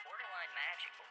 Borderline magical.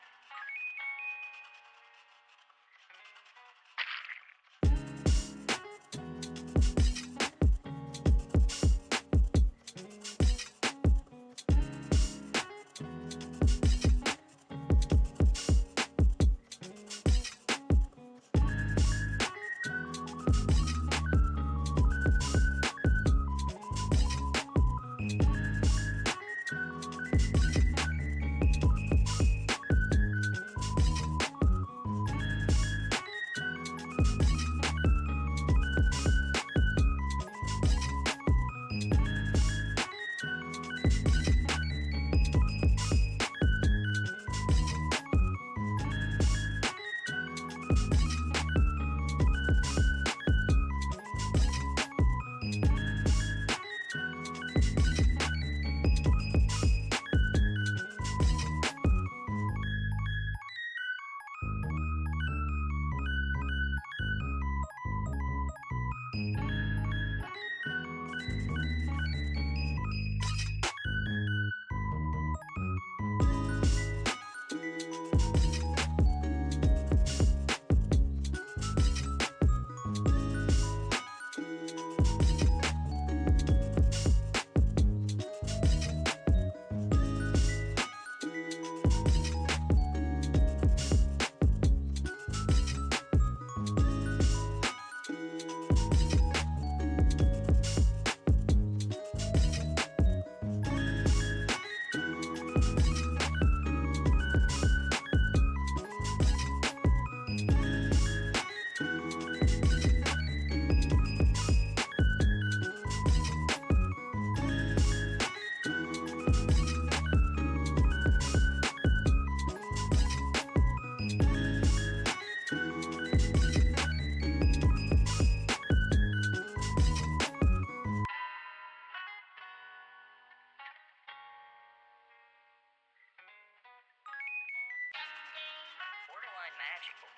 Borderline magical.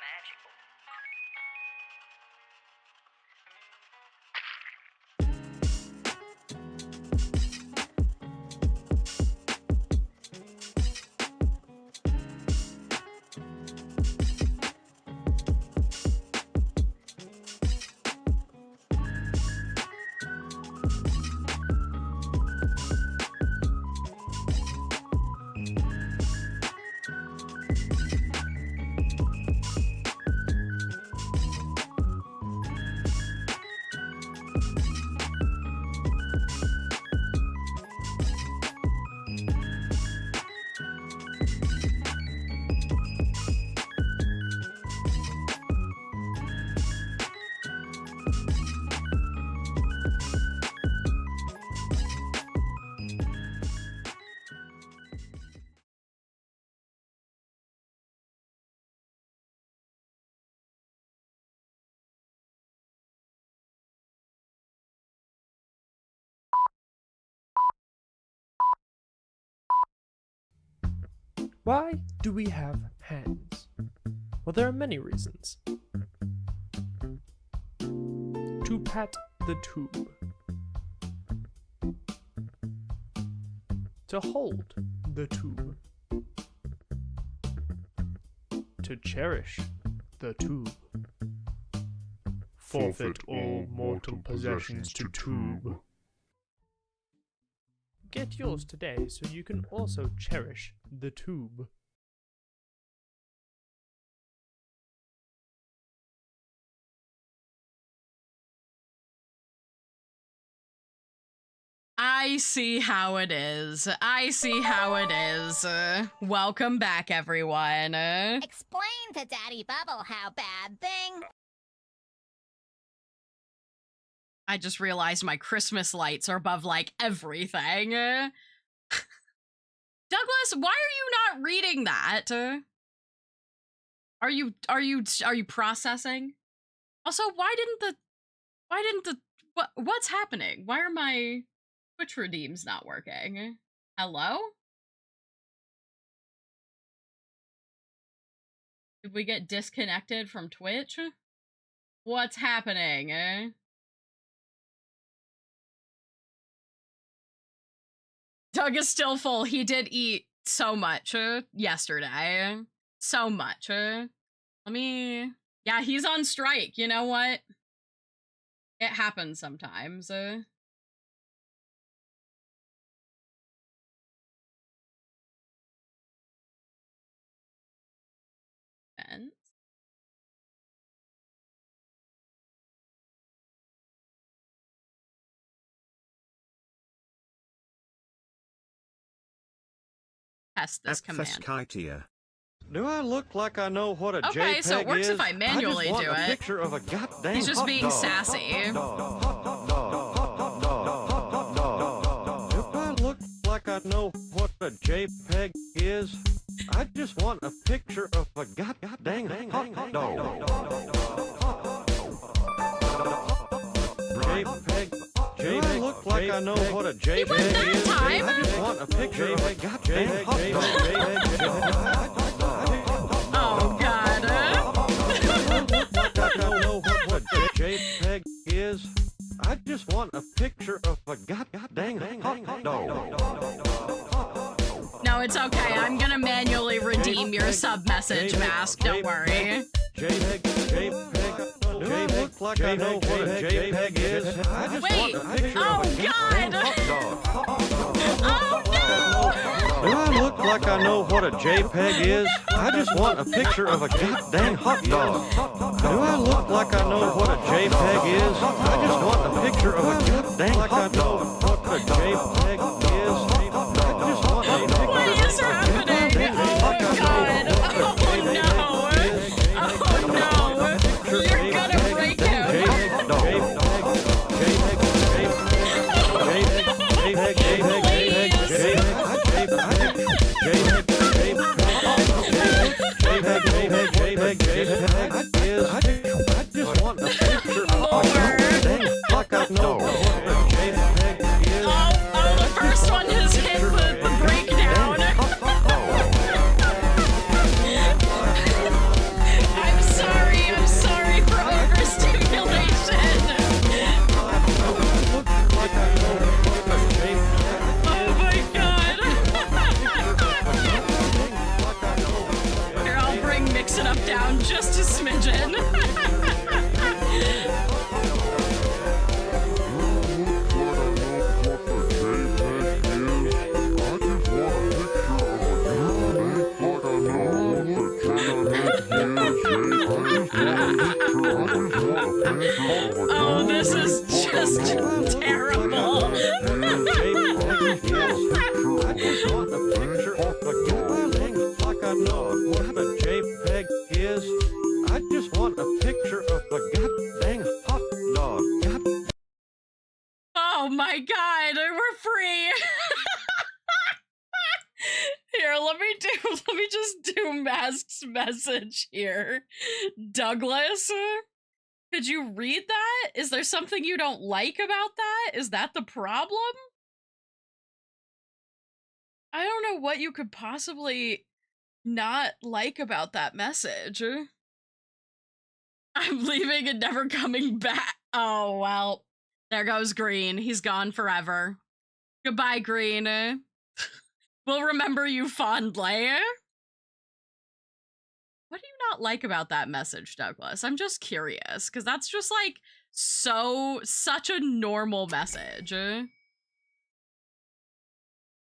magical. Why do we have hands? Well, there are many reasons. To pat the tube. To hold the tube. To cherish the tube. Forfeit all mortal possessions to tube. Get yours today so you can also cherish the tube. I see how it is. I see how it is. Welcome back, everyone. Explain to Daddy Bubble how bad thing. I just realized my Christmas lights are above, like, everything. Douglas, why are you not reading that? Are you processing? Also, what's happening? Why are my Twitch redeems not working? Hello? Did we get disconnected from Twitch? What's happening? Doug is still full. He did eat so much yesterday. So much. Yeah, he's on strike. You know what? It happens sometimes. Test this command. Do I look like I know what a JPEG is? Okay, so it works if I manually do it. Picture of a goddamn He's just being sassy. Do I look like I know what a JPEG is? I just want a picture of a goddamn hot dog. JPEG. Do I look like I know what a JPEG is? I just want a picture of a goddamn hot dog. Oh God. I don't know what a JPEG is. I just want a picture of a goddamn hot dog. No, it's okay. I'm gonna manually redeem your sub message mask. Don't worry. JPEG. Do I look like I know what a JPEG is? I just Wait. want a picture Oh of a God. Oh no. Do I look like I know what a JPEG is? I just want a picture of a goddamn hot dog. Do I look like I know what a JPEG is? I just want a picture of a goddamn hot dog. What a JPEG is? I just want a picture. What is happening? Oh God. Oh no. Oh no. You're gonna break him. I just want a picture of a like I know what a JPEG is. Oh, the first mix it up down just a smidgen. Oh, this is just terrible. I just want a picture of a god dang like I know what a JPEG is. I just want a picture of a god dang hot dog. Oh my god, we're free. Here, let me just do Mask's message here. Douglas, could you read that? Is there something you don't like about that? Is that the problem? I don't know what you could possibly not like about that message. I'm leaving and never coming back. Oh, well, there goes Green. He's gone forever. Goodbye, Green. We'll remember you fondly. What do you not like about that message, Douglas? I'm just curious, because that's just like such a normal message.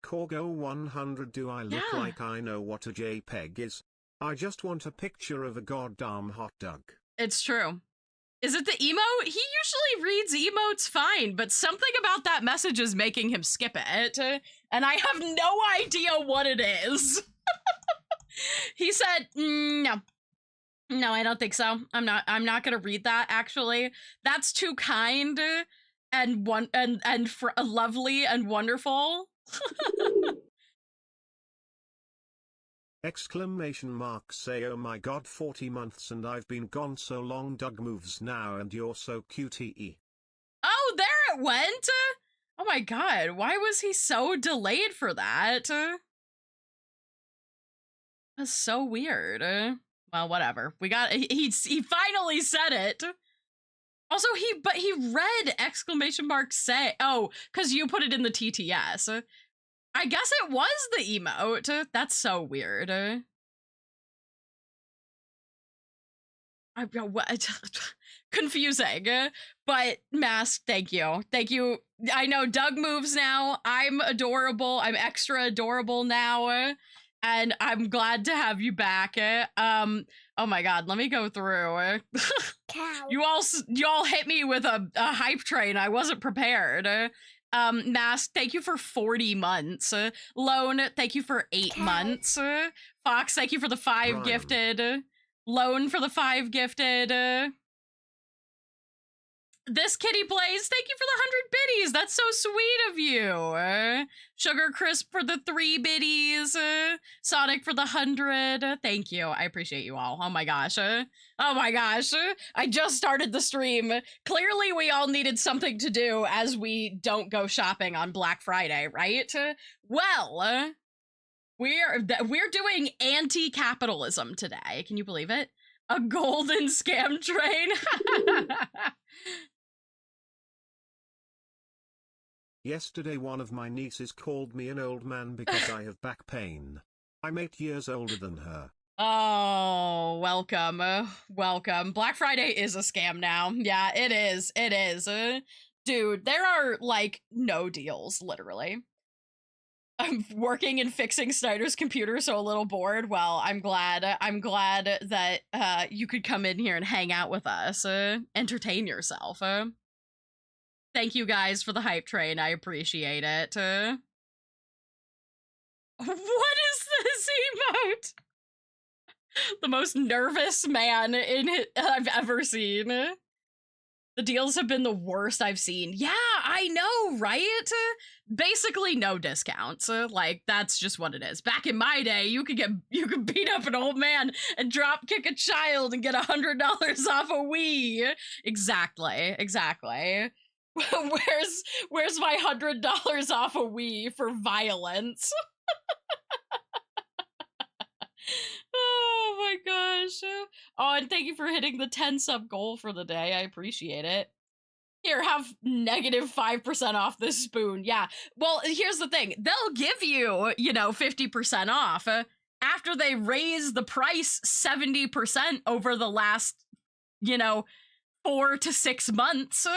Corgo 100, do I look like I know what a JPEG is? I just want a picture of a goddamn hot dog. It's true. Is it the emote? He usually reads emotes fine, but something about that message is making him skip it, and I have no idea what it is. He said, no. No, I don't think so. I'm not gonna read that, actually. That's too kind and lovely and wonderful. Exclamation mark say oh my god 40 months and I've been gone so long, Doug moves now and you're so cutie. Oh, there it went! Oh my god, why was he so delayed for that? That's so weird. Well, whatever. We got he finally said it. Also, he read exclamation mark say. Oh, because you put it in the TTS. I guess it was the emote. That's so weird. Confusing. But Mask, thank you. Thank you. I know Doug moves now. I'm adorable. I'm extra adorable now. And I'm glad to have you back. Oh my god, let me go through. You all hit me with a hype train. I wasn't prepared. Mask, thank you for 40 months. Lone, thank you for 8 months. Fox, thank you for the 5 Ryan. gifted. Lone for the 5 gifted. This kitty plays, thank you for the 100 biddies. That's so sweet of you. Sugar Crisp for the 3 biddies. Sonic for the 100. Thank you. I appreciate you all. Oh my gosh. Oh my gosh. I just started the stream. Clearly we all needed something to do as we don't go shopping on Black Friday, right? Well, we're doing anti-capitalism today. Can you believe it? A golden scam train. Yesterday one of my nieces called me an old man because I have back pain. I'm 8 years older than her. Oh, welcome. Welcome. Black Friday is a scam now. Yeah, it is. It is. Dude, there are, like, no deals, literally. I'm working and fixing Snyder's computer, so a little bored. Well, I'm glad that you could come in here and hang out with us. Entertain yourself. Thank you guys for the hype train. I appreciate it. What is this emote? The most nervous man I've ever seen. The deals have been the worst I've seen. Yeah, I know, right? Basically no discounts. Like, that's just what it is. Back in my day, you could beat up an old man and drop kick a child and get $100 off a Wii. Exactly. Where's my $100 off a Wii for violence? Oh my gosh. Oh, and thank you for hitting the 10 sub goal for the day. I appreciate it. Here, have negative 5% off this spoon. Yeah. Well, here's the thing. They'll give you, 50% off. after they raised the price 70% over the last, 4 to 6 months.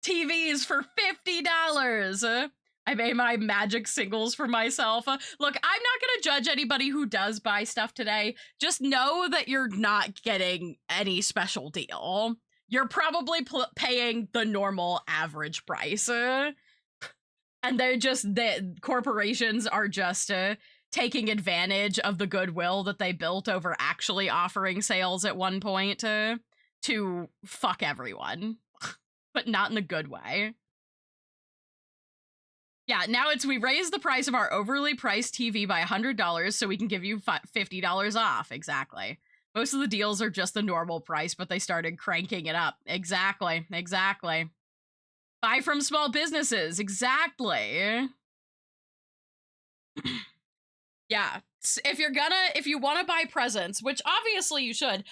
TVs for $50. I made my magic singles for myself. Look, I'm not gonna judge anybody who does buy stuff today. Just know that you're not getting any special deal. You're probably paying the normal average price. And the corporations are just taking advantage of the goodwill that they built over actually offering sales at one point to fuck everyone. But not in a good way. Yeah, now we raised the price of our overly priced TV by $100 so we can give you $50 off. Exactly. Most of the deals are just the normal price, but they started cranking it up. Exactly. Buy from small businesses. Exactly. Yeah. If you want to buy presents, which obviously you should,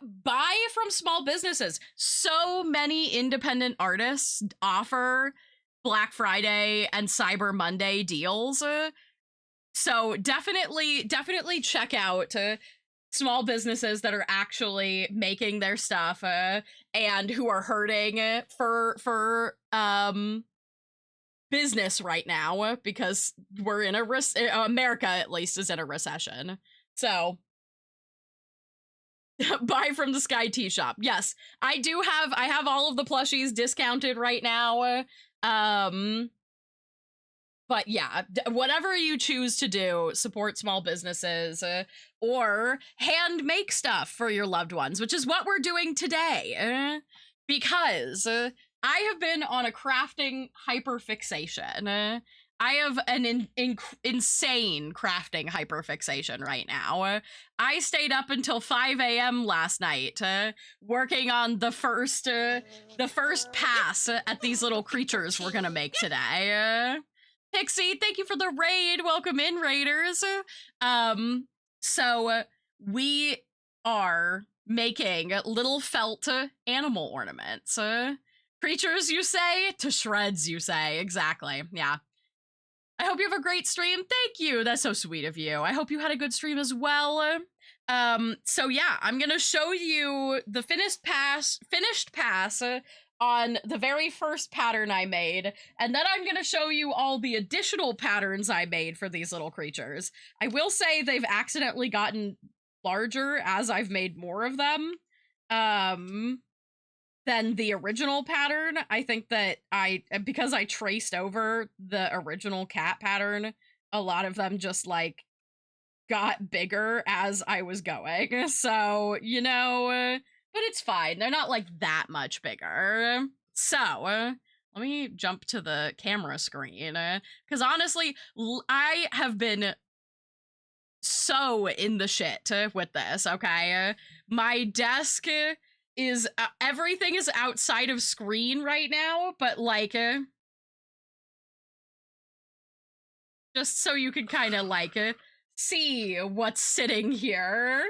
buy from small businesses. So many independent artists offer Black Friday and Cyber Monday deals. So definitely check out small businesses that are actually making their stuff and who are hurting for business right now because we're in America at least is in a recession. So buy from the Sky Tea Shop. Yes, I have all of the plushies discounted right now. But yeah, whatever you choose to do, support small businesses or hand make stuff for your loved ones, which is what we're doing today. Because I have been on a crafting hyperfixation. I have an insane crafting hyperfixation right now. I stayed up until 5 a.m. last night working on the first pass at these little creatures we're gonna make today. Pixie, thank you for the raid. Welcome in, raiders. So we are making little felt animal ornaments. Creatures, you say? To shreds, you say. Exactly. Yeah. I hope you have a great stream. Thank you. That's so sweet of you. I hope you had a good stream as well. So yeah, I'm gonna show you the finished pass on the very first pattern I made, and then I'm gonna show you all the additional patterns I made for these little creatures. I will say they've accidentally gotten larger as I've made more of them than the original pattern. I think that because I traced over the original cat pattern, a lot of them just like got bigger as I was going. So, but it's fine. They're not like that much bigger. So, let me jump to the camera screen because honestly, I have been so in the shit with this, okay? My desk is everything is outside of screen right now, but like just so you can kind of like see what's sitting here.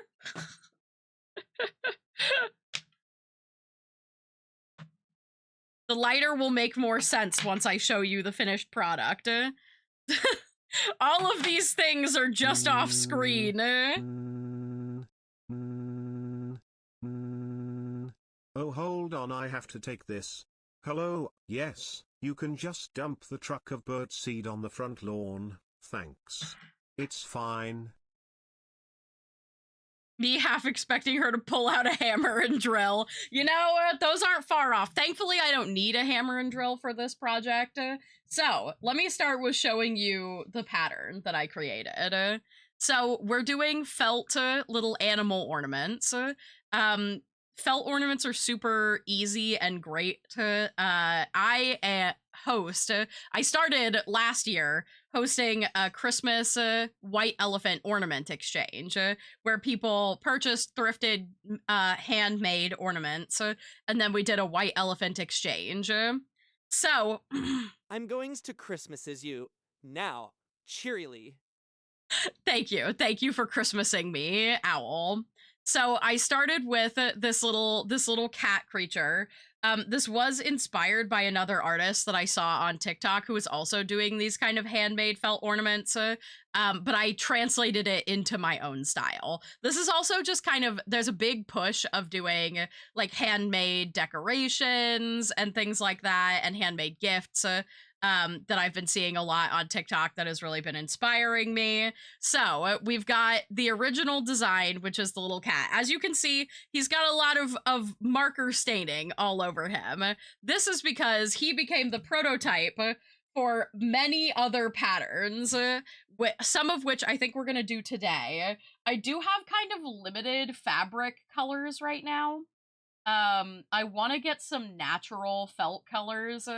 The lighter will make more sense once I show you the finished product. All of these things are just off screen. Oh, hold on, I have to take this. Hello, yes, you can just dump the truck of birdseed on the front lawn, thanks. It's fine. Me half expecting her to pull out a hammer and drill. Those aren't far off. Thankfully, I don't need a hammer and drill for this project. So, let me start with showing you the pattern that I created. So, we're doing felt little animal ornaments. Felt ornaments are super easy and great. I started last year hosting a Christmas white elephant ornament exchange where people purchased thrifted handmade ornaments and then we did a white elephant exchange. So I'm going to Christmases you now, cheerily. Thank you for Christmasing me, Owl. So I started with this little cat creature. This was inspired by another artist that I saw on TikTok who was also doing these kind of handmade felt ornaments, but I translated it into my own style. This is also just kind of, there's a big push of doing like handmade decorations and things like that, and handmade gifts that I've been seeing a lot on TikTok that has really been inspiring me. So we've got the original design, which is the little cat. As you can see, he's got a lot of marker staining all over him. This is because he became the prototype for many other patterns, some of which I think we're going to do today. I do have kind of limited fabric colors right now. I want to get some natural felt colors,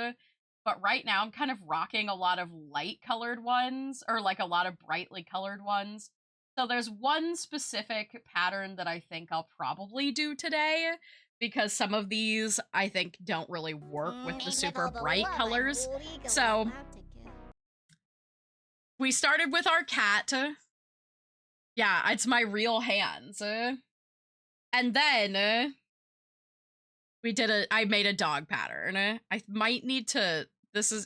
but right now I'm kind of rocking a lot of light colored ones, or like a lot of brightly colored ones. So there's one specific pattern that I think I'll probably do today, because some of these I think don't really work with the super bright colors. So we started with our cat. Yeah, it's my real hands. And then I made a dog pattern. I might need to,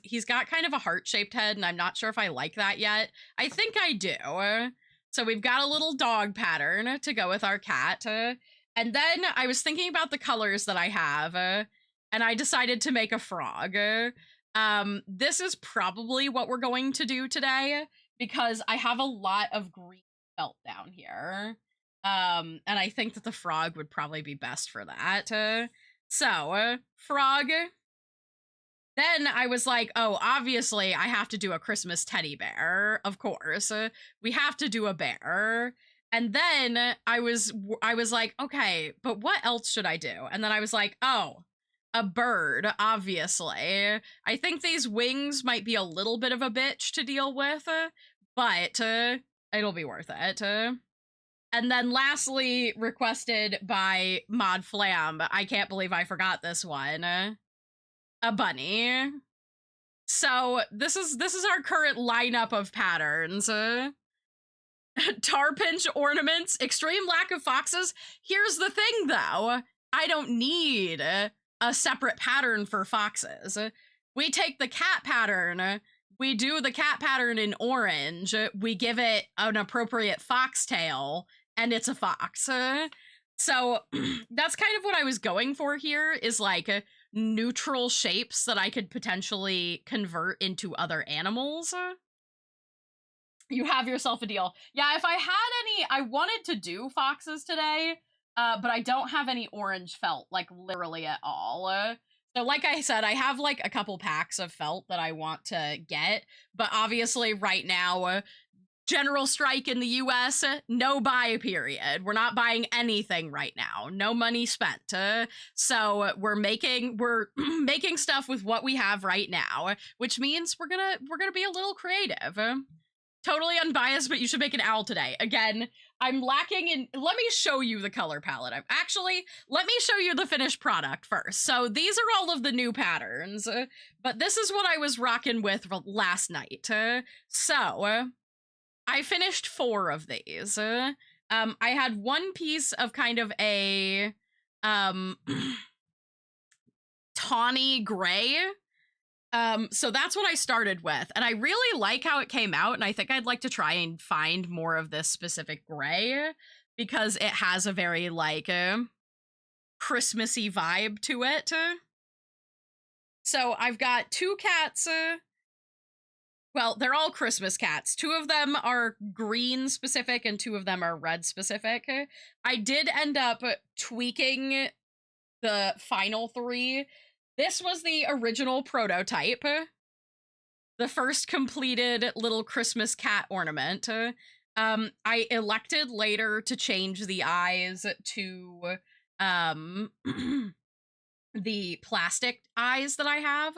he's got kind of a heart-shaped head, and I'm not sure if I like that yet. I think I do. So we've got a little dog pattern to go with our cat. And then I was thinking about the colors that I have, and I decided to make a frog. This is probably what we're going to do today, because I have a lot of green felt down here. And I think that the frog would probably be best for that. So, frog. Then I was like, oh, obviously I have to do a Christmas teddy bear. Of course, we have to do a bear. And then I was like, okay, but what else should I do? And then I was like, oh, a bird, obviously. I think these wings might be a little bit of a bitch to deal with, but it'll be worth it. And then lastly, requested by Mod Flam, I can't believe I forgot this one, a bunny. So this is our current lineup of patterns. Tar pinch ornaments, extreme lack of foxes. Here's the thing though, I don't need a separate pattern for foxes. We take the cat pattern, we do the cat pattern in orange, we give it an appropriate foxtail, and it's a fox. So that's kind of what I was going for here, is like neutral shapes that I could potentially convert into other animals. You have yourself a deal. Yeah, if I had any, I wanted to do foxes today, but I don't have any orange felt, like literally at all. So like I said, I have like a couple packs of felt that I want to get, but obviously right now, general strike in the US, no buy period. We're not buying anything right now. No money spent. So we're making stuff with what we have right now, which means we're gonna be a little creative. Totally unbiased, but you should make an owl today. Again, I'm lacking in, let me show you the color palette. Let me show you the finished product first. So these are all of the new patterns, but this is what I was rocking with last night. So I finished 4 of these. I had one piece of kind of a tawny gray. So that's what I started with, and I really like how it came out, and I think I'd like to try and find more of this specific gray, because it has a very, like, Christmassy vibe to it. So I've got 2 cats, well, they're all Christmas cats. 2 of them are green specific, and 2 of them are red specific. I did end up tweaking the final 3. This was the original prototype, the first completed little Christmas cat ornament. I elected later to change the eyes to the plastic eyes that I have,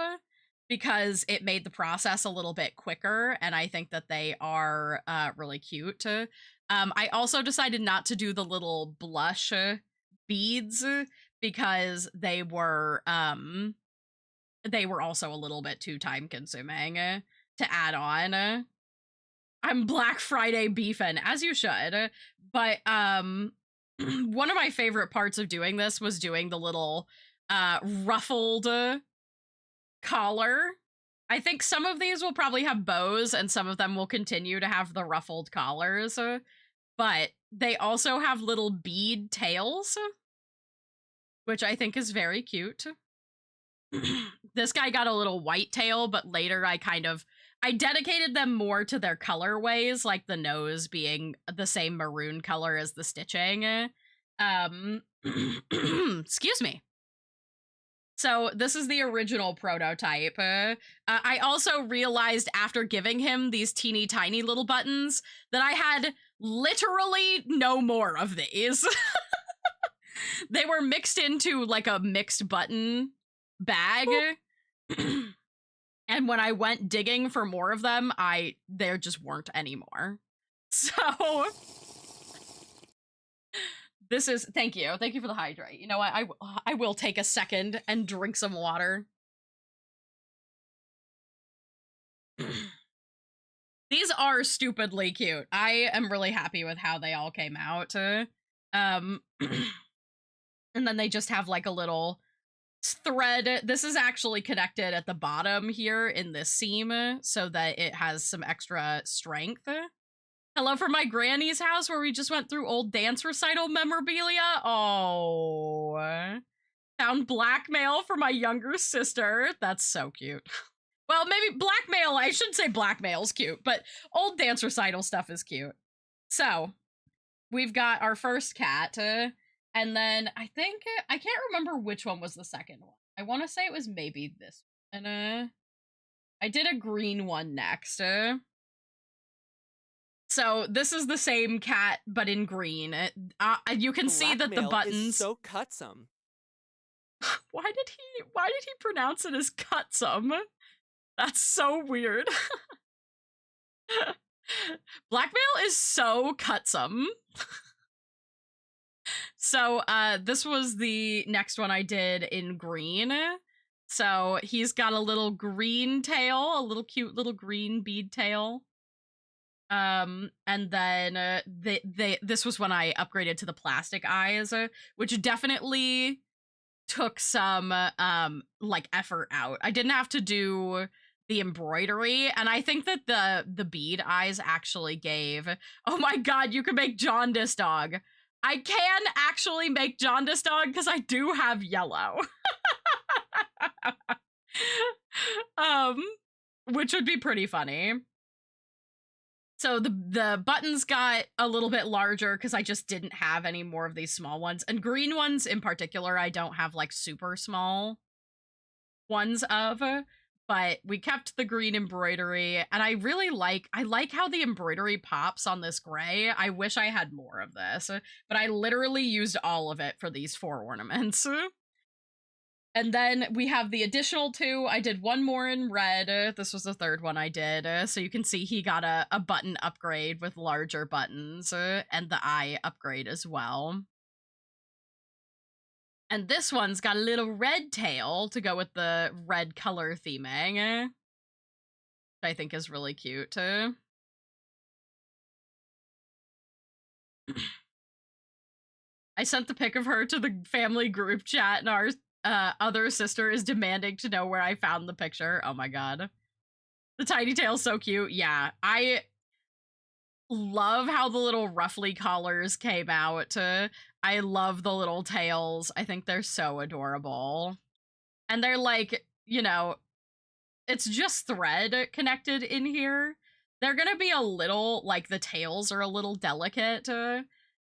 because it made the process a little bit quicker, and I think that they are really cute. I also decided not to do the little blush beads, because they were also a little bit too time consuming to add on. I'm Black Friday beefing, as you should, but one of my favorite parts of doing this was doing the little ruffled collar. I think some of these will probably have bows and some of them will continue to have the ruffled collars, but they also have little bead tails, which I think is very cute. This guy got a little white tail, but later I dedicated them more to their colorways, like the nose being the same maroon color as the stitching. Excuse me. So this is the original prototype. I also realized after giving him these teeny tiny little buttons that I had literally no more of these. They were mixed into like a mixed button bag. And when I went digging for more of them, there just weren't anymore. So this is, thank you for the hydrate. You know what, I will take a second and drink some water. These are stupidly cute. I am really happy with how they all came out. And then they just have like a little thread. This is actually connected at the bottom here in this seam so that it has some extra strength. Hello from my granny's house where we just went through old dance recital memorabilia. Oh, found blackmail for my younger sister. That's so cute. Well, maybe blackmail, I should say blackmail's cute, but old dance recital stuff is cute. So we've got our first cat, and then I think, I can't remember which one was the second one. I want to say it was maybe this one. And I did a green one next. So this is the same cat, but in green. You can see that the buttons is so cutsome. Why did he pronounce it as cutsome? That's so weird. Blackmail is so cutsome. So this was the next one I did in green. So he's got a little green tail, a little cute little green bead tail. And then this was when I upgraded to the plastic eyes, which definitely took some like effort out. I didn't have to do the embroidery, and I think that the bead eyes actually gave. Oh my god, you can make jaundice dog. I can actually make jaundice dog because I do have yellow. Which would be pretty funny. So the buttons got a little bit larger because I just didn't have any more of these small ones. And green ones in particular, I don't have like super small ones of, but we kept the green embroidery. And I really like how the embroidery pops on this gray. I wish I had more of this, but I literally used all of it for these 4 ornaments. And then we have the additional 2. I did one more in red. This was the third one I did. So you can see he got a button upgrade with larger buttons and the eye upgrade as well. And this one's got a little red tail to go with the red color theming, which I think is really cute. I sent the pic of her to the family group chat, and our other sister is demanding to know where I found the picture. Oh my god. The tiny tail's so cute. Yeah, I love how the little ruffly collars came out. I love the little tails. I think they're so adorable. And they're like, you know, it's just thread connected in here. They're gonna be a little, like the tails are a little delicate,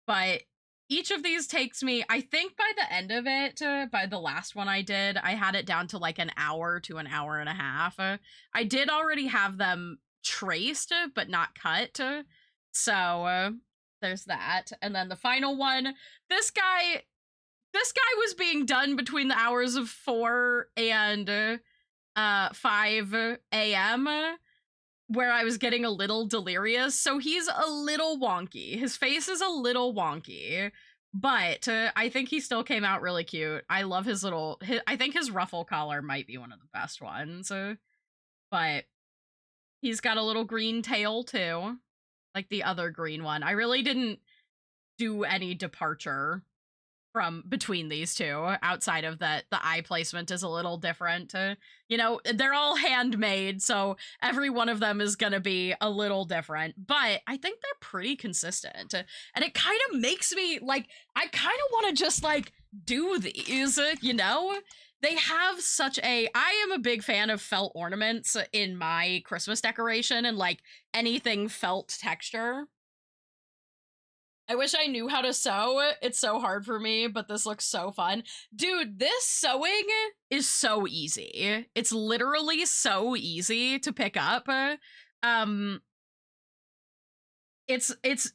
but each of these takes me, I think by the end of it, by the last one I did, I had it down to like an hour to an hour and a half. I did already have them traced, but not cut. So there's that. And then the final one, this guy was being done between the hours of 4 and 5 a.m., where I was getting a little delirious, so he's a little wonky. His face is a little wonky, but I think he still came out really cute. I love his little, I think his ruffle collar might be one of the best ones, but he's got a little green tail too, like the other green one. I really didn't do any departure from between these two, outside of that the eye placement is a little different. You know, they're all handmade, so every one of them is gonna be a little different, but I think they're pretty consistent. And it kind of makes me, like, I kind of want to just, like, do these, you know? They have such a... I am a big fan of felt ornaments in my Christmas decoration and, like, anything felt texture. I wish I knew how to sew. It's so hard for me, but this looks so fun. Dude, this sewing is so easy. It's literally so easy to pick up. It's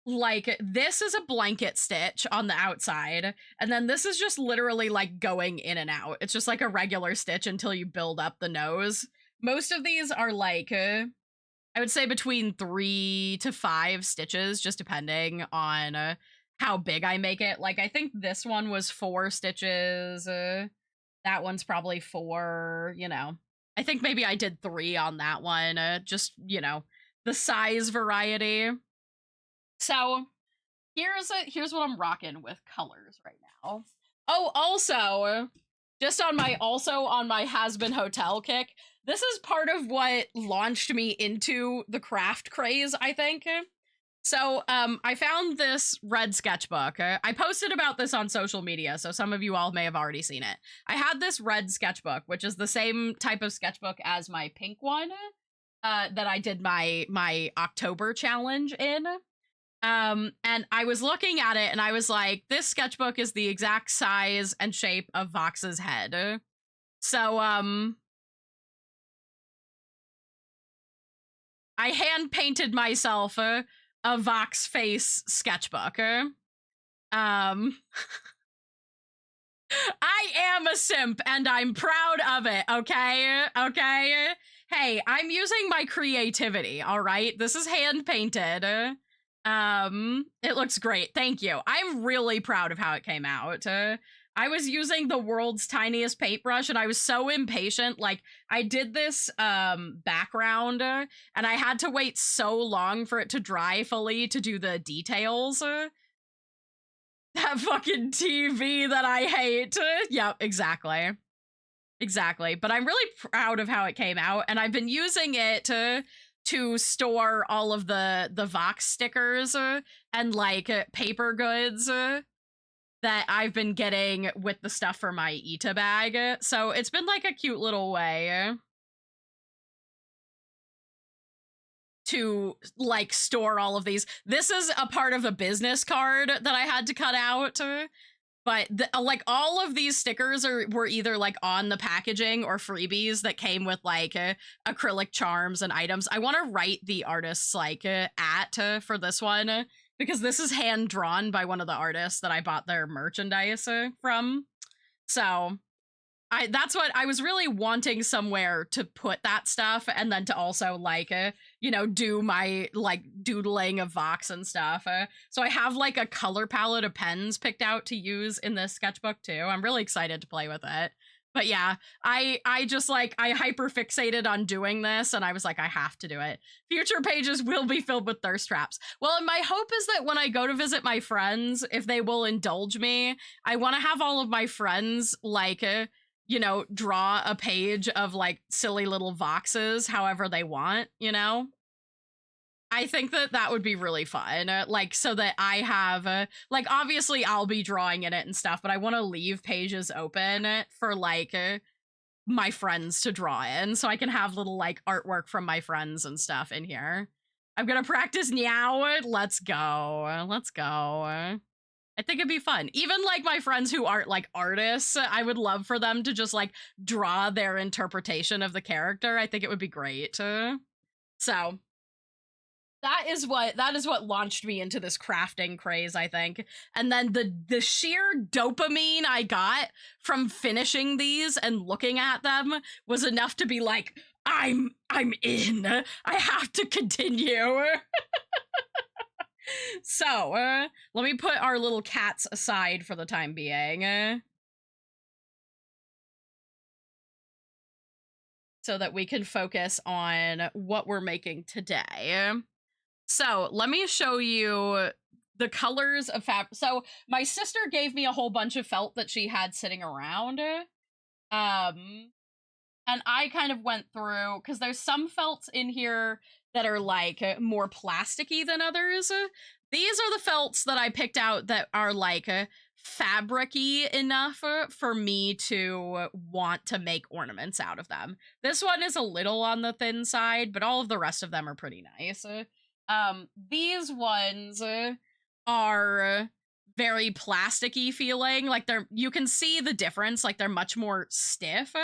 like, this is a blanket stitch on the outside, and then this is just literally like going in and out. It's just like a regular stitch until you build up the nose. Most of these are like... I would say between 3 to 5 stitches, just depending on how big I make it. Like, I think this one was 4 stitches. That one's probably 4, you know. I think maybe I did 3 on that one. Just, you know, the size variety. So, here's what I'm rocking with colors right now. Oh, also, just on my Has-Been Hotel kick, this is part of what launched me into the craft craze, I think. So, I found this red sketchbook. I posted about this on social media, so some of you all may have already seen it. I had this red sketchbook, which is the same type of sketchbook as my pink one, that I did my October challenge in. And I was looking at it and I was like, this sketchbook is the exact size and shape of Vox's head. So, I hand painted myself a Vox face sketchbook. I am a simp and I'm proud of it, okay? Okay? Hey, I'm using my creativity, all right? This is hand painted. It looks great. Thank you. I'm really proud of how it came out. I was using the world's tiniest paintbrush and I was so impatient. Like, I did this background and I had to wait so long for it to dry fully to do the details. That fucking TV that I hate. Yep, exactly. Exactly. But I'm really proud of how it came out, and I've been using it to store all of the Vox stickers and like paper goods that I've been getting with the stuff for my Ita bag. So it's been like a cute little way to like store all of these. This is a part of a business card that I had to cut out. But like all of these stickers were either like on the packaging or freebies that came with like acrylic charms and items. I want to write the artist's like at for this one, because this is hand drawn by one of the artists that I bought their merchandise from. So that's what I was really wanting, somewhere to put that stuff, and then to also like you know, do my like doodling of Vox and stuff. So I have like a color palette of pens picked out to use in this sketchbook too. I'm really excited to play with it. But yeah, I just like, I hyper fixated on doing this and I was like, I have to do it. Future pages will be filled with thirst traps. Well, and my hope is that when I go to visit my friends, if they will indulge me, I want to have all of my friends like, you know, draw a page of like silly little Voxes however they want, you know? I think that that would be really fun. Like, so that I have, like, obviously I'll be drawing in it and stuff, but I want to leave pages open for, like, my friends to draw in, so I can have little, like, artwork from my friends and stuff in here. I'm gonna practice now. Let's go. Let's go. I think it'd be fun. Even, like, my friends who aren't, like, artists, I would love for them to just, like, draw their interpretation of the character. I think it would be great. So... that is what launched me into this crafting craze, I think. And then the sheer dopamine I got from finishing these and looking at them was enough to be like, I'm in. I have to continue. So, let me put our little cats aside for the time being. So that we can focus on what we're making today. So let me show you the colors of fabric. So my sister gave me a whole bunch of felt that she had sitting around. And I kind of went through, because there's some felts in here that are like more plasticky than others. These are the felts that I picked out that are like fabric-y enough for me to want to make ornaments out of them. This one is a little on the thin side, but all of the rest of them are pretty nice. These ones are very plasticky feeling. Like you can see the difference. Like they're much more stiff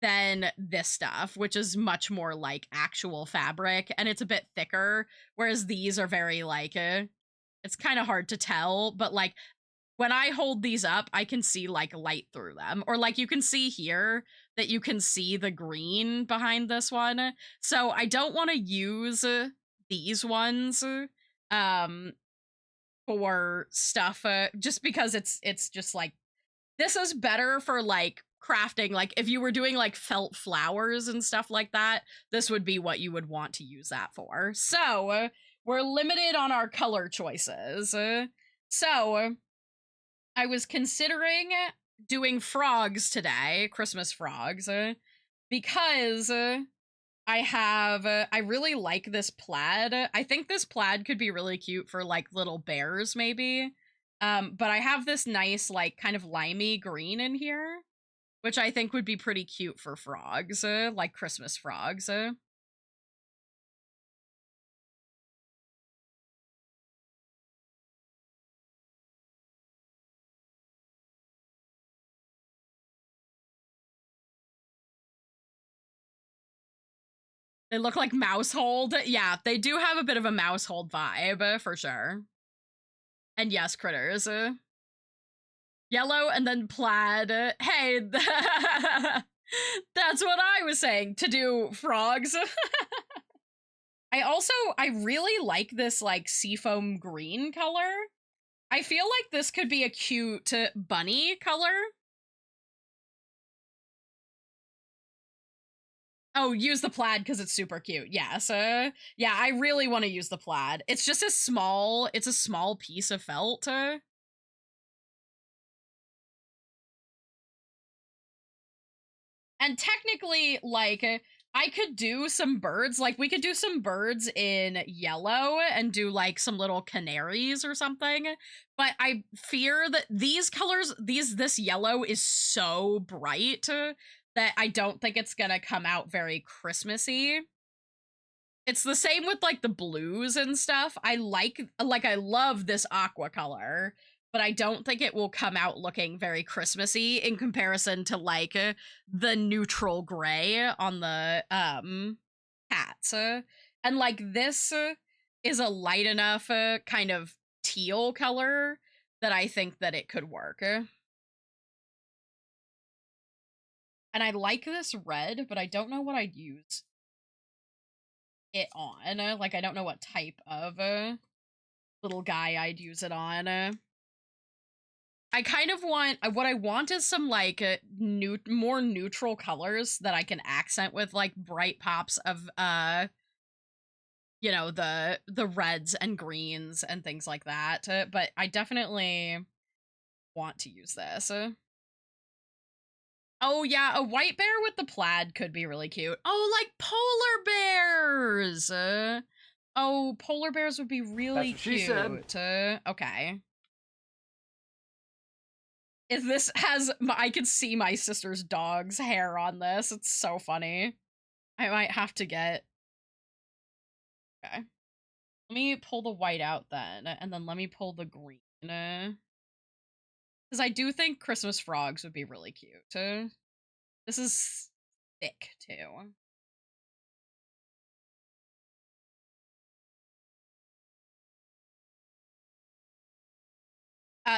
than this stuff, which is much more like actual fabric, and it's a bit thicker, whereas these are very like it's kind of hard to tell, but like when I hold these up, I can see like light through them, or like you can see here that you can see the green behind this one. So I don't want to use these ones for stuff just because it's just like, this is better for like crafting. Like if you were doing like felt flowers and stuff like that, this would be what you would want to use that for. So we're limited on our color choices. So I was considering doing frogs today, Christmas frogs, because I really like this plaid. I think this plaid could be really cute for like little bears maybe. But I have this nice like kind of limey green in here, which I think would be pretty cute for frogs, like Christmas frogs. They look like mousehold. Yeah, they do have a bit of a mousehold vibe, for sure. And yes, critters. Yellow and then plaid. Hey, that's what I was saying, to do frogs. I really like this like seafoam green color. I feel like this could be a cute bunny color. Oh, use the plaid because it's super cute. Yes. Yeah, I really want to use the plaid. It's just it's a small piece of felt. And technically, like, I could do some birds. Like, we could do some birds in yellow and do, like, some little canaries or something. But I fear that these colors, this yellow is so bright that I don't think it's gonna come out very Christmassy. It's the same with, like, the blues and stuff. I love this aqua color, but I don't think it will come out looking very Christmassy in comparison to, like, the neutral gray on the, hats. And, like, this is a light enough kind of teal color that I think that it could work. And I like this red, but I don't know what I'd use it on. Like, I don't know what type of little guy I'd use it on. I kind of want, what I want is some, like, more neutral colors that I can accent with, like, bright pops of, you know, the reds and greens and things like that. But I definitely want to use this. Oh, yeah, a white bear with the plaid could be really cute. Oh, like polar bears! Oh, polar bears would be really That's what she cute. said. Okay. If this has, I can see my sister's dog's hair on this. It's so funny. I might have to get... Okay. Let me pull the white out then, and then let me pull the green. Because I do think Christmas frogs would be really cute. This is thick, too.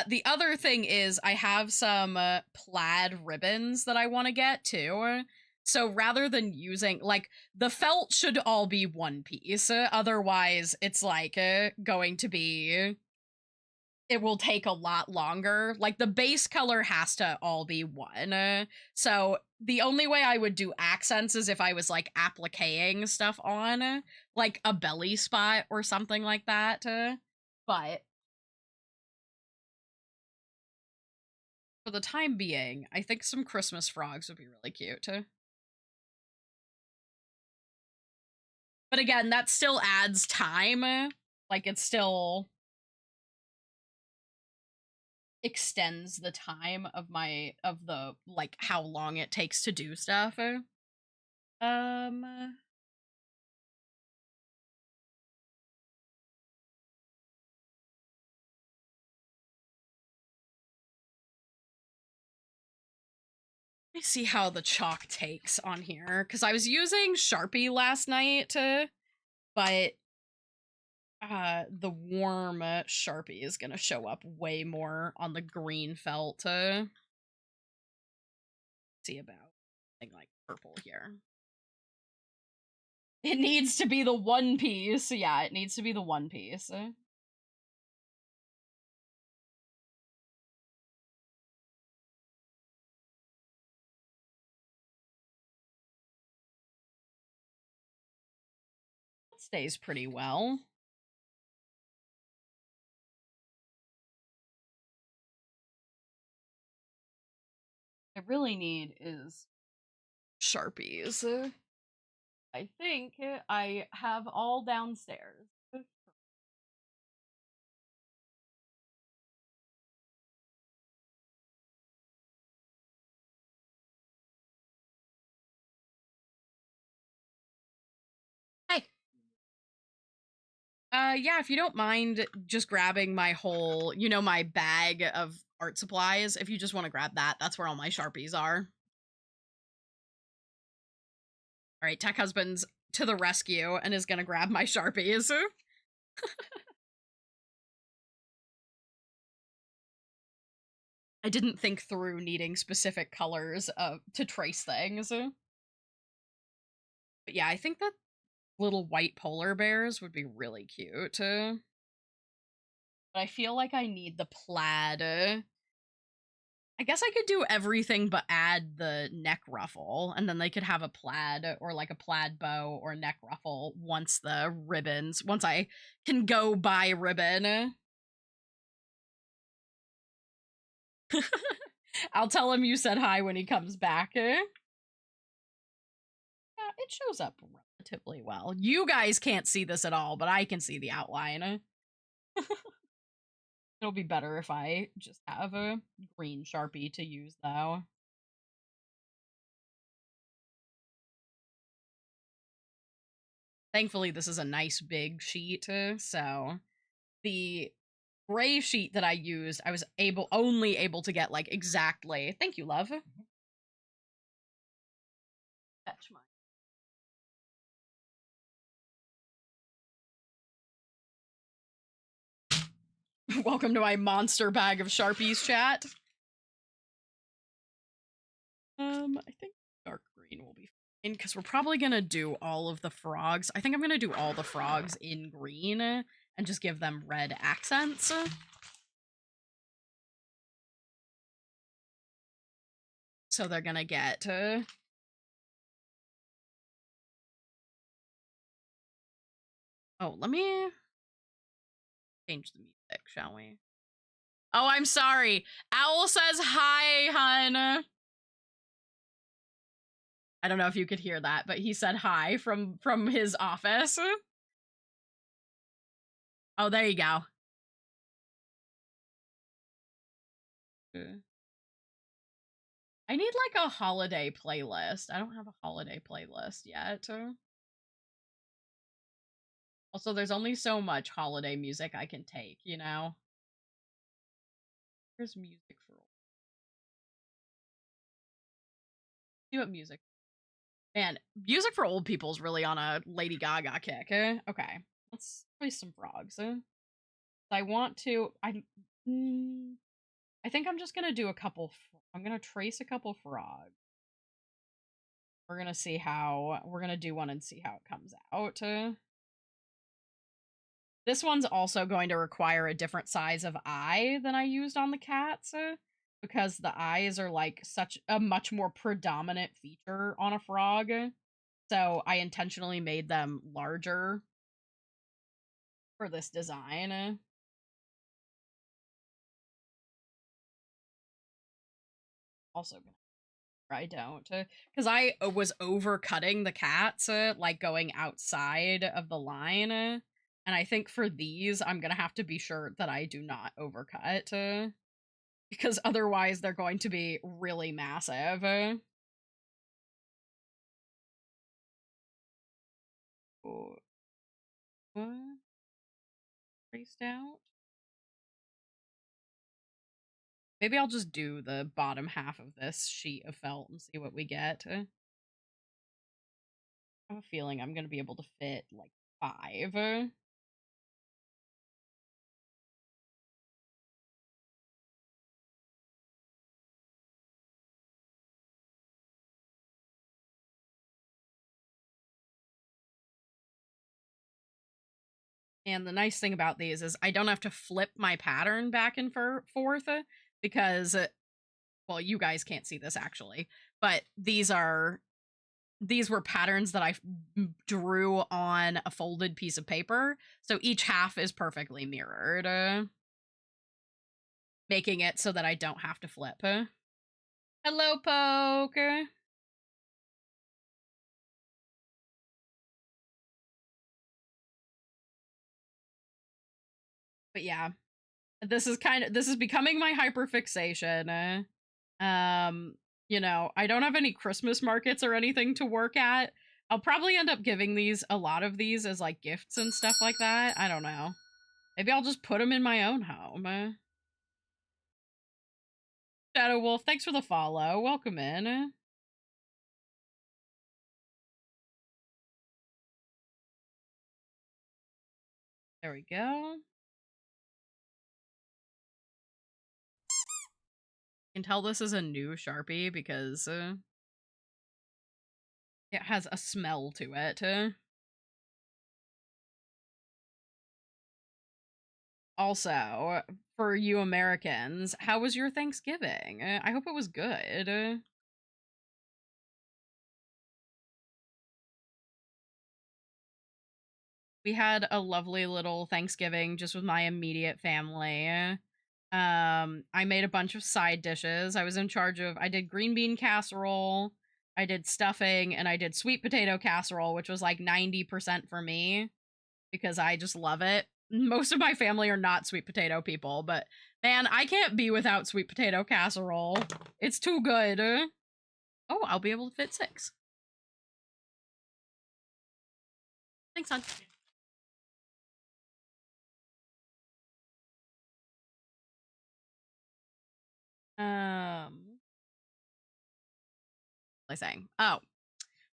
The other thing is I have some plaid ribbons that I want to get, too. So rather than using, like, the felt should all be one piece. Otherwise, it's, like, going to be... It will take a lot longer. Like, the base color has to all be one. So the only way I would do accents is if I was, like, appliquing stuff on, like, a belly spot or something like that. But for the time being, I think some Christmas frogs would be really cute. But again, that still adds time. Like, it still extends the time of the, like, how long it takes to do stuff. Let me see how the chalk takes on here, because I was using Sharpie last night, but the warm Sharpie is gonna show up way more on the green felt. See about something like purple here. It needs to be the one piece. Yeah, it needs to be the one piece. Stays pretty well. I really need is Sharpies. I think I have all downstairs. Hey. Yeah, if you don't mind just grabbing my whole, you know, my bag of art supplies, if you just want to grab that, that's where all my Sharpies are. All right, Tech Husband's to the rescue and is gonna grab my Sharpies. I didn't think through needing specific colors to trace things. But yeah, I think that little white polar bears would be really cute. But I feel like I need the plaid. I guess I could do everything but add the neck ruffle, and then they could have a plaid or like a plaid bow or neck ruffle once I can go buy ribbon. I'll tell him you said hi when he comes back. Yeah, it shows up relatively well. You guys can't see this at all, but I can see the outline. It'll be better if I just have a green Sharpie to use, though. Thankfully, this is a nice big sheet, so the gray sheet that I used, I was only able to get, like, exactly. Thank you, love. Fetch mine. Welcome to my monster bag of Sharpies, chat. I think dark green will be fine, because we're probably gonna do all of the frogs. I think I'm gonna do all the frogs in green and just give them red accents. So they're gonna get oh, let me change the music, shall we? Oh, I'm sorry. Owl says hi, hun. I don't know if you could hear that, but he said hi from his office. Oh, there you go. I need like a holiday playlist. I don't have a holiday playlist yet. Also, there's only so much holiday music I can take, you know? Here's music for old. See what music. Man, music for old people is really on a Lady Gaga kick. Okay, let's play some frogs. I want to. I think I'm just gonna do a couple. I'm gonna trace a couple frogs. We're gonna see how. We're gonna do one and see how it comes out. This one's also going to require a different size of eye than I used on the cats, because the eyes are like such a much more predominant feature on a frog. So I intentionally made them larger for this design. Also gonna. I don't, because I was overcutting the cats, like going outside of the line, and I think for these, I'm gonna have to be sure that I do not overcut, because otherwise they're going to be really massive. Oh, what? Traced out? Maybe I'll just do the bottom half of this sheet of felt and see what we get. I have a feeling I'm gonna be able to fit, like, 5. And the nice thing about these is I don't have to flip my pattern back and forth because, well, you guys can't see this actually, but these were patterns that I drew on a folded piece of paper. So each half is perfectly mirrored, making it so that I don't have to flip. Hello, Poke. But yeah, this is becoming my hyperfixation. You know, I don't have any Christmas markets or anything to work at. I'll probably end up giving a lot of these as like gifts and stuff like that. I don't know. Maybe I'll just put them in my own home. Shadow Wolf, thanks for the follow. Welcome in. There we go. You can tell this is a new Sharpie because it has a smell to it. Also, for you Americans, how was your Thanksgiving? I hope it was good. We had a lovely little Thanksgiving just with my immediate family. I made a bunch of side dishes. I did green bean casserole, I did stuffing, and I did sweet potato casserole, which was like 90% for me because I just love it. Most of my family are not sweet potato people, but man, I can't be without sweet potato casserole. It's too good. Oh, I'll be able to fit 6. Thanks, hon. What was I saying? Oh,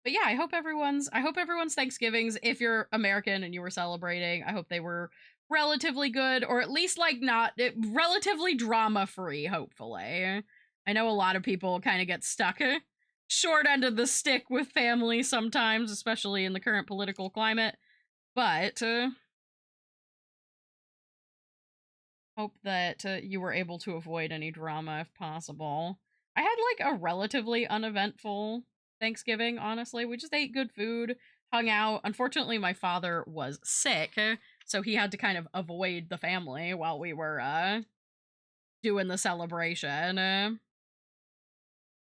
but yeah, I hope everyone's Thanksgivings, if you're American and you were celebrating, I hope they were relatively good, or at least like not relatively drama free, hopefully. I know a lot of people kind of get stuck short end of the stick with family sometimes, especially in the current political climate, but hope that you were able to avoid any drama if possible. I had like a relatively uneventful Thanksgiving, honestly. We just ate good food, hung out. Unfortunately, my father was sick, so he had to kind of avoid the family while we were doing the celebration.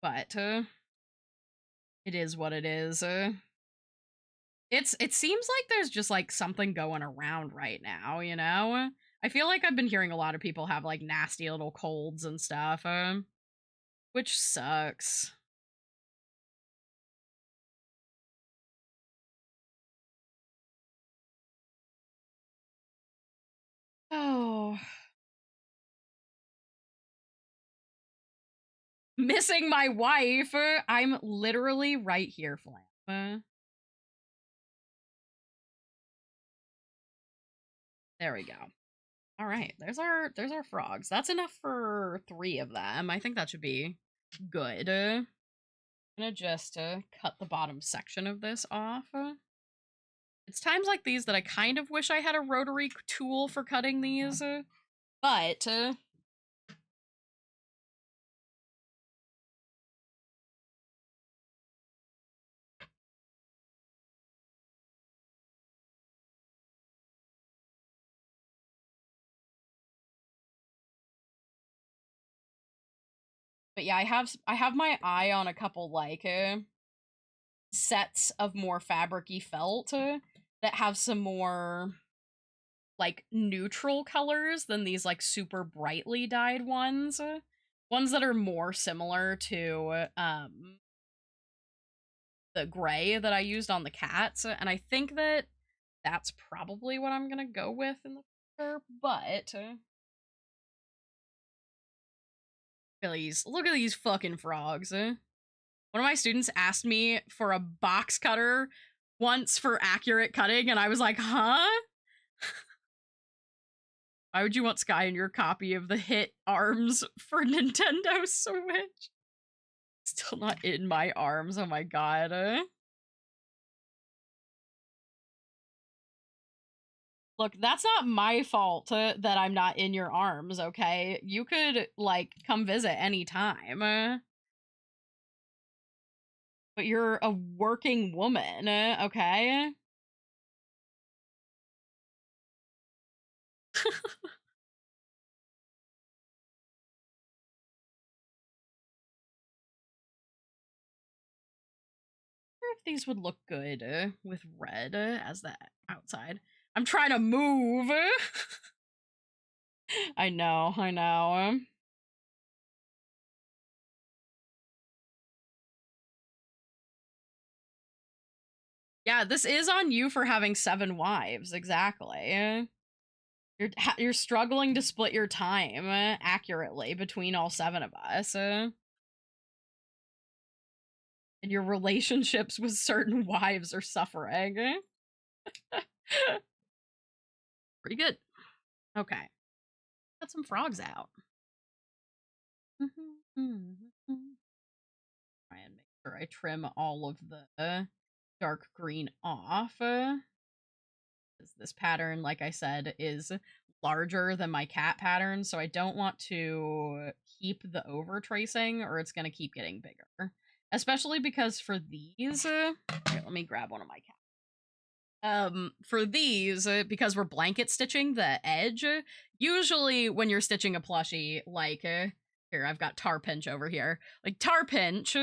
But it is what it is. It seems like there's just like something going around right now, you know? I feel like I've been hearing a lot of people have like nasty little colds and stuff, which sucks. Oh. Missing my wife. I'm literally right here, Flam. There we go. All right, there's our frogs. That's enough for 3 of them. I think that should be good. I'm gonna just cut the bottom section of this off. It's times like these that I kind of wish I had a rotary tool for cutting these, but But yeah, I have my eye on a couple like sets of more fabric-y felt that have some more like neutral colors than these like super brightly dyed ones. Ones that are more similar to the gray that I used on the cats, and I think that that's probably what I'm gonna go with in the future, but look at these fucking frogs. One of my students asked me for a box cutter once for accurate cutting, and I was like, huh? Why would you want Sky in your copy of the hit ARMS for Nintendo Switch? Still not in my arms, oh my god. Look, that's not my fault that I'm not in your arms, okay? You could, like, come visit anytime. But you're a working woman, okay? If these would look good with red as the outside. I'm trying to move. I know, I know. Yeah, this is on you for having 7 wives, exactly. You're struggling to split your time accurately between all 7 of us. And your relationships with certain wives are suffering. Pretty good. Okay. Got some frogs out. Try and make sure I trim all of the dark green off. This pattern, like I said, is larger than my cat pattern, so I don't want to keep the over tracing or it's going to keep getting bigger. Especially because for these, here, let me grab one of my cats. For these, because we're blanket stitching the edge, usually when you're stitching a plushie, like, here, I've got tar pinch over here. Like, tar pinch,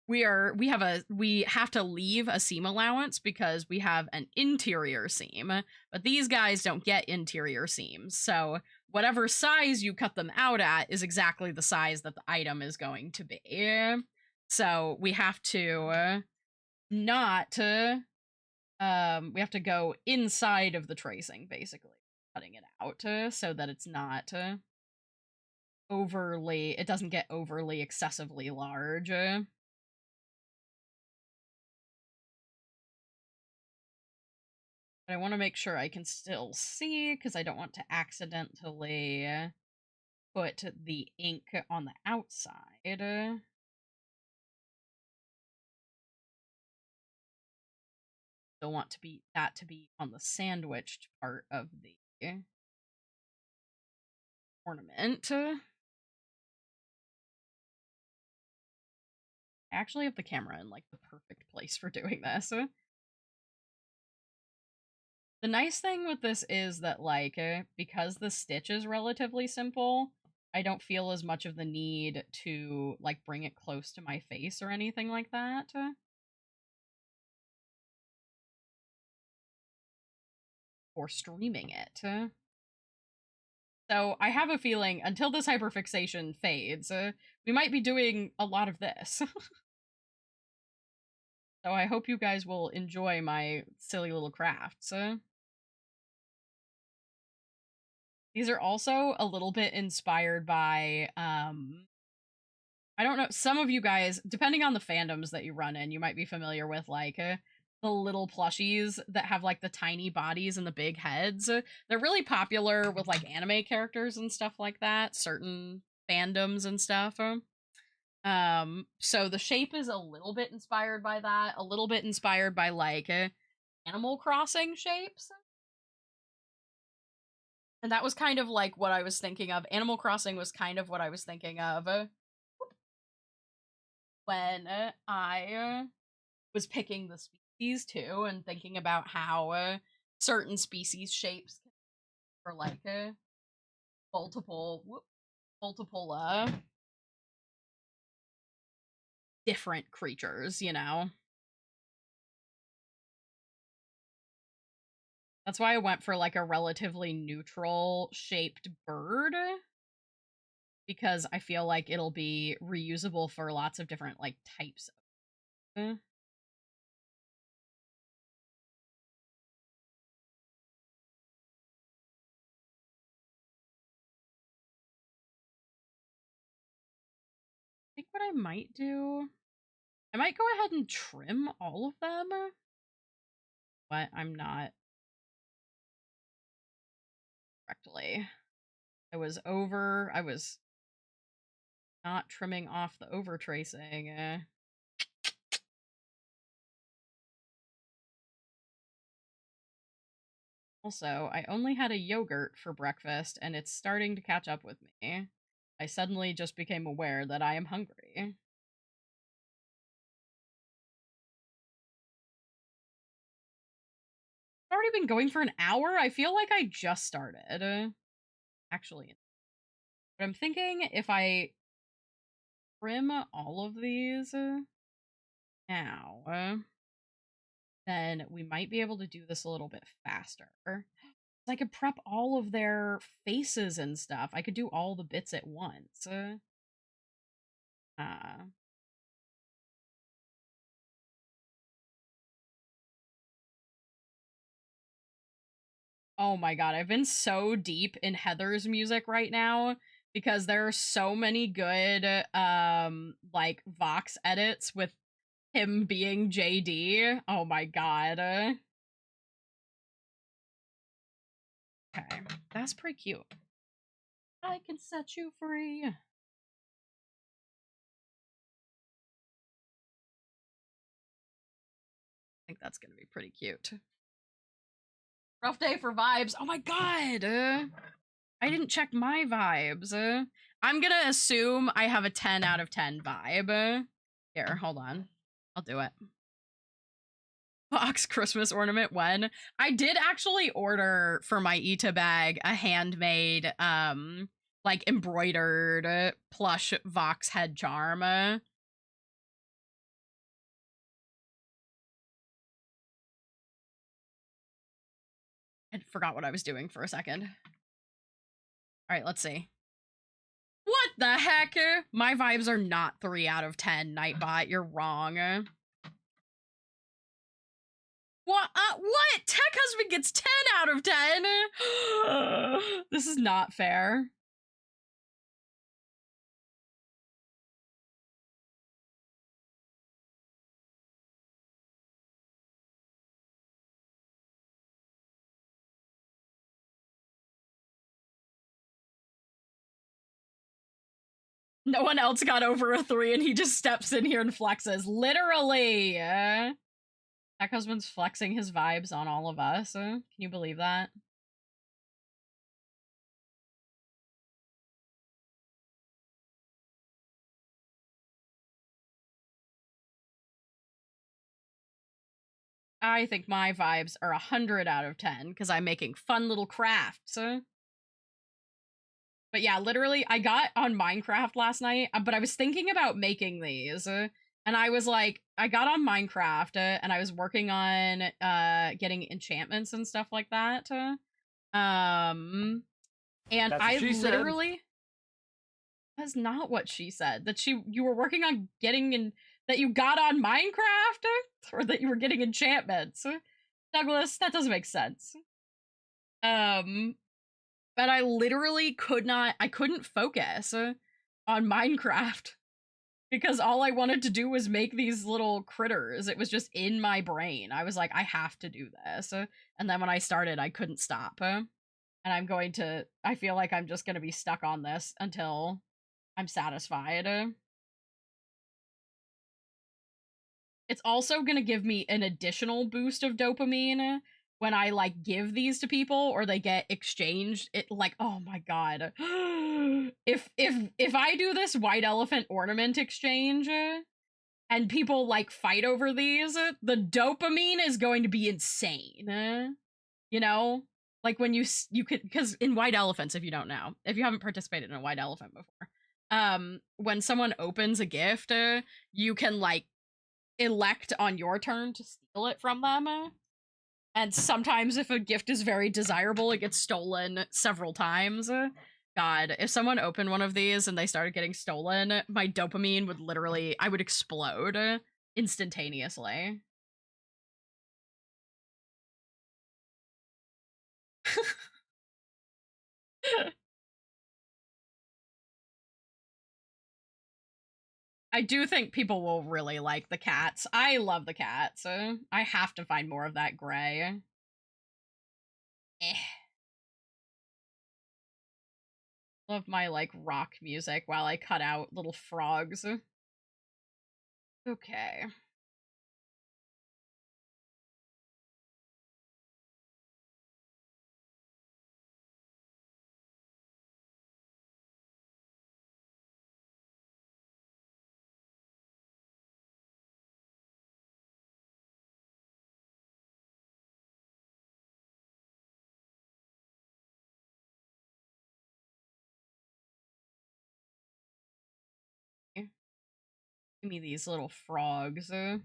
we have to leave a seam allowance because we have an interior seam, but these guys don't get interior seams. So whatever size you cut them out at is exactly the size that the item is going to be. So we have to not, we have to go inside of the tracing, basically, cutting it out so that it's not overly, it doesn't get overly excessively large. But I want to make sure I can still see because I don't want to accidentally put the ink on the outside. Still want that to be on the sandwiched part of the ornament. I actually have the camera in like the perfect place for doing this. The nice thing with this is that, like, because the stitch is relatively simple, I don't feel as much of the need to, like, bring it close to my face or anything like that. Or streaming it. So I have a feeling, until this hyperfixation fades, we might be doing a lot of this. So I hope you guys will enjoy my silly little crafts. These are also a little bit inspired by, I don't know, some of you guys, depending on the fandoms that you run in, you might be familiar with, like, the little plushies that have, like, the tiny bodies and the big heads. They're really popular with, like, anime characters and stuff like that, certain fandoms and stuff. So the shape is a little bit inspired by that, a little bit inspired by, like, Animal Crossing shapes. And that was kind of like what I was thinking of. Animal Crossing was kind of what I was thinking of when I was picking the species too, and thinking about how certain species shapes for like multiple different creatures, you know? That's why I went for like a relatively neutral shaped bird, because I feel like it'll be reusable for lots of different like types of. I think what I might do, I might go ahead and trim all of them, but I'm not correctly. I was not trimming off the overtracing. Also, I only had a yogurt for breakfast, and it's starting to catch up with me. I suddenly just became aware that I am hungry. I've already been going for an hour? I feel like I just started. Actually. But I'm thinking if I trim all of these now, then we might be able to do this a little bit faster. I could prep all of their faces and stuff. I could do all the bits at once. Oh my god, I've been so deep in Heather's music right now because there are so many good like Vox edits with him being JD. Oh my god. Okay, that's pretty cute. I can set you free. I think that's gonna be pretty cute. Rough day for vibes. Oh my god! I didn't check my vibes. I'm gonna assume I have a 10 out of 10 vibe. Here, hold on. I'll do it. Box Christmas ornament when? I did actually order for my Ita bag a handmade, like embroidered plush Vox head charm. I forgot what I was doing for a second. All right, let's see. What the heck? My vibes are not 3 out of 10, Nightbot. You're wrong. What? What? Tech Husband gets 10 out of 10? This is not fair. No one else got over a 3 and he just steps in here and flexes. Literally! Tech Husband's flexing his vibes on all of us. Can you believe that? I think my vibes are 100 out of 10 because I'm making fun little crafts. But yeah, literally, I got on Minecraft last night, but I was thinking about making these. And I was like, I got on Minecraft and I was working on getting enchantments and stuff like that. And I literally... That's not what she said. That you were working on getting in... That you got on Minecraft? Or that you were getting enchantments? Douglas, that doesn't make sense. But I literally couldn't focus on Minecraft because all I wanted to do was make these little critters. It was just in my brain. I was like, I have to do this. And then when I started, I couldn't stop. And I feel like I'm just going to be stuck on this until I'm satisfied. It's also going to give me an additional boost of dopamine when I, like, give these to people or they get exchanged. It, like, oh my god. If I do this white elephant ornament exchange and people, like, fight over these, the dopamine is going to be insane. You know? Like, when you could, because in white elephants, if you don't know, if you haven't participated in a white elephant before, when someone opens a gift, you can like elect on your turn to steal it from them. And sometimes if a gift is very desirable, it gets stolen several times. God, if someone opened one of these and they started getting stolen, my dopamine would literally, I would explode instantaneously. I do think people will really like the cats. I love the cats. I have to find more of that gray. Eh. Love my, like, rock music while I cut out little frogs. Okay. Give me these little frogs. The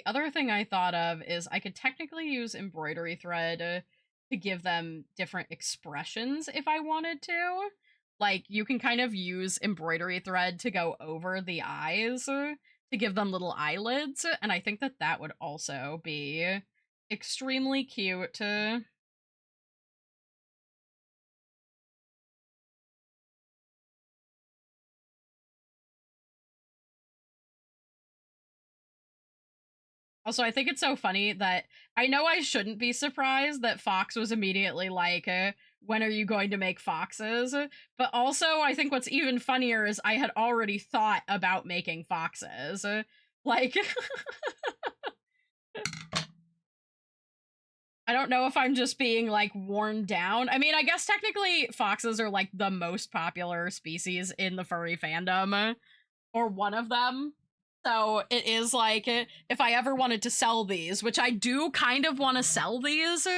other thing I thought of is I could technically use embroidery thread to give them different expressions if I wanted to. Like, you can kind of use embroidery thread to go over the eyes to give them little eyelids, and I think that that would also be extremely cute. Also, I think it's so funny that I know I shouldn't be surprised that Fox was immediately like, when are you going to make foxes? But also, I think what's even funnier is I had already thought about making foxes. Like, I don't know if I'm just being, like, worn down. I mean, I guess technically foxes are, like, the most popular species in the furry fandom, or one of them. So it is like, if I ever wanted to sell these, which I do kind of want to sell these,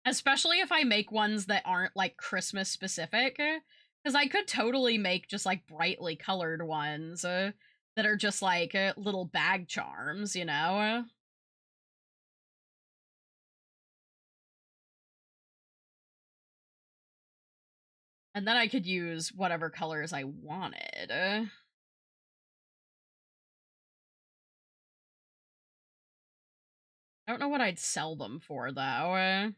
especially if I make ones that aren't like Christmas specific, because I could totally make just like brightly colored ones that are just like little bag charms, you know? And then I could use whatever colors I wanted. I don't know what I'd sell them for, though.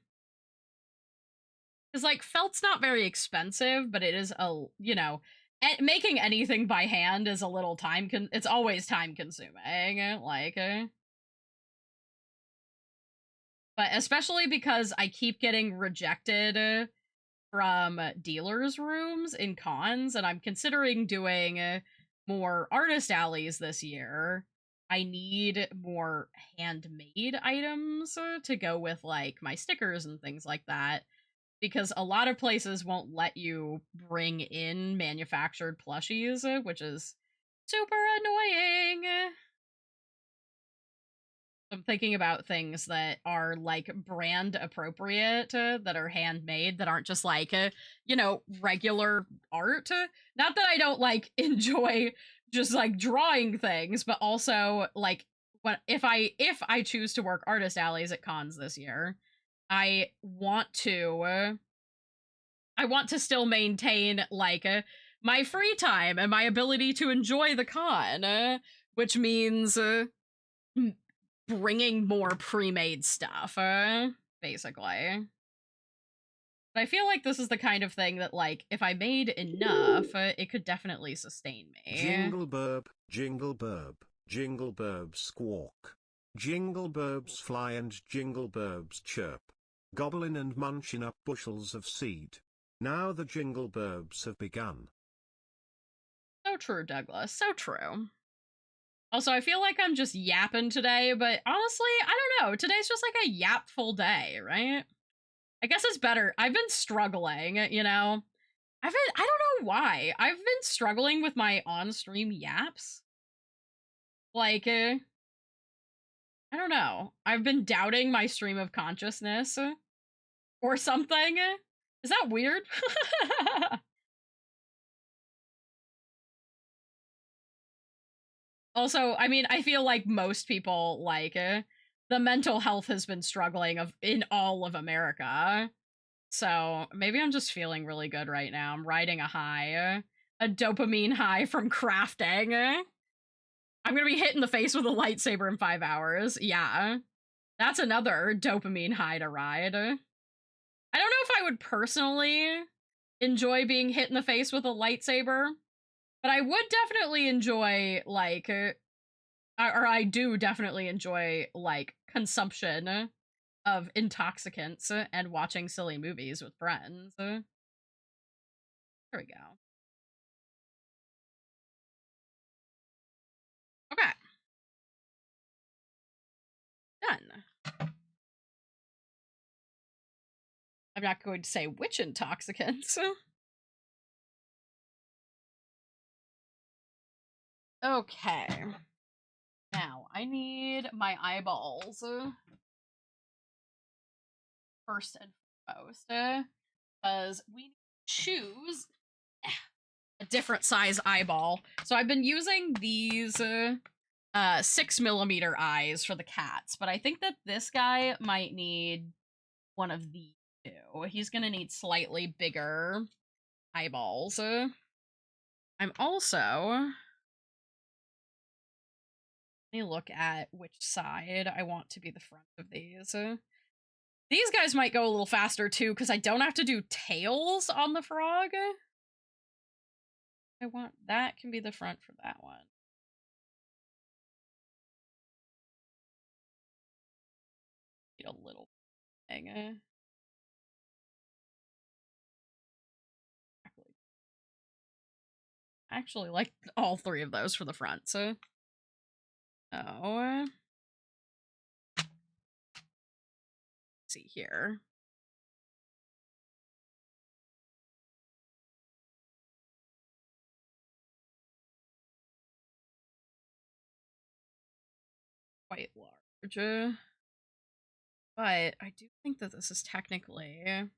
Because, like, felt's not very expensive, but it is you know, making anything by hand is a little it's always time-consuming, like, but especially because I keep getting rejected from dealers' rooms in cons, and I'm considering doing more artist alleys this year. I need more handmade items to go with, like, my stickers and things like that, because a lot of places won't let you bring in manufactured plushies, which is super annoying. I'm thinking about things that are, like, brand appropriate, that are handmade, that aren't just like, you know, regular art. Not that I don't, like, enjoy just, like, drawing things, but also, like, if I choose to work artist alleys at cons this year, I want to still maintain, like, my free time and my ability to enjoy the con, which means bringing more pre-made stuff, basically. But I feel like this is the kind of thing that, like, if I made enough, it could definitely sustain me. Jingle burb, jingle burb, jingle burbs squawk. Jingle burbs fly and jingle burbs chirp. Gobbling and munching up bushels of seed. Now the jingle burbs have begun. So true, Douglas. So true. Also, I feel like I'm just yapping today, but honestly, I don't know. Today's just like a yapful day, right? I guess it's better. I've been struggling, you know? I don't know why. I've been struggling with my on-stream yaps. Like, I don't know. I've been doubting my stream of consciousness. or something. Is that weird? Also, I mean, I feel like most people, like, the mental health has been struggling in all of America. So maybe I'm just feeling really good right now. I'm riding a high, a dopamine high from crafting. I'm gonna be hit in the face with a lightsaber in 5 hours. Yeah, that's another dopamine high to ride. I don't know if I would personally enjoy being hit in the face with a lightsaber, but I would definitely enjoy, like, or I do definitely enjoy, like, consumption of intoxicants and watching silly movies with friends. There we go. Okay. Done. I'm not going to say which intoxicants. Okay. Now, I need my eyeballs. First and foremost. Because we need to choose a different size eyeball. So I've been using these 6mm eyes for the cats, but I think that this guy might need one of these two. He's gonna need slightly bigger eyeballs. I'm also... Let me look at which side I want to be the front of these. These guys might go a little faster too, because I don't have to do tails on the frog. I want that can be the front for that one. Need a little thing. I actually like all three of those for the front. So, see here. Quite large. But I do think that this is technically...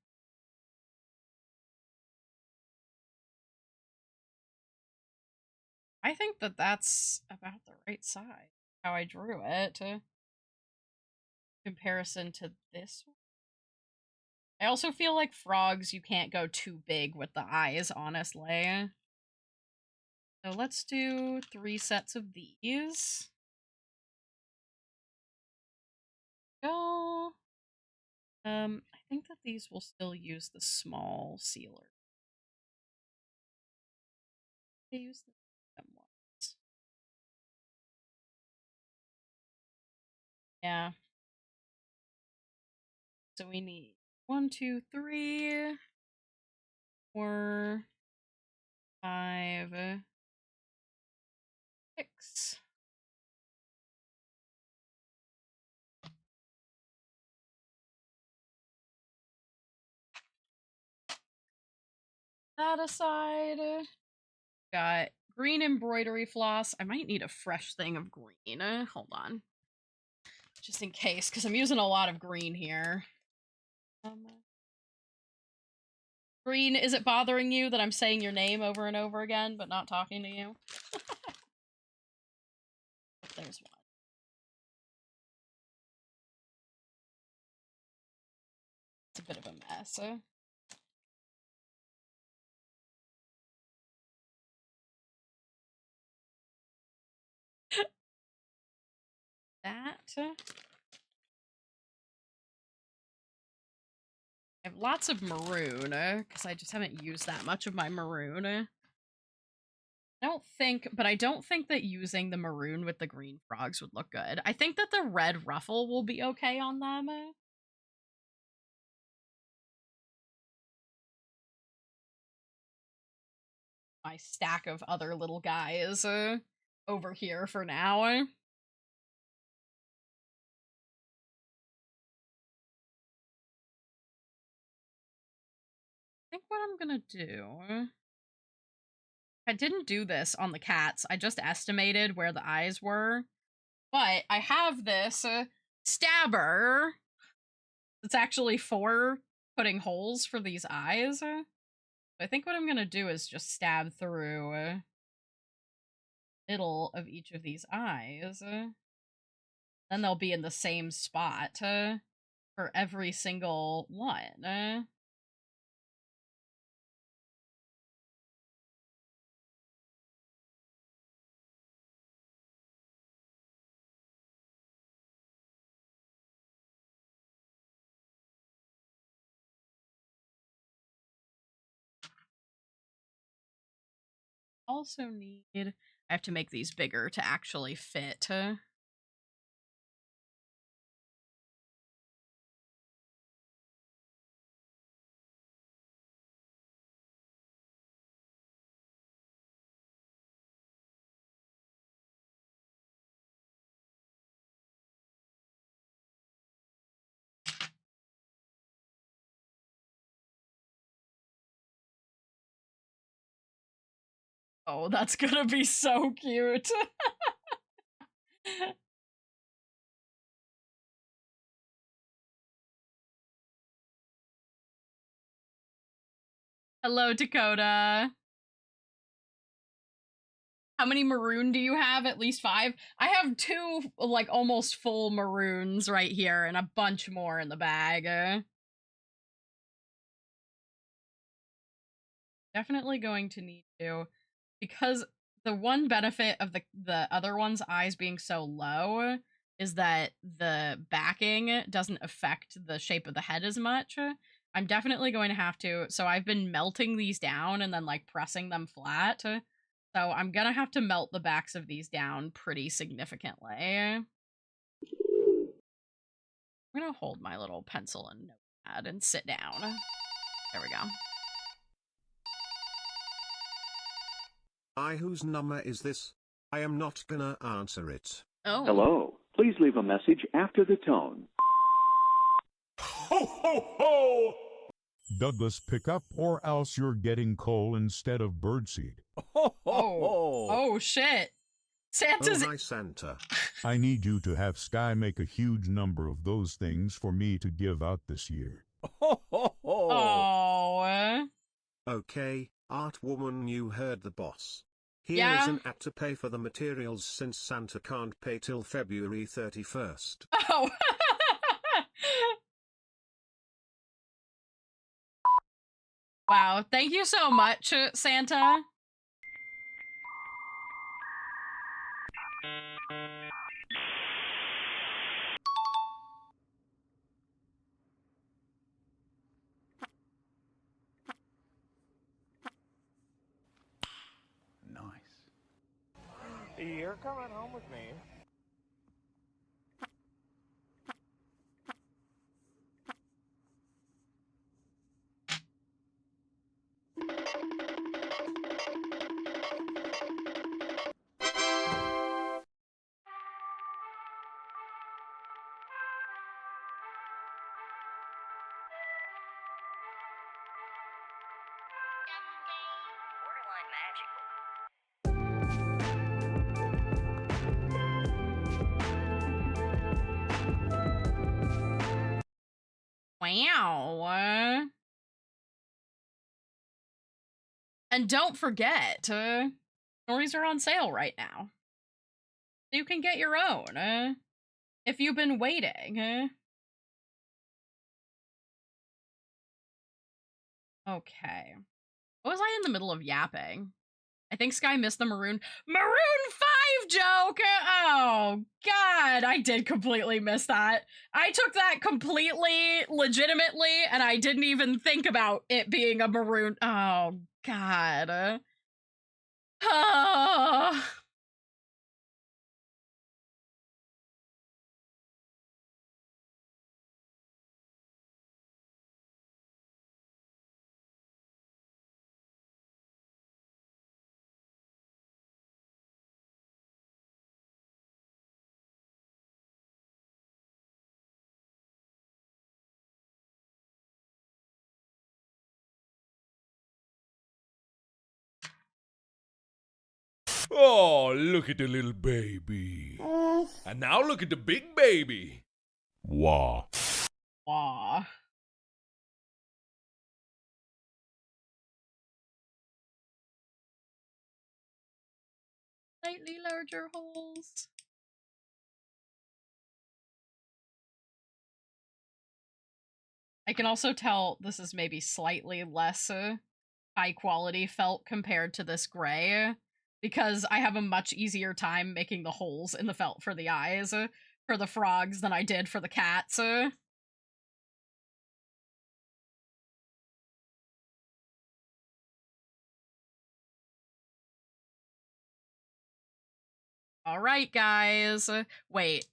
I think that that's about the right size. How I drew it. Comparison to this one. I also feel like frogs, you can't go too big with the eyes, honestly. So let's do 3 sets of these. Go. I think that these will still use the small sealer. They use the ones. Yeah. So we need 1, 2, 3, 4, 5, 6. That aside, got green embroidery floss. I might need a fresh thing of green. Hold on. Just in case, because I'm using a lot of green here. Green, is it bothering you that I'm saying your name over and over again, but not talking to you? There's one. It's a bit of a mess. That. I have lots of maroon, because I just haven't used that much of my maroon. I don't think that using the maroon with the green frogs would look good. I think that the red ruffle will be okay on them. My stack of other little guys over here for now. I think what I'm gonna do... I didn't do this on the cats. I just estimated where the eyes were. But I have this stabber. It's actually 4 putting holes for these eyes. I think what I'm gonna do is just stab through middle of each of these eyes. Then they'll be in the same spot for every single one. Also need... I have to make these bigger to actually fit. Oh, that's gonna be so cute. Hello, Dakota. How many maroon do you have? At least 5? I have 2, like, almost full maroons right here and a bunch more in the bag. Definitely going to need to, because the one benefit of the other one's eyes being so low is that the backing doesn't affect the shape of the head as much. I'm definitely going to have to, so I've been melting these down and then, like, pressing them flat. So I'm gonna have to melt the backs of these down pretty significantly. I'm gonna hold my little pencil and notepad and sit down. There we go. Hi, whose number is this? I am not gonna answer it. Oh. Hello. Please leave a message after the tone. Ho, ho, ho! Douglas, pick up or else you're getting coal instead of birdseed. Oh, oh shit. Santa's... Oh, hi, Santa. I need you to have Sky make a huge number of those things for me to give out this year. Oh. Okay, Art Woman, you heard the boss. Here Yeah? is an app to pay for the materials since Santa can't pay till February 31st. Oh. Wow, thank you so much, Santa. Nice. You're coming home with me. Wow. And don't forget, stories are on sale right now. You can get your own, if you've been waiting. Okay. What was I in the middle of yapping? I think Sky missed the Maroon 5 joke! Oh, God, I did completely miss that. I took that completely legitimately, and I didn't even think about it being a Maroon... Oh, God. Oh... Oh, look at the little baby. And now look at the big baby. Wah. Aw. Slightly larger holes. I can also tell this is maybe slightly less high quality felt compared to this gray, because I have a much easier time making the holes in the felt for the eyes for the frogs than I did for the cats. All right, guys. Wait.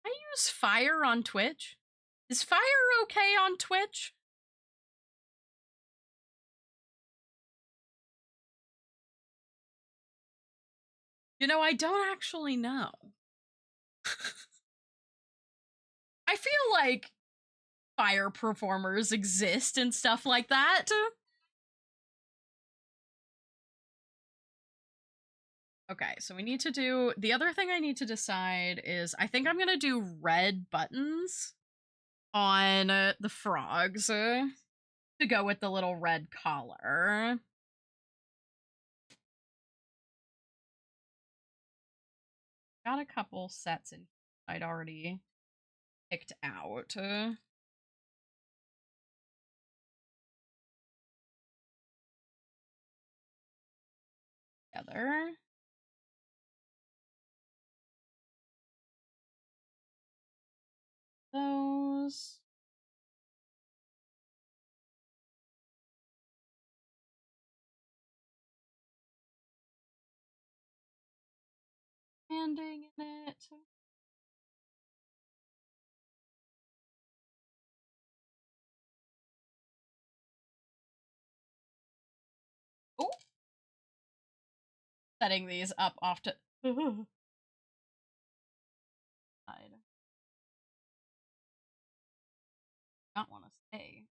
I use fire on Twitch? Is fire okay on Twitch? You know, I don't actually know. I feel like fire performers exist and stuff like that. Okay, so we need to do... The other thing I need to decide is I think I'm gonna do red buttons on the frogs to go with the little red collar. Got a couple sets in I'd already picked out. Together. Those. Standing in it. Oh. Setting these up off to not want to stay.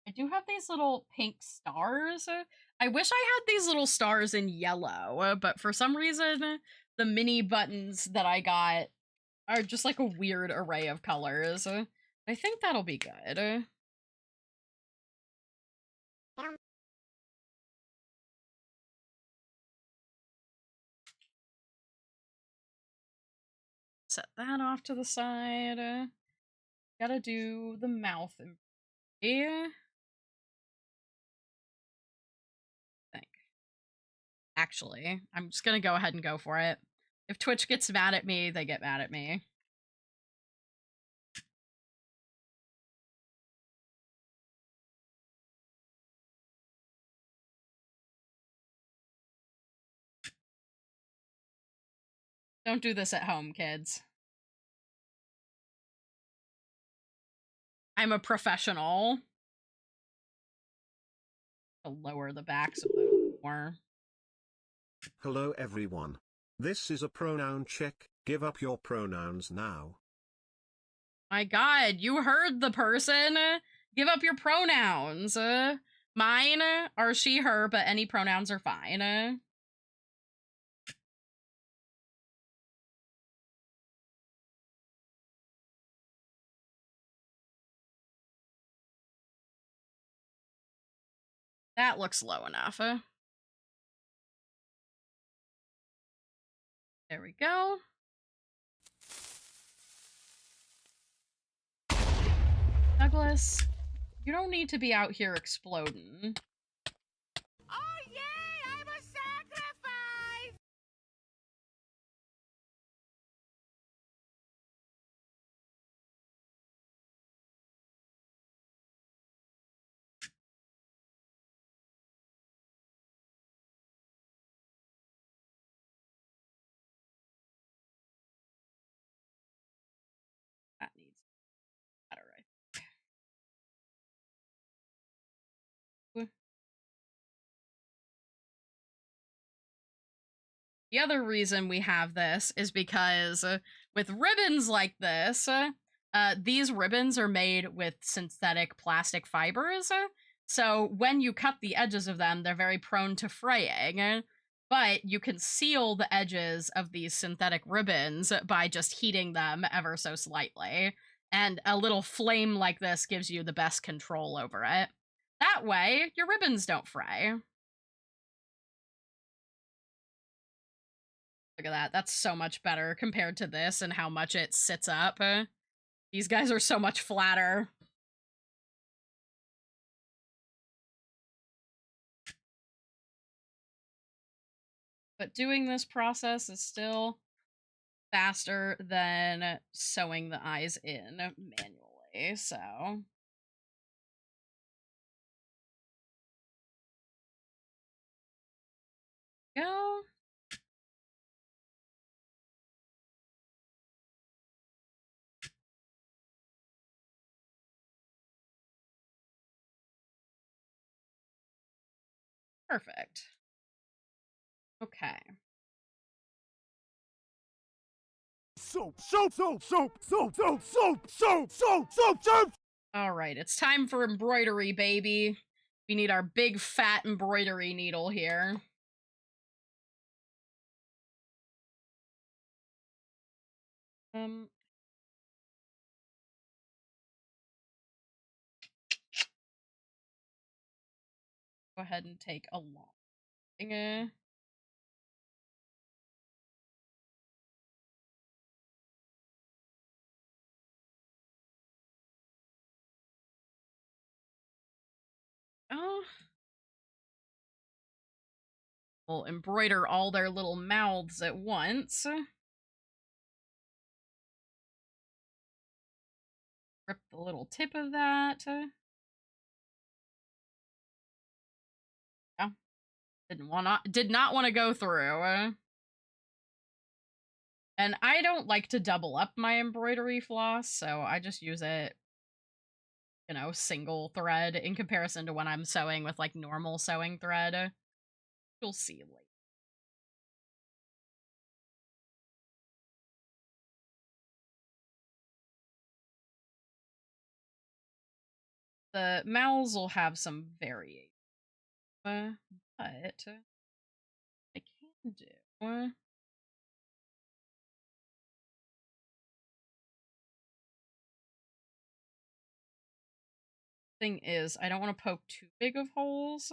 I do have these little pink stars. I wish I had these little stars in yellow, but for some reason, the mini buttons that I got are just like a weird array of colors. I think that'll be good. Set that off to the side. Gotta do the mouth. Yeah. Actually, I'm just gonna go ahead and go for it. If Twitch gets mad at me, they get mad at me. Don't do this at home, kids. I'm a professional. To lower the backs of the more. Hello everyone. This is a pronoun check. Give up your pronouns now. My god, you heard the person. Give up your pronouns. Mine are she, her, but any pronouns are fine. That looks low enough. There we go. Douglas, you don't need to be out here exploding. Oh yay! I'm a sacrifice! That needs better, right? The other reason we have this is because with ribbons like this, these ribbons are made with synthetic plastic fibers. So when you cut the edges of them, they're very prone to fraying. But you can seal the edges of these synthetic ribbons by just heating them ever so slightly. And a little flame like this gives you the best control over it. That way, your ribbons don't fray. Look at that. That's so much better compared to this and how much it sits up. These guys are so much flatter. But doing this process is still faster than sewing the eyes in manually, so... Go. Perfect. Okay. Soap, soap, soap, soap, soap, soap, soap, soap, soap, soap, soap. All right, it's time for embroidery, baby. We need our big fat embroidery needle here. Go ahead and take a long thing. Oh. We'll embroider all their little mouths at once. Rip the little tip of that. Yeah. Did not want to go through. And I don't like to double up my embroidery floss, so I just use it, you know, single thread in comparison to when I'm sewing with like normal sewing thread. You'll see later. The mouths will have some variation, but I can do. Thing is, I don't want to poke too big of holes,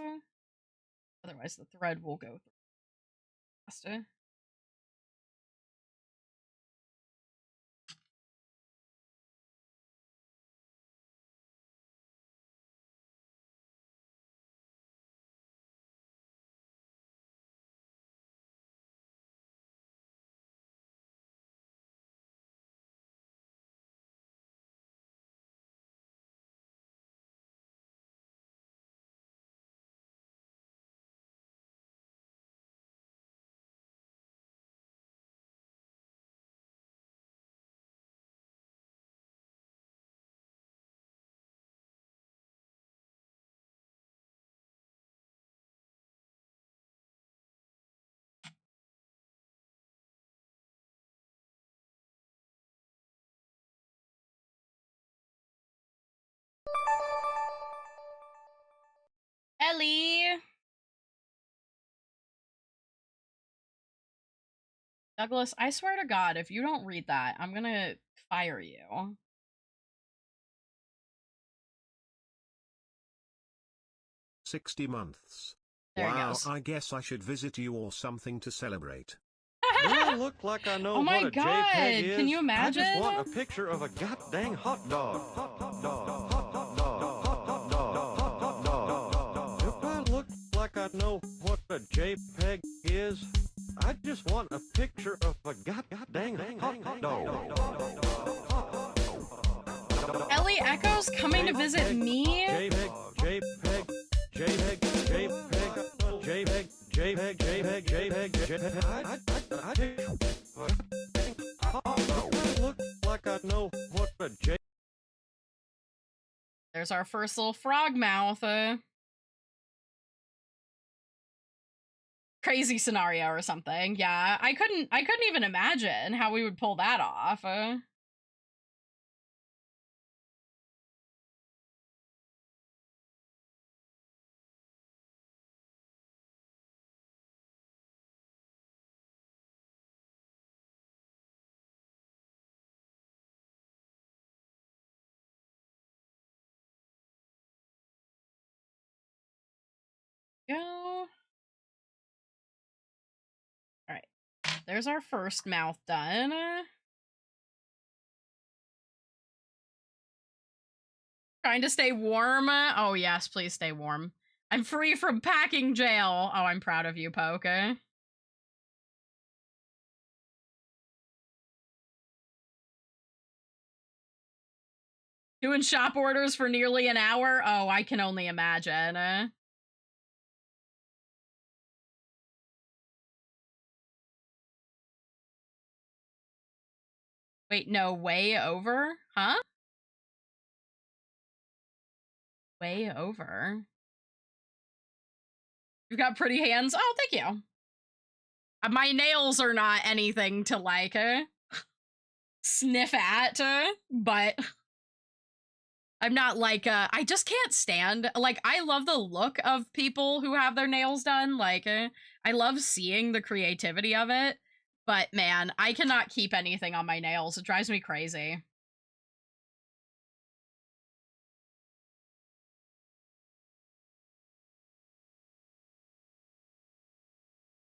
otherwise the thread will go through faster. Ellie! Douglas, I swear to God, if you don't read that, I'm gonna fire you. $60. There he Wow, goes. I guess I should visit you or something to celebrate. Do I look like I know Oh my what a God, JPEG is? can you I just imagine? want a picture of a goddamn hot dog. Hot dog. Hot dog. Hot dog. Do I look like I know what a JPEG is? I just want a picture of a goddamn hot dog. Ellie Echo's coming to visit me? JPEG. I look like I know what a J. There's our first little frog mouth. Crazy scenario or something. Yeah, I couldn't even imagine how we would pull that off. Go. All right. there's our first mouth done. Trying to stay warm. Oh, yes, please stay warm. I'm free from packing jail. Oh, I'm proud of you, Poke. Doing shop orders for nearly an hour? Oh, I can only imagine. Wait, no, way over? Huh? Way over. You've got pretty hands. Oh, thank you. My nails are not anything to like sniff at, but I'm not like I just can't stand, like, I love the look of people who have their nails done. Like, I love seeing the creativity of it, but man, I cannot keep anything on my nails. It drives me crazy.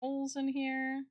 Holes in here.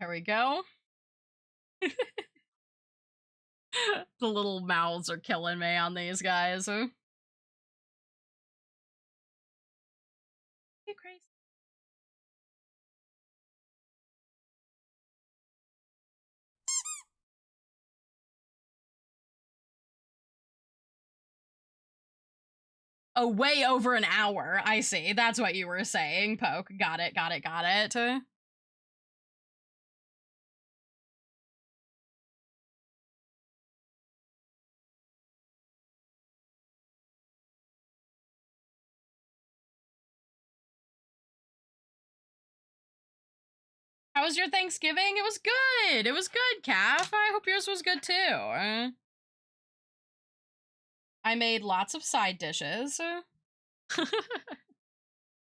There we go. The little mouths are killing me on these guys. You crazy. Oh, way over an hour. I see. That's what you were saying, Poke. Got it, got it, got it. How was your Thanksgiving? It was good. It was good, Calf. I hope yours was good too. I made lots of side dishes.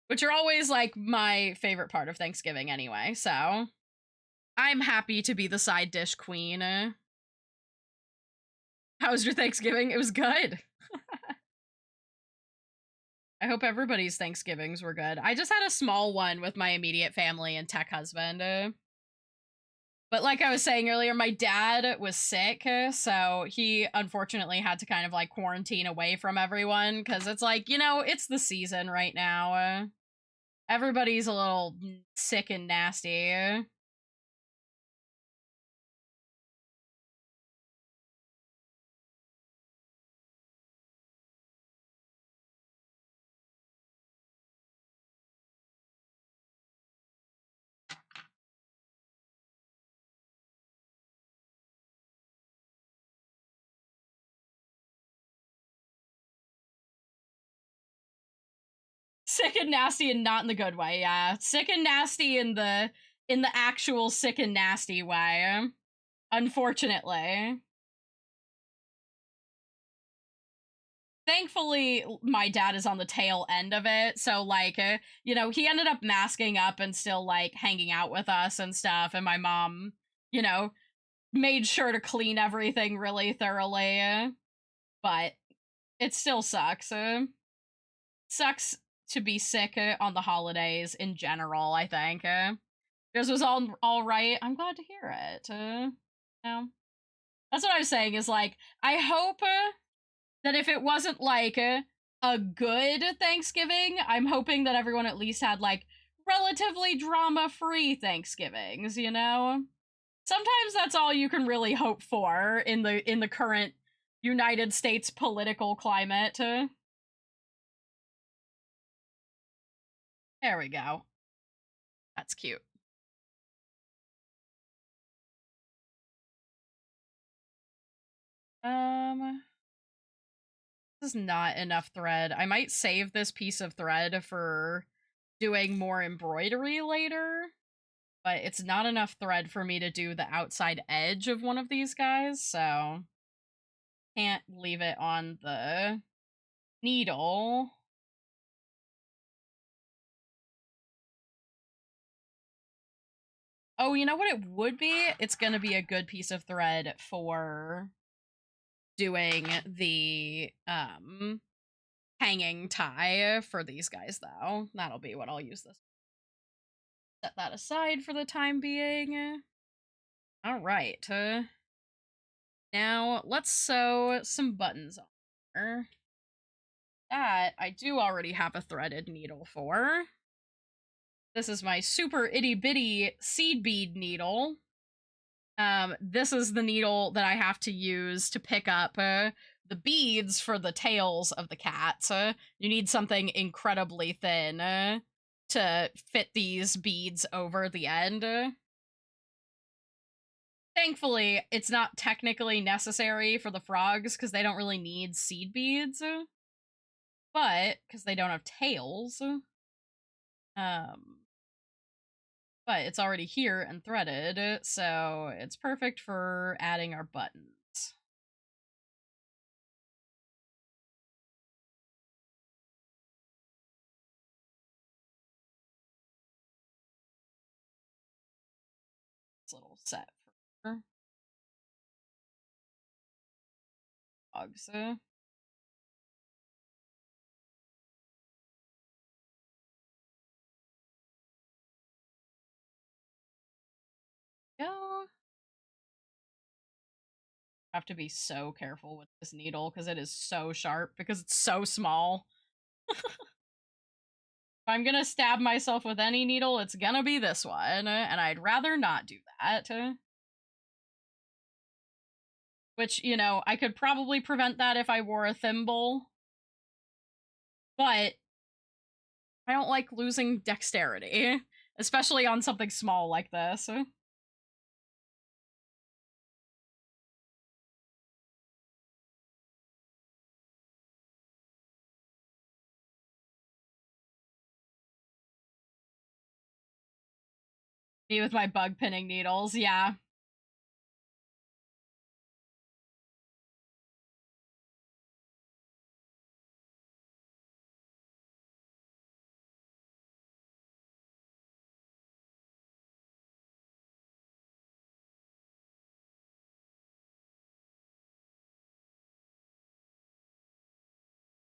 Which are always like my favorite part of Thanksgiving anyway, so I'm happy to be the side dish queen. How was your Thanksgiving? It was good. I hope everybody's Thanksgivings were good. I just had a small one with my immediate family and tech husband. But like I was saying earlier, my dad was sick, so he unfortunately had to kind of like quarantine away from everyone because it's like, you know, it's the season right now. Everybody's a little sick and nasty. Sick and nasty and not in the good way, yeah. Sick and nasty in the actual sick and nasty way. Unfortunately. thankfully, my dad is on the tail end of it, so, like, you know, he ended up masking up and still, like, hanging out with us and stuff, and my mom, you know, made sure to clean everything really thoroughly, but it still sucks. Sucks to be sick on the holidays in general, I think. Yours was all right. I'm glad to hear it. You know, that's what I was saying is, like, I hope that if it wasn't, like, a good Thanksgiving, I'm hoping that everyone at least had, like, relatively drama-free Thanksgivings, you know? Sometimes that's all you can really hope for in the current United States political climate. There we go. That's cute. This is not enough thread. I might save this piece of thread for doing more embroidery later, but it's not enough thread for me to do the outside edge of one of these guys, so can't leave it on the needle. Oh, you know what it would be? It's gonna be a good piece of thread for doing the hanging tie for these guys, though. That'll be what I'll use this. Set that aside for the time being. All right. Now let's sew some buttons on her. That I do already have a threaded needle for. This is my super itty bitty seed bead needle. This is the needle that I have to use to pick up the beads for the tails of the cats. You need something incredibly thin to fit these beads over the end. Thankfully, it's not technically necessary for the frogs because they don't really need seed beads, but because they don't have tails. But it's already here and threaded, so it's perfect for adding our buttons. This little set for frogs. Go. Have to be so careful with this needle because it is so sharp because it's so small. If I'm gonna stab myself with any needle, it's gonna be this one, and I'd rather not do that. Which, you know, I could probably prevent that if I wore a thimble, but I don't like losing dexterity, especially on something small like this. Me with my bug pinning needles, yeah.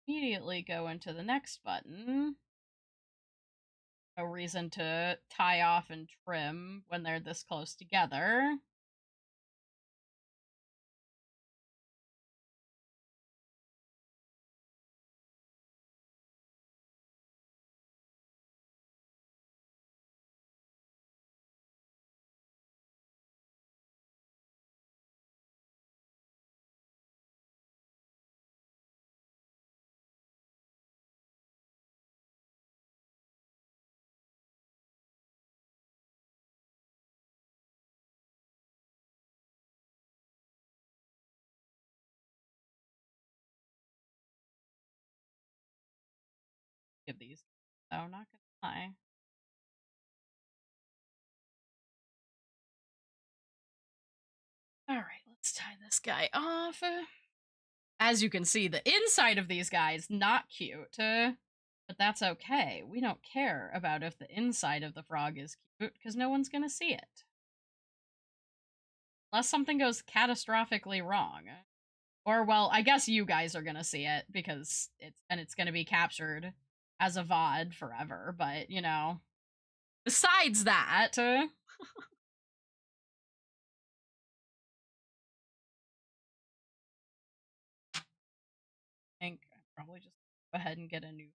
Immediately go into the next button. No reason to tie off and trim when they're this close together. Give these. Oh, not gonna lie. Alright, let's tie this guy off. As you can see, the inside of these guys, not cute. But that's okay. We don't care about if the inside of the frog is cute, because no one's gonna see it. Unless something goes catastrophically wrong. Or, well, I guess you guys are gonna see it, because it's gonna be captured as a VOD forever, but, you know. Besides that... I think I'll probably just go ahead and get a new...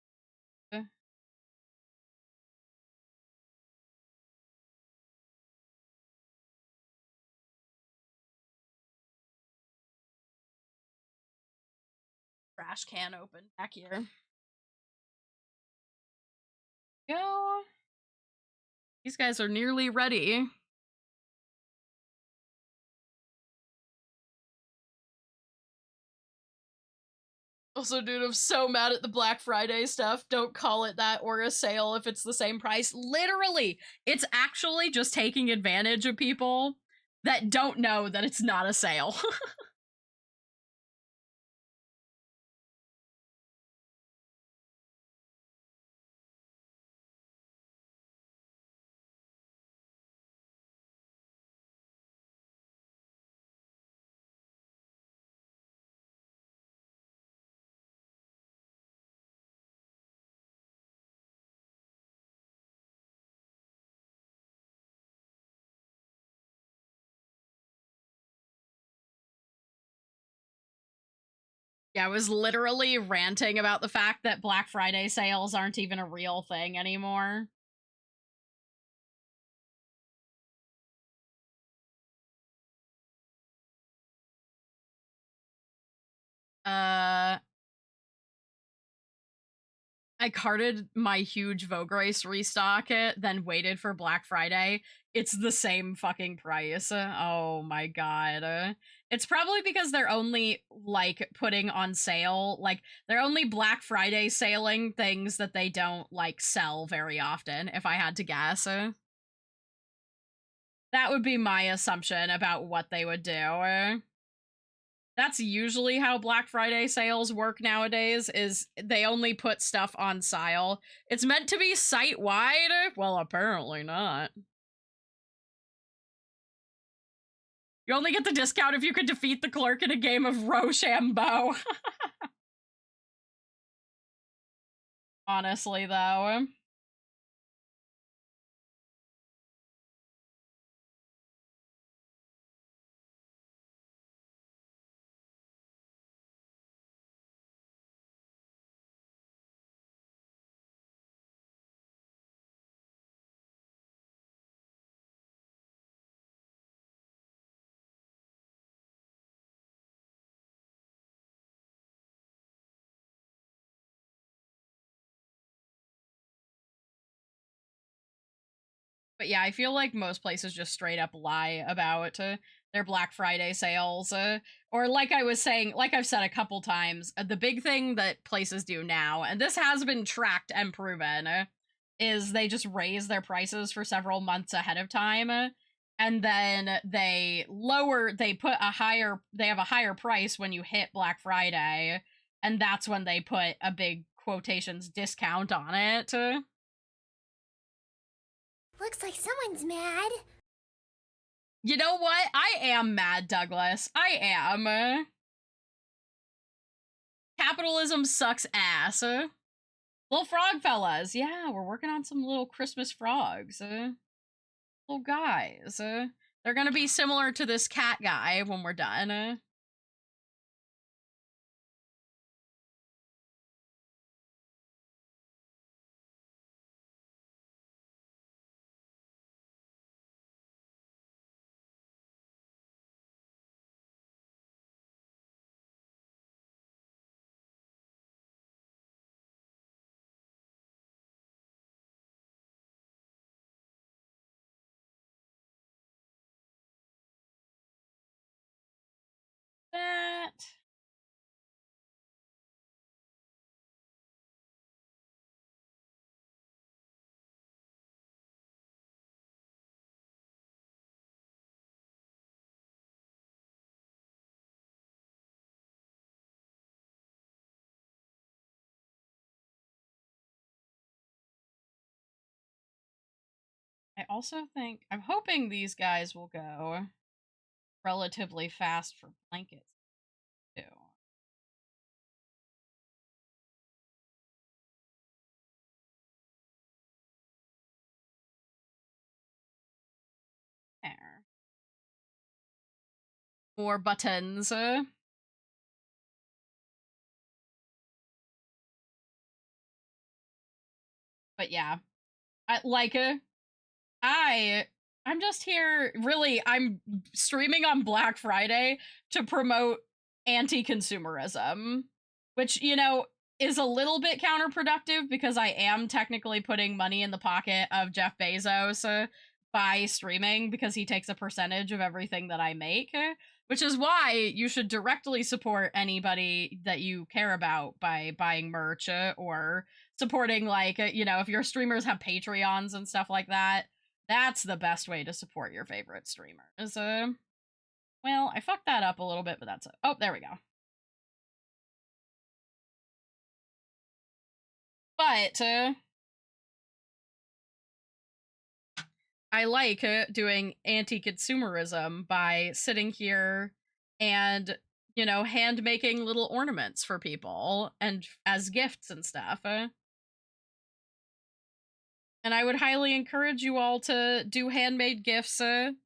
trash can open back here. Go. These guys are nearly ready. Also, dude, I'm so mad at the Black Friday stuff. Don't call it that or a sale if it's the same price. Literally, it's actually just taking advantage of people that don't know that it's not a sale. Yeah, I was literally ranting about the fact that Black Friday sales aren't even a real thing anymore. I carted my huge Vograce restock it, then waited for Black Friday. It's the same fucking price. Oh my god. It's probably because they're only, like, putting on sale, like, they're only Black Friday saling things that they don't, like, sell very often, if I had to guess. That would be my assumption about what they would do. That's usually how Black Friday sales work nowadays, is they only put stuff on sale. It's meant to be site-wide? Well, apparently not. You only get the discount if you could defeat the clerk in a game of Rochambeau. Honestly, though. But yeah, I feel like most places just straight up lie about their Black Friday sales. Or like I was saying, like I've said a couple times, the big thing that places do now, and this has been tracked and proven, is they just raise their prices for several months ahead of time. And then they have a higher price when you hit Black Friday. And that's when they put a big quotations discount on it. Looks like someone's mad. You know what? I am mad, Douglas. I am. Capitalism sucks ass. Little frog fellas. Yeah, we're working on some little Christmas frogs. Little guys. They're gonna be similar to this cat guy when we're done. I also think, I'm hoping these guys will go relatively fast for blankets too. There. More buttons. But yeah, I'm just here, really, I'm streaming on Black Friday to promote anti-consumerism, which, you know, is a little bit counterproductive because I am technically putting money in the pocket of Jeff Bezos by streaming because he takes a percentage of everything that I make, which is why you should directly support anybody that you care about by buying merch or supporting, like, you know, if your streamers have Patreons and stuff like that, that's the best way to support your favorite streamers. Well, I fucked that up a little bit, but that's it. Oh, there we go. But, I like doing anti-consumerism by sitting here and, you know, hand making little ornaments for people and as gifts and stuff. And I would highly encourage you all to do handmade gifts and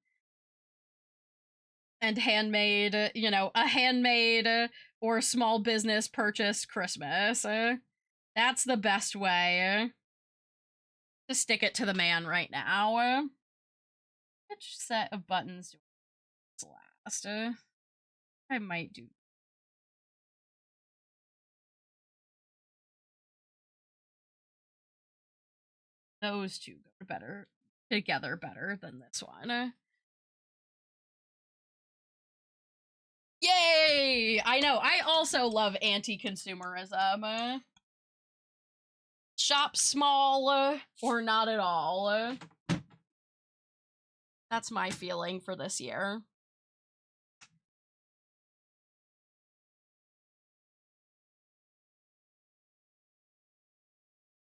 handmade, you know, a handmade or small business purchased Christmas. That's the best way to stick it to the man right now. Which set of buttons do I last? I might do. Those two go better together better than this one. Yay! I know, I also love anti-consumerism. Shop small or not at all. That's my feeling for this year.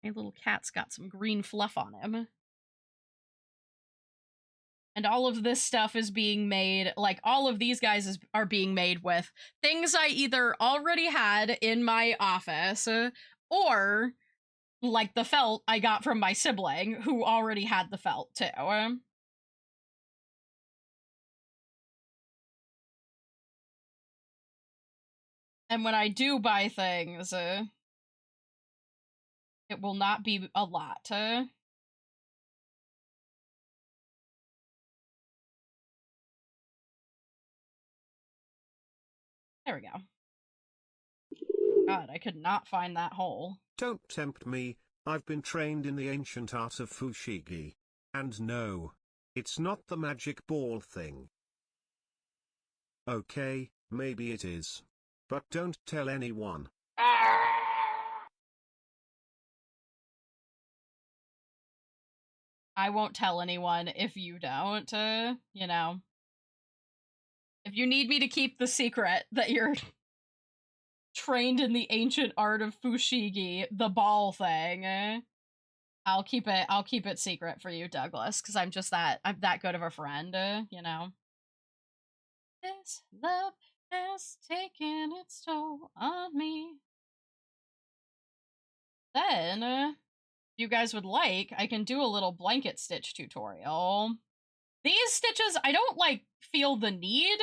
My little cat's got some green fluff on him. And all of this stuff is being made, like, all of these guys are being made with things I either already had in my office, or, like, the felt I got from my sibling, who already had the felt, too. And when I do buy things, it will not be a lot. There we go. God, I could not find that hole. Don't tempt me, I've been trained in the ancient art of fushigi. And no, it's not the magic ball thing. Okay, maybe it is. But don't tell anyone. I won't tell anyone if you don't, you know. If you need me to keep the secret that you're trained in the ancient art of fushigi, the ball thing, I'll keep it secret for you, Douglas, because I'm that good of a friend, you know. This love has taken its toll on me. Then, if you guys would like, I can do a little blanket stitch tutorial. These stitches, I don't, like, feel the need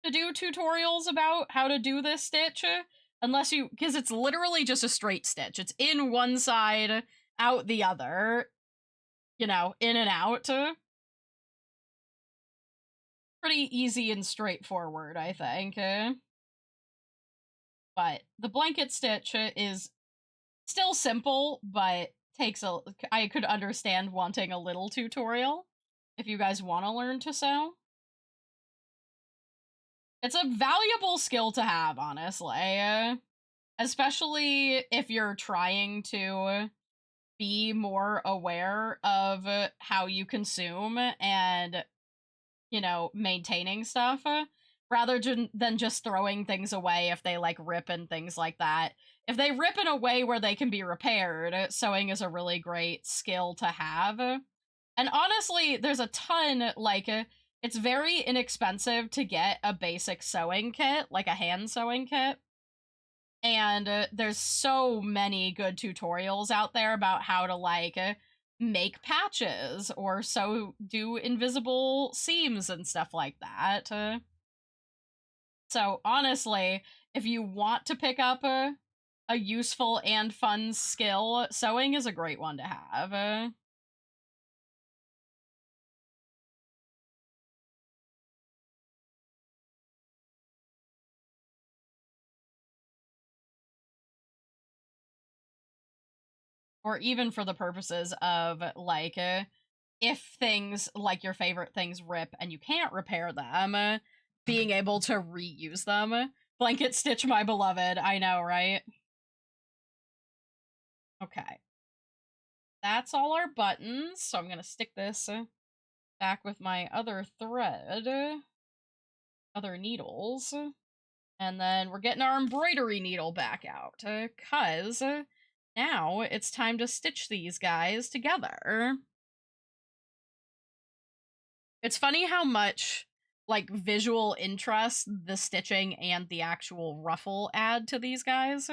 to do tutorials about how to do this stitch, unless you, because it's literally just a straight stitch. It's in one side, out the other, you know, in and out. Pretty easy and straightforward, I think. But the blanket stitch is still simple, but I could understand wanting a little tutorial if you guys want to learn to sew. It's a valuable skill to have, honestly. Especially if you're trying to be more aware of how you consume and, you know, maintaining stuff, rather than just throwing things away if they, like, rip and things like that. If they rip in a way where they can be repaired, sewing is a really great skill to have. And honestly, there's a ton, like, it's very inexpensive to get a basic sewing kit, like a hand sewing kit. And there's so many good tutorials out there about how to, like, make patches or do invisible seams and stuff like that. So honestly, if you want to pick up a useful and fun skill, sewing is a great one to have. Or even for the purposes of, like, if things, like your favorite things, rip and you can't repair them, being able to reuse them. Blanket stitch, my beloved. I know, right? Okay. That's all our buttons, so I'm gonna stick this back with my other thread, other needles, and then we're getting our embroidery needle back out, cause now it's time to stitch these guys together. It's funny how much, like, visual interest the stitching and the actual ruffle add to these guys.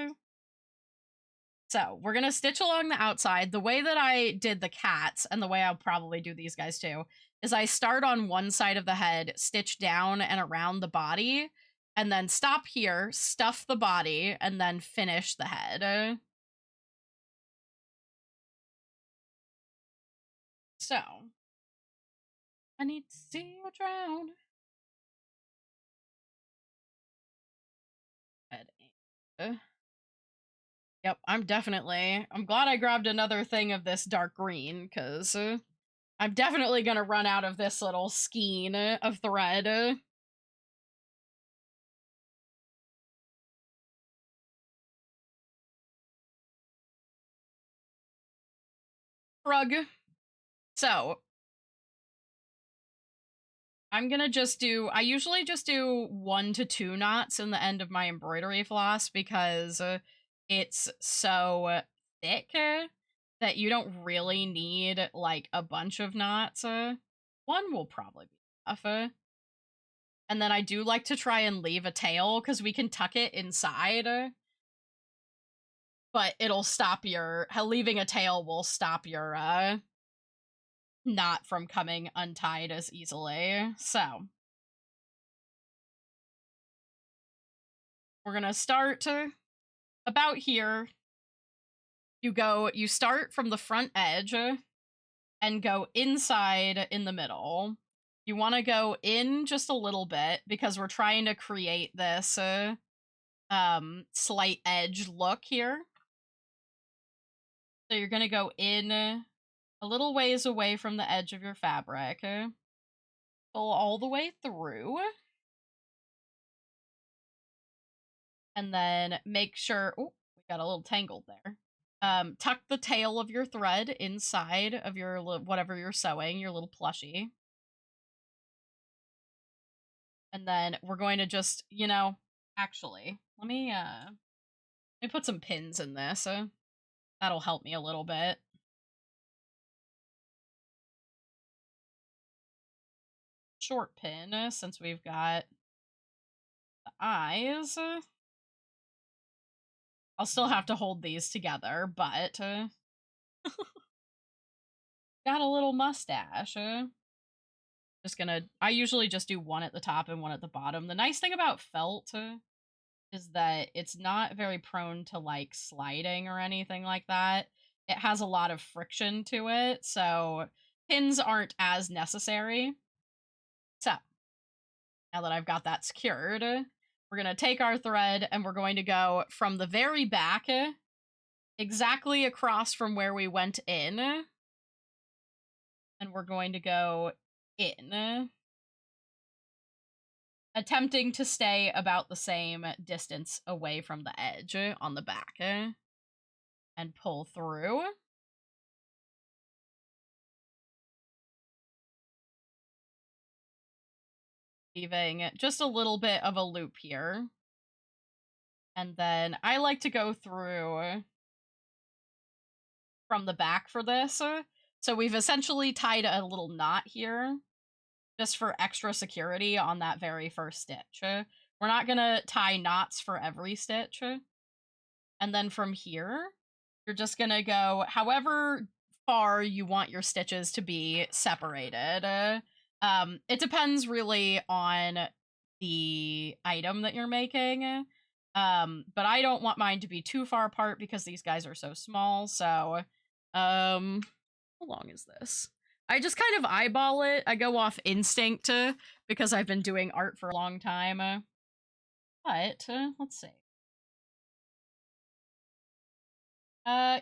So, we're gonna stitch along the outside. The way that I did the cats, and the way I'll probably do these guys too, is I start on one side of the head, stitch down and around the body, and then stop here, stuff the body, and then finish the head. So, I need to see you drown. Yep, I'm glad I grabbed another thing of this dark green, because I'm definitely gonna run out of this little skein of thread. Rug. So, I'm gonna I usually just do 1 to 2 knots in the end of my embroidery floss, because it's so thick that you don't really need, like, a bunch of knots. 1 will probably be enough. And then I do like to try and leave a tail, because we can tuck it inside. But it'll stop leaving a tail will stop your knot from coming untied as easily. So, we're gonna start about here. You start from the front edge and go inside in the middle. You want to go in just a little bit, because we're trying to create this slight edge look here. So you're gonna go in a little ways away from the edge of your fabric, pull all the way through, and then make sure, oh, we got a little tangled there. Tuck the tail of your thread inside of your whatever you're sewing, your little plushie. And then we're going to just, actually, let me put some pins in this. That'll help me a little bit. Short pin, since we've got the eyes. I'll still have to hold these together, but got a little mustache. I usually just do 1 at the top and 1 at the bottom. The nice thing about felt is that it's not very prone to, like, sliding or anything like that. It has a lot of friction to it, so pins aren't as necessary. So, now that I've got that secured, we're going to take our thread and we're going to go from the very back, exactly across from where we went in, and we're going to go in, attempting to stay about the same distance away from the edge on the back, and pull through. Leaving just a little bit of a loop here. And then I like to go through from the back for this, So we've essentially tied a little knot here just for extra security on that very first stitch. We're not gonna tie knots for every stitch. And then from here, you're just gonna go however far you want your stitches to be separated. It depends really on the item that you're making. But I don't want mine to be too far apart because these guys are so small. So, how long is this? I just kind of eyeball it. I go off instinct because I've been doing art for a long time. But let's see.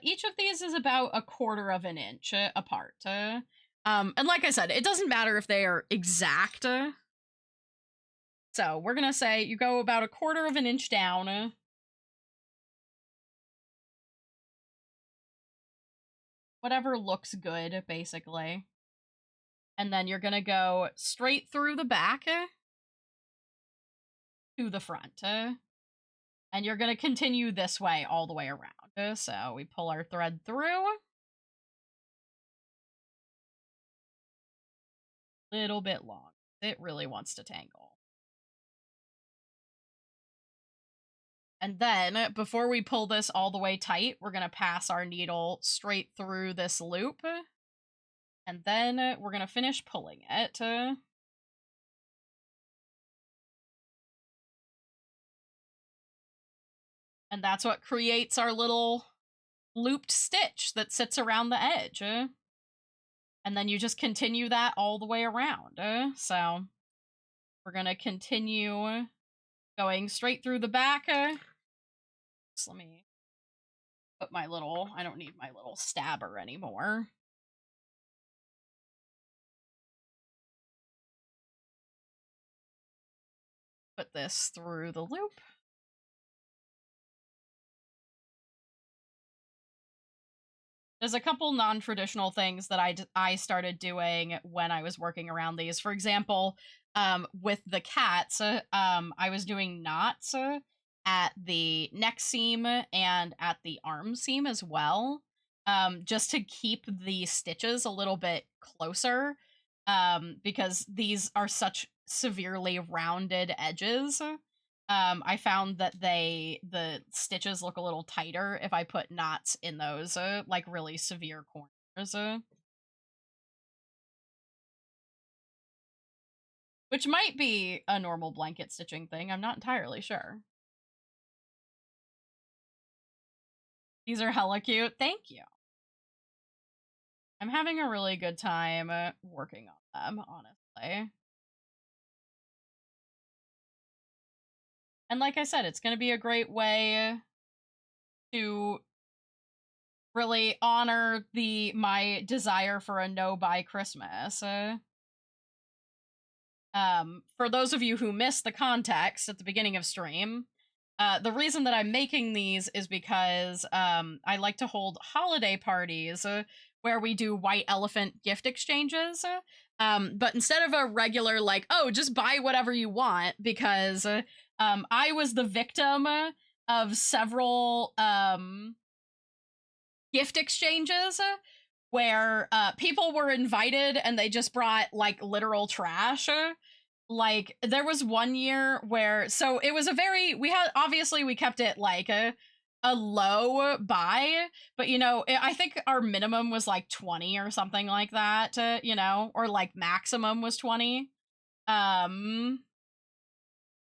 Each of these is about 1/4 of an inch apart. And like I said, it doesn't matter if they are exact. So we're gonna say you go about 1/4 of an inch down. Whatever looks good, basically. And then you're gonna go straight through the back to the front. And you're gonna continue this way all the way around. So we pull our thread through. Little bit long. It really wants to tangle. And then, before we pull this all the way tight, we're gonna pass our needle straight through this loop. And then we're gonna finish pulling it. And that's what creates our little looped stitch that sits around the edge. And then you just continue that all the way around. So we're gonna continue going straight through the back. So let me put my little, I don't need my little stabber anymore. Put this through the loop. There's a couple non-traditional things that I started doing when I was working around these. For example, with the cats, I was doing knots at the neck seam and at the arm seam as well, just to keep the stitches a little bit closer, because these are such severely rounded edges. I found that the stitches look a little tighter if I put knots in those, like really severe corners. Which might be a normal blanket stitching thing, I'm not entirely sure. These are hella cute, thank you. I'm having a really good time working on them, honestly. And like I said, it's going to be a great way to really honor my desire for a no-buy Christmas. For those of you who missed the context at the beginning of stream, the reason that I'm making these is because I like to hold holiday parties where we do white elephant gift exchanges. But instead of a regular, like, oh, just buy whatever you want, because I was the victim of several gift exchanges where people were invited and they just brought like literal trash. Like there was one year where, so it was obviously we kept it like a low buy, but you know, I think our minimum was like 20 or something like that, you know, or like maximum was 20.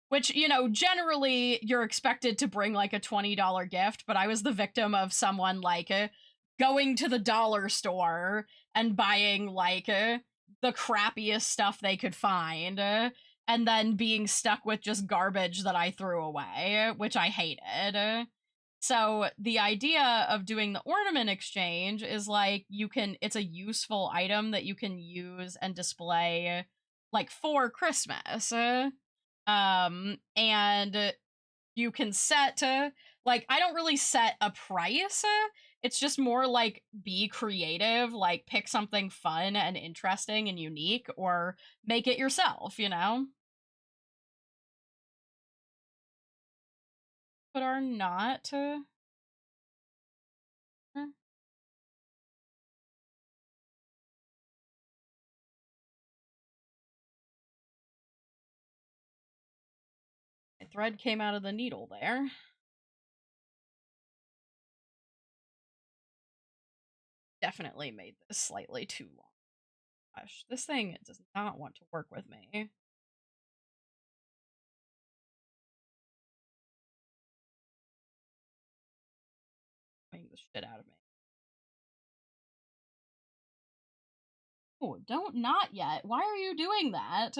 Which, you know, generally you're expected to bring like a $20 gift, but I was the victim of someone like going to the dollar store and buying like the crappiest stuff they could find, and then being stuck with just garbage that I threw away, which I hated. So the idea of doing the ornament exchange is like it's a useful item that you can use and display like for Christmas. And you can set like, I don't really set a price. It's just more like be creative, like pick something fun and interesting and unique, or make it yourself, you know? Put our knot. thread came out of the needle there. Definitely made this slightly too long. Gosh, this thing does not want to work with me. Playing the shit out of me. Oh, don't not yet. Why are you doing that?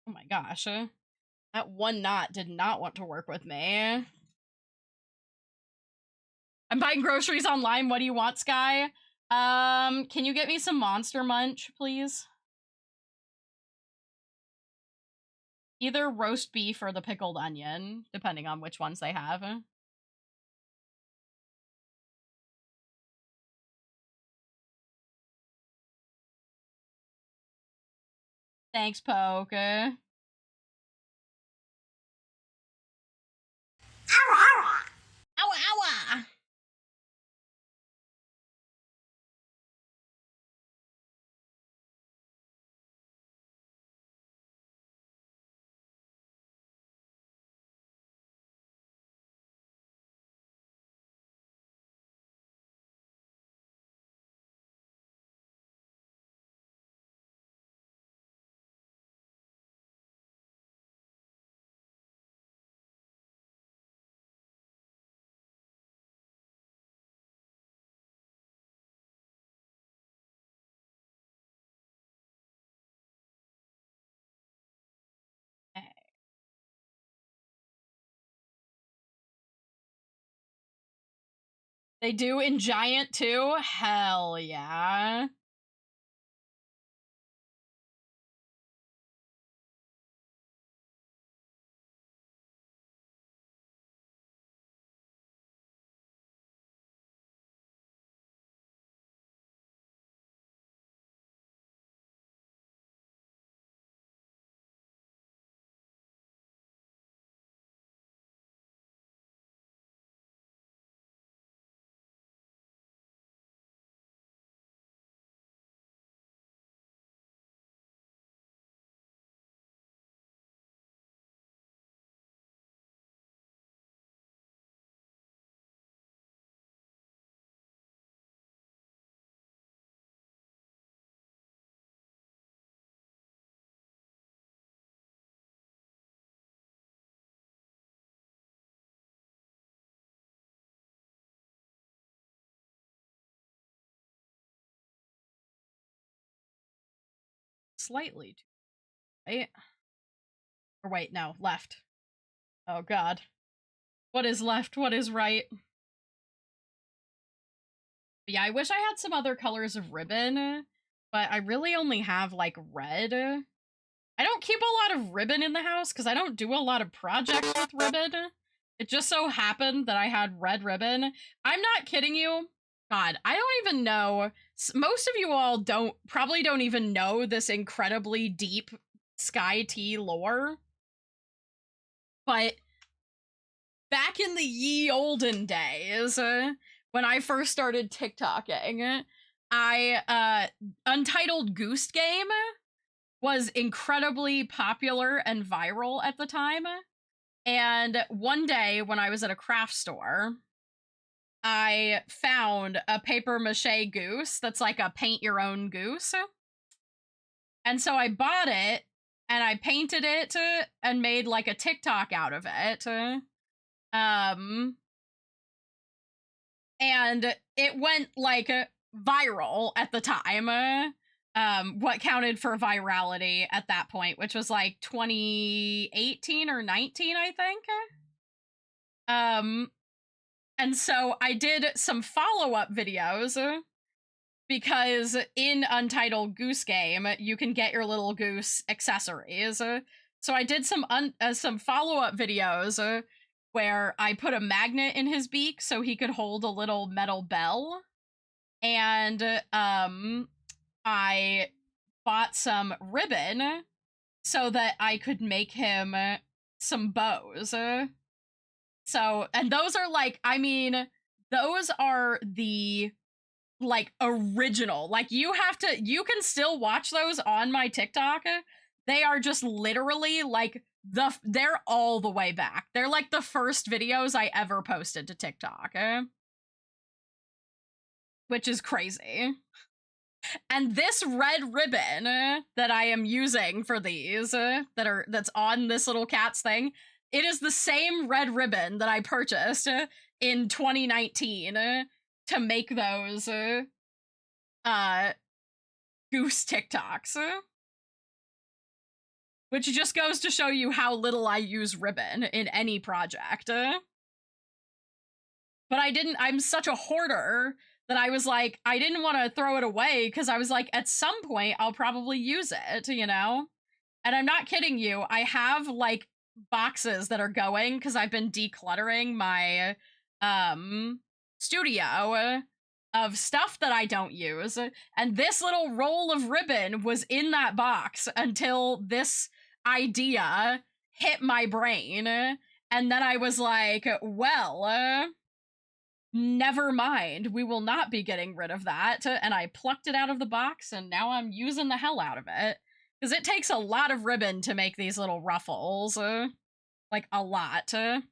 Oh my gosh. That one knot did not want to work with me. I'm buying groceries online. What do you want, Sky? Can you get me some Monster Munch, please? Either roast beef or the pickled onion, depending on which ones they have. Thanks, Poke. Ow, ow! Ow, ow! They do in Giant too? Hell yeah. Slightly too, right? Or wait, no, left. Oh god. What is left? What is right? But yeah, I wish I had some other colors of ribbon, but I really only have, like, red. I don't keep a lot of ribbon in the house because I don't do a lot of projects with ribbon. It just so happened that I had red ribbon. I'm not kidding you. God, I don't even know. Most of you all probably don't even know this incredibly deep Sky T lore. But back in the ye olden days, when I first started TikToking, Untitled Goose Game was incredibly popular and viral at the time. And one day when I was at a craft store, I found a paper mache goose that's like a paint your own goose. And so I bought it and I painted it and made like a TikTok out of it. And it went like viral at the time. What counted for virality at that point, which was like 2018 or 19, I think. And so I did some follow-up videos because in Untitled Goose Game, you can get your little goose accessories. So I did some follow-up videos where I put a magnet in his beak so he could hold a little metal bell. And I bought some ribbon so that I could make him some bows. So, and those are like, I mean, those are the like original. Like you can still watch those on my TikTok. They are just literally like they're all the way back. They're like the first videos I ever posted to TikTok. Which is crazy. And this red ribbon that I am using for these that's on this little cat's thing, it is the same red ribbon that I purchased in 2019 to make those goose TikToks. Which just goes to show you how little I use ribbon in any project. But I'm such a hoarder that I was like, I didn't want to throw it away because I was like, at some point I'll probably use it, you know? And I'm not kidding you. I have like boxes that are going because I've been decluttering my studio of stuff that I don't use. And this little roll of ribbon was in that box until this idea hit my brain. And then I was like, well, never mind. We will not be getting rid of that. And I plucked it out of the box and now I'm using the hell out of it. Because it takes a lot of ribbon to make these little ruffles. Like a lot. I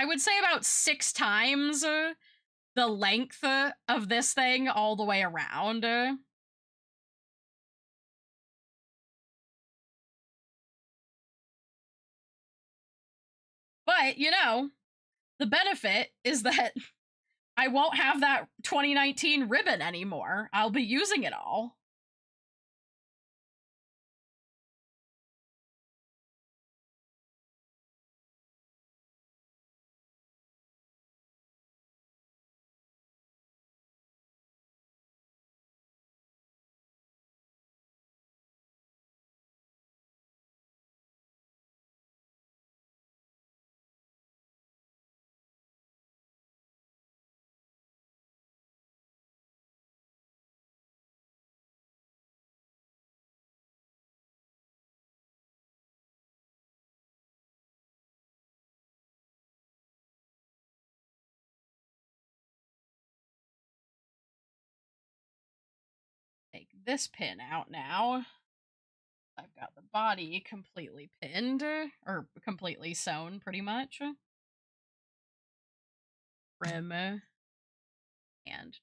would say about 6 times the length of this thing all the way around. But, you know, the benefit is that I won't have that 2019 ribbon anymore. I'll be using it all. Take this pin out now. I've got the body completely pinned, or completely sewn, pretty much. Trim and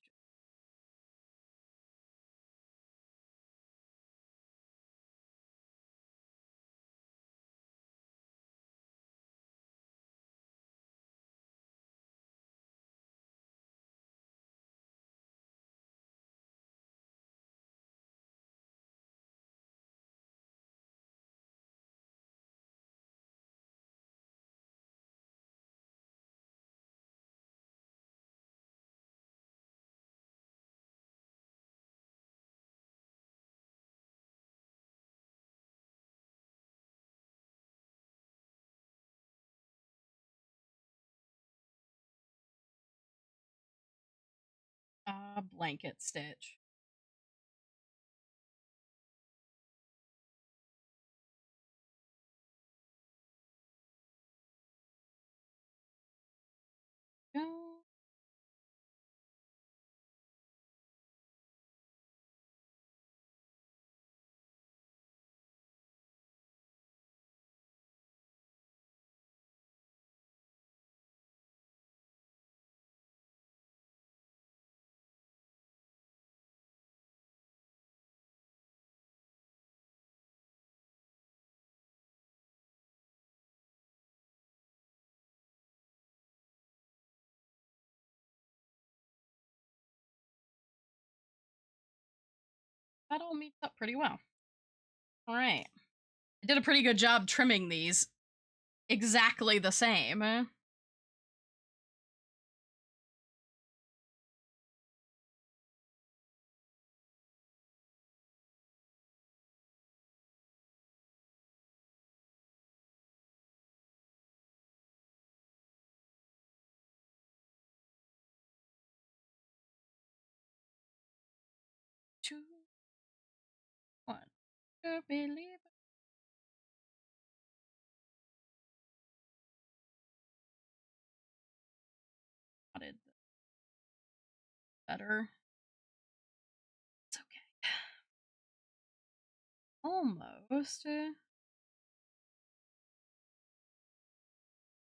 blanket stitch. Go. That all meets up pretty well. All right. I did a pretty good job trimming these exactly the same. to believe it. Better. It's okay. Almost.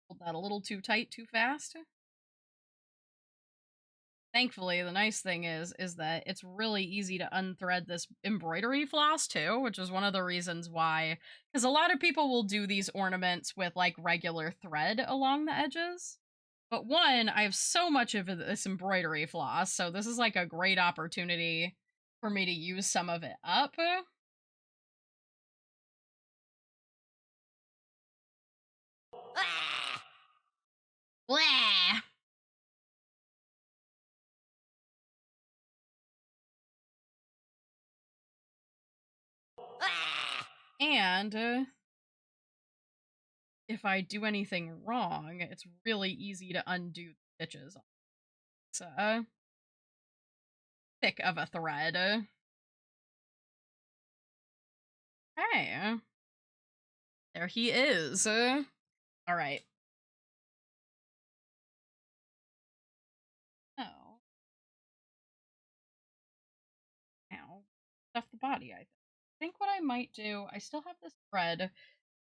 Pulled that a little too tight, too fast. Thankfully, the nice thing is that it's really easy to unthread this embroidery floss too, which is one of the reasons why, because a lot of people will do these ornaments with like regular thread along the edges. But one, I have so much of this embroidery floss, so this is like a great opportunity for me to use some of it up. Blah. And if I do anything wrong, it's really easy to undo the stitches. It's thick of a thread. Hey. There he is. All right. Oh. Now, stuff the body, I think what I might do, I still have this thread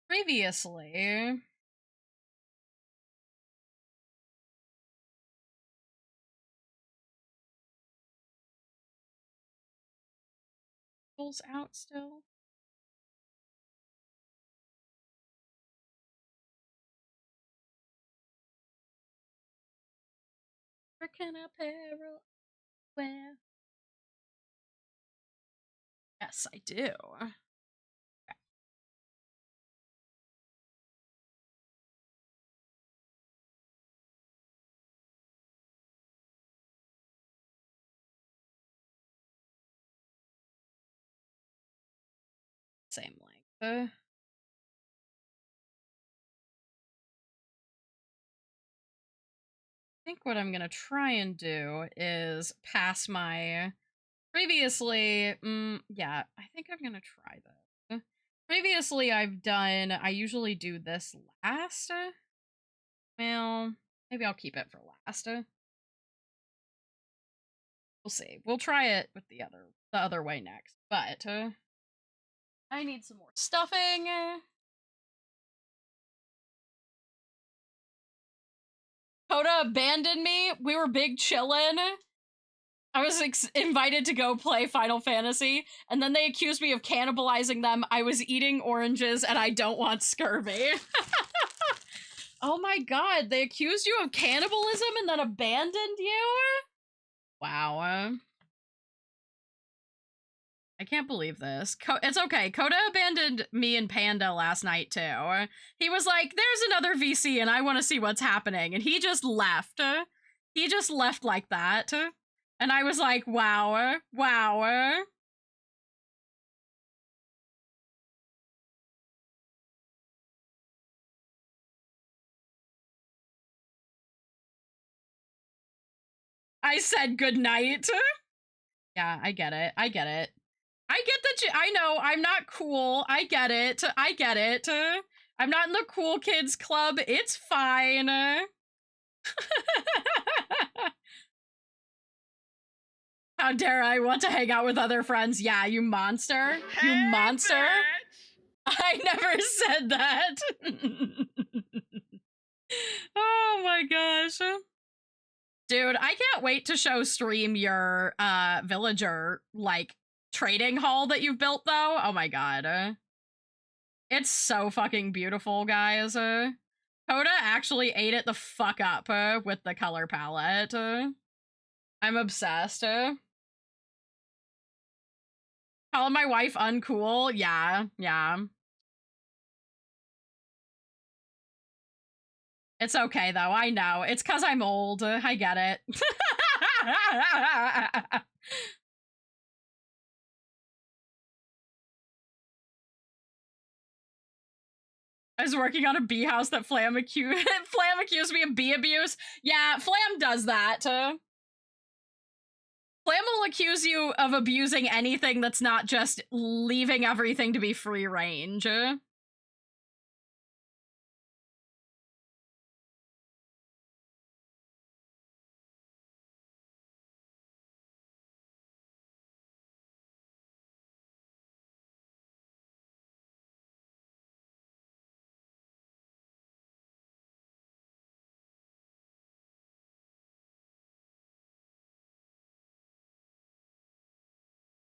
previously. Pulls out still. Freaking apparel wear. Yes, I do. Okay. Same length. I think what I'm gonna try and do is pass my previously, yeah, I think I'm gonna try this. Previously I usually do this last. Well, maybe I'll keep it for last. We'll see. We'll try it with the other way next, but I need some more stuffing. Coda abandoned me. We were big chillin'. I was invited to go play Final Fantasy, and then they accused me of cannibalizing them. I was eating oranges, and I don't want scurvy. Oh my god, they accused you of cannibalism and then abandoned you? Wow. I can't believe this. It's okay. Coda abandoned me and Panda last night, too. He was like, there's another VC and I want to see what's happening. And he just left. He just left like that. And I was like, wow. Wow. I said goodnight. Yeah, I get it. I get it. I get that I know, I'm not cool. I get it. I get it. I'm not in the cool kids club. It's fine. How dare I want to hang out with other friends? Yeah, you monster. Hey, you monster. Bitch. I never said that. Oh my gosh. Dude, I can't wait to show stream your villager, like, trading hall that you've built, though. Oh my god. It's so fucking beautiful, guys. Coda actually ate it the fuck up with the color palette. I'm obsessed. Calling my wife uncool? Yeah, yeah. It's okay, though. I know. It's because I'm old. I get it. I was working on a bee house that Flam accused me of bee abuse. Yeah, Flam does that. Flam will accuse you of abusing anything that's not just leaving everything to be free range.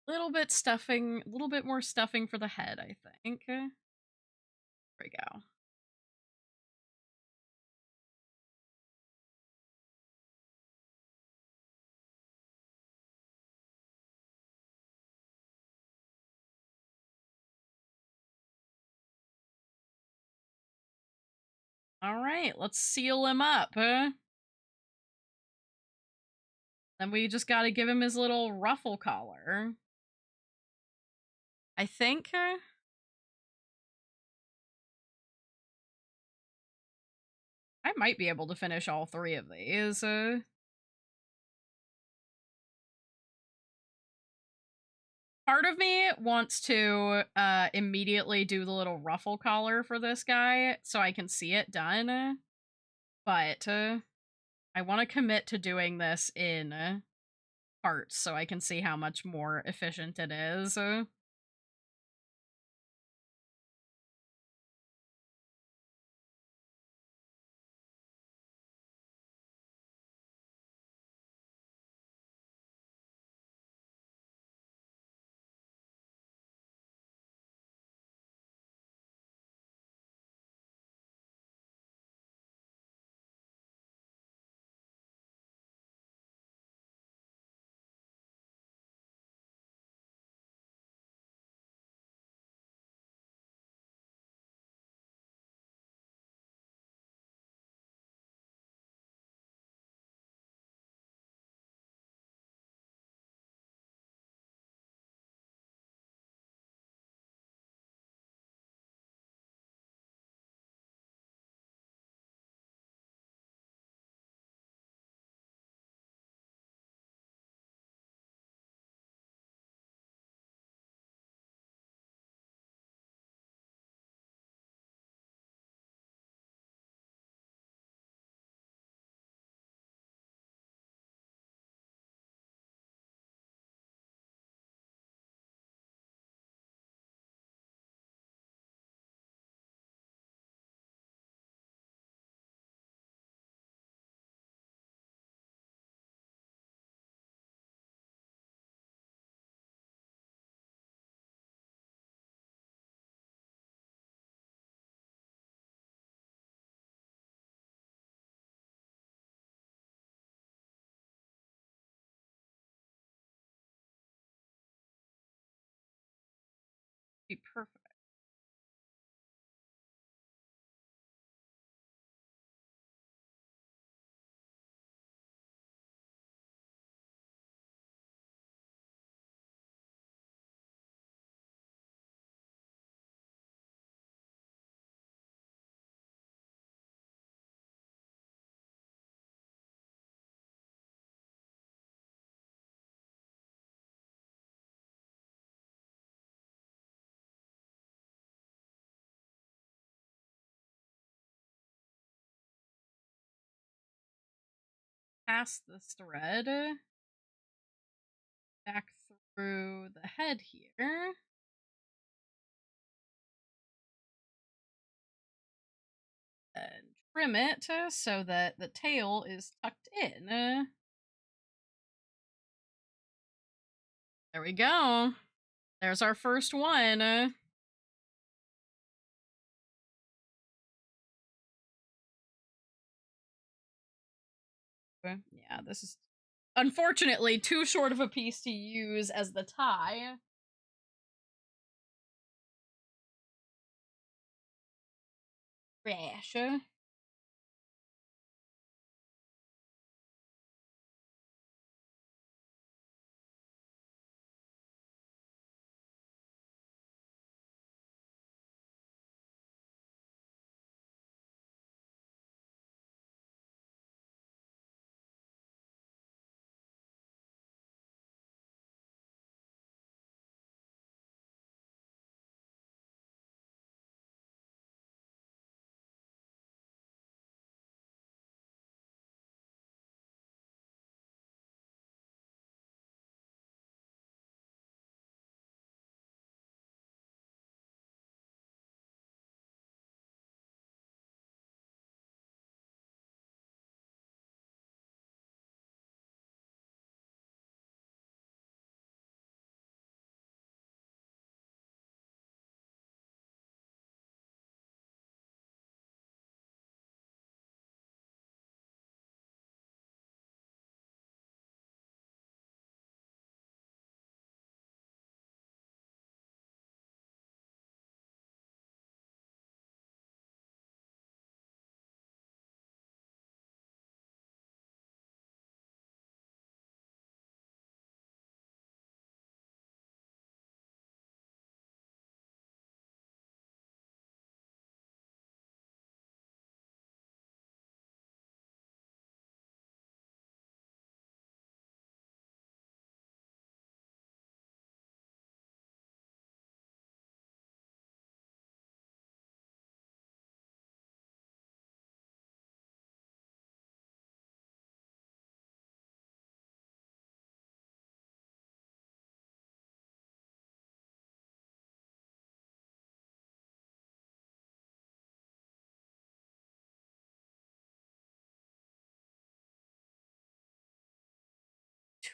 Little bit stuffing, a little bit more stuffing for the head, I think. There we go. All right, let's seal him up. Then we just got to give him his little ruffle collar. I think. I might be able to finish all 3 of these. Part of me wants to immediately do the little ruffle collar for this guy so I can see it done. But I want to commit to doing this in parts so I can see how much more efficient it is. Be perfect. Pass this thread back through the head here. And trim it so that the tail is tucked in. There we go. There's our first one. Yeah, this is unfortunately too short of a piece to use as the tie. Trash.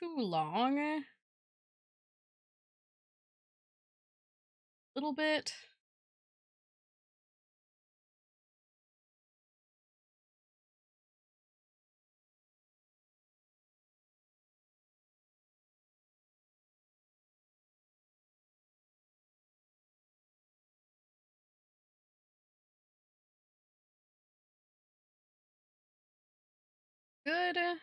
too long. A little bit. Good. A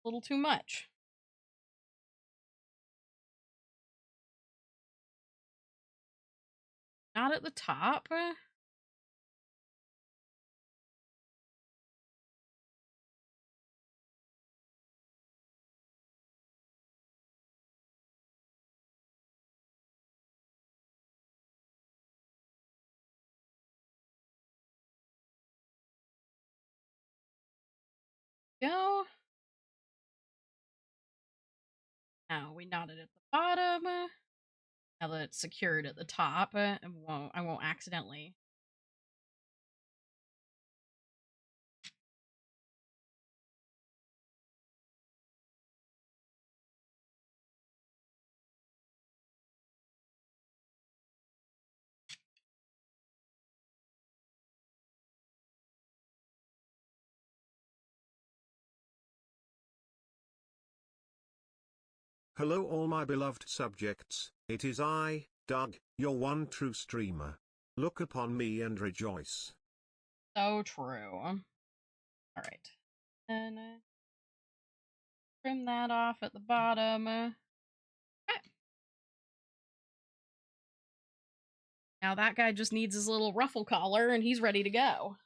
little too much. Not at the top. Go. Now we knot it at the bottom. Now that it's secured at the top, I won't accidentally. Hello all my beloved subjects, it is I, Doug, your one true streamer. Look upon me and rejoice. So true. Alright. And trim that off at the bottom. Okay. Now that guy just needs his little ruffle collar and he's ready to go.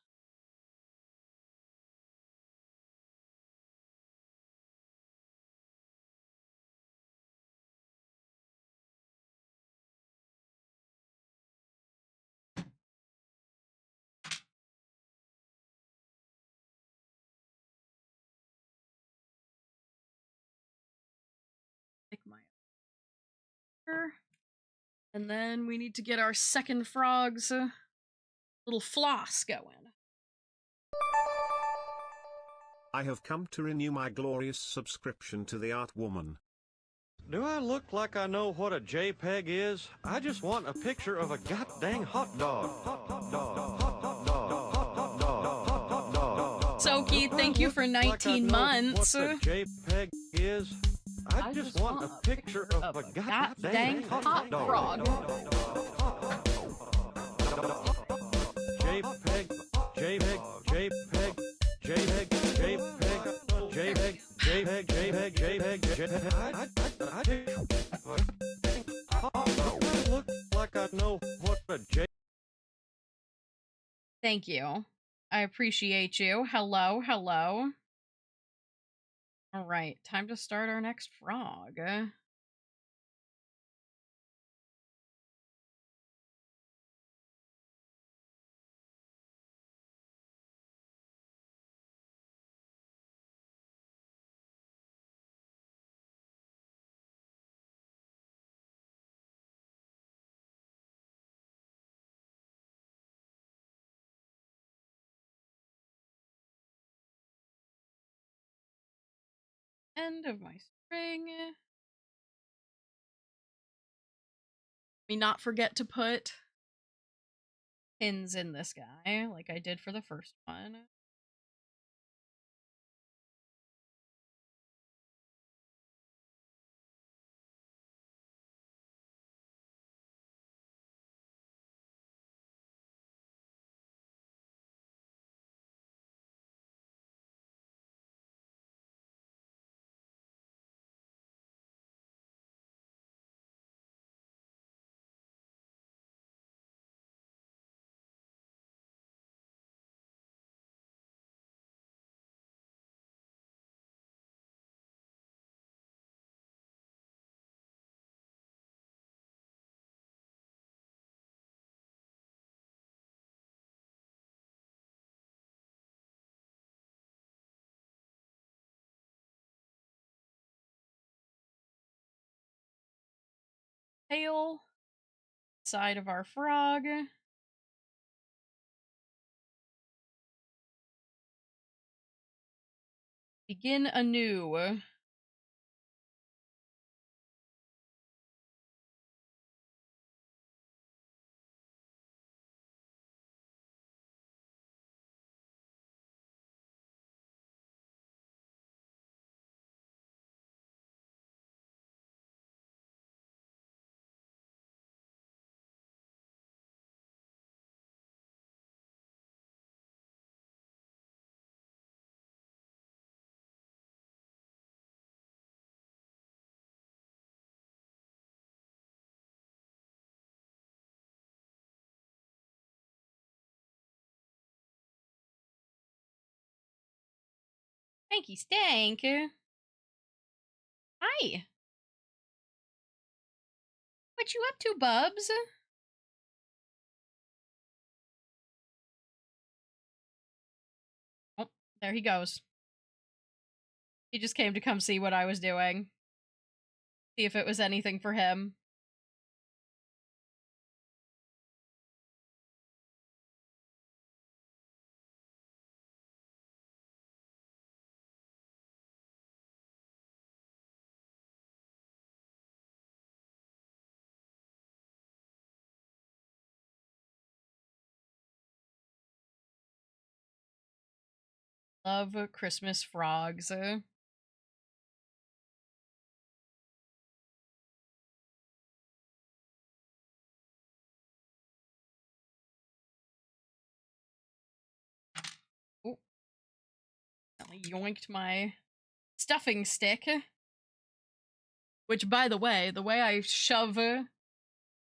Take my and then we need to get our second frog's little floss going. I have come to renew my glorious subscription to the Art Woman. Do I look like I know what a JPEG is? I just want a picture of a goddamn hot dog. Soki, thank you for 19 months. What a JPEG is? I just want a picture of a goddamn hot dog. frog. JPEG, JPEG, JPEG, JPEG, JPEG, JPEG, JPEG, JPEG, JPEG, I look like I know what a JPEG. Thank you. I appreciate you. Hello, hello. All right, time to start our next frog. End of my string. Let me not forget to put pins in this guy like I did for the first one. tail side of our frog. Begin anew. Stanky stank. Hi. What you up to, Bubs? Oh, there he goes. He just came to come see what I was doing. See if it was anything for him. Love Christmas frogs. Oh, I yoinked my stuffing stick. Which, by the way I shove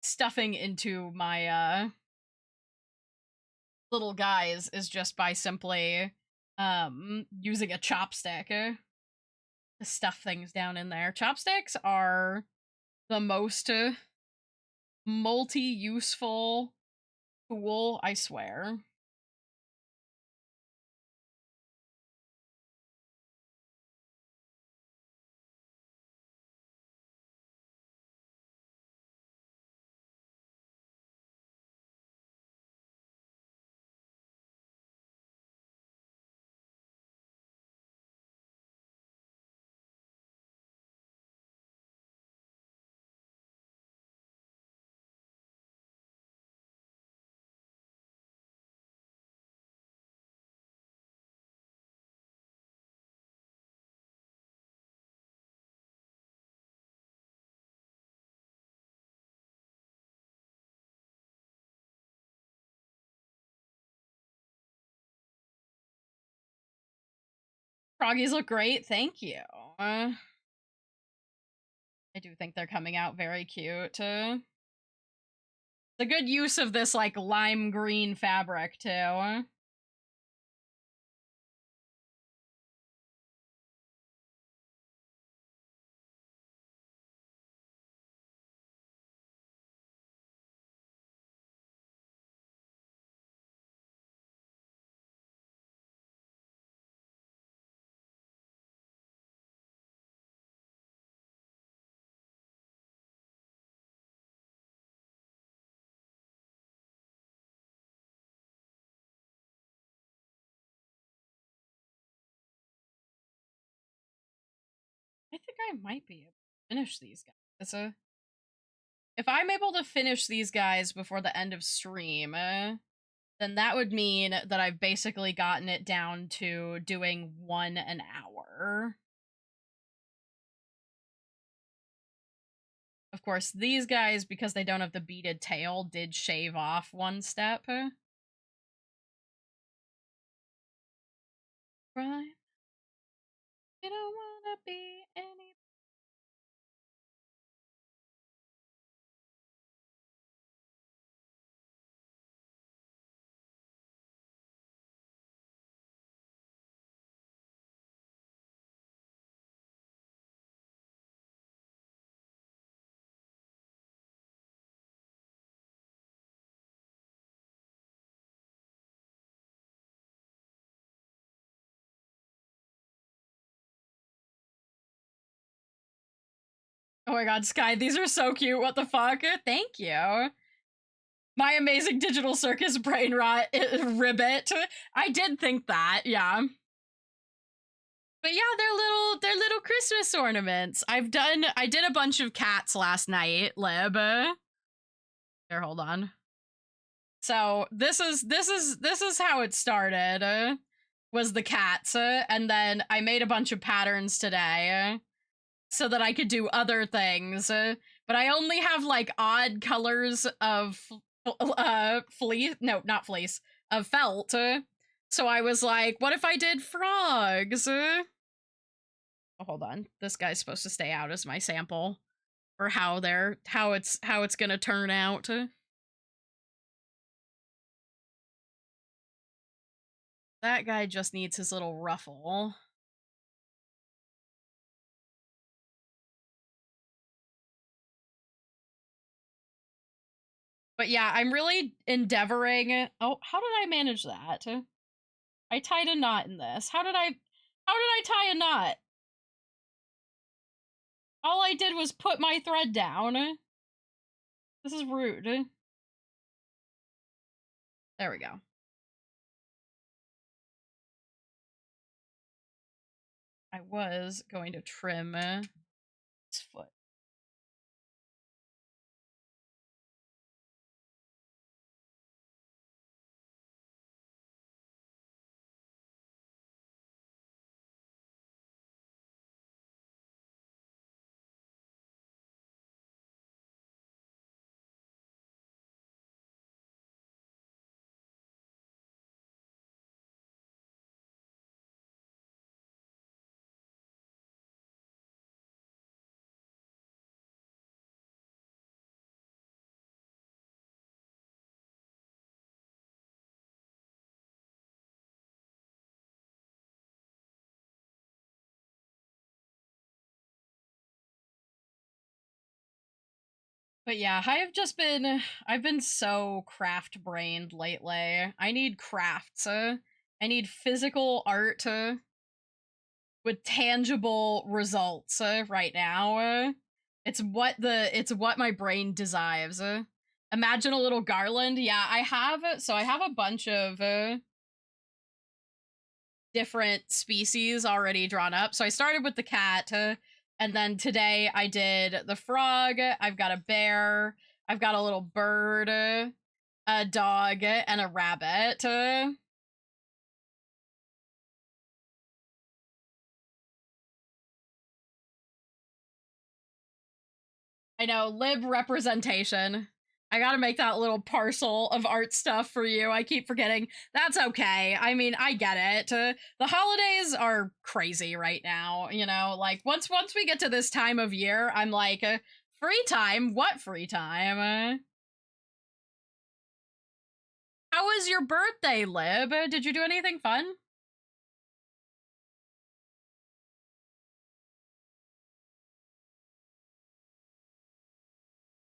stuffing into my little guys is just by simply using a chopstick to stuff things down in there. Chopsticks are the most multi-useful tool, I swear. Froggies look great, thank you. I do think they're coming out very cute. It's a good use of this, like, lime green fabric, too. I think I might be able to finish these guys. If I'm able to finish these guys before the end of stream, then that would mean that I've basically gotten it down to doing 1 an hour. Of course, these guys, because they don't have the beaded tail, did shave off 1 step. Right? You don't wanna be any Oh my god, Sky, these are so cute. What the fuck? Thank you. My amazing digital circus brain rot ribbit. I did think that, yeah. But yeah, they're little Christmas ornaments. I did a bunch of cats last night, Lib. Here, hold on. So this is how it started. Was the cats, and then I made a bunch of patterns today, so that I could do other things. But I only have like odd colors of fleece. No, not fleece. Of felt. So I was like, what if I did frogs? Oh, hold on. This guy's supposed to stay out as my sample for how it's gonna turn out. That guy just needs his little ruffle. But yeah, I'm really endeavoring. Oh, how did I manage that? I tied a knot in this. How did I tie a knot? All I did was put my thread down. This is rude. There we go. I was going to trim his foot. But yeah, I've been so craft brained lately. I need crafts. I need physical art with tangible results right now. It's what my brain desires. Imagine a little garland. Yeah, I have a bunch of different species already drawn up. So I started with the cat, and then today I did the frog. I've got a bear. I've got a little bird, a dog, and a rabbit. I know, lib representation. I gotta make that little parcel of art stuff for you. I keep forgetting. That's okay. I mean, I get it. The holidays are crazy right now, you know? Like, once we get to this time of year, I'm like, free time? What free time? How was your birthday, Lib? Did you do anything fun?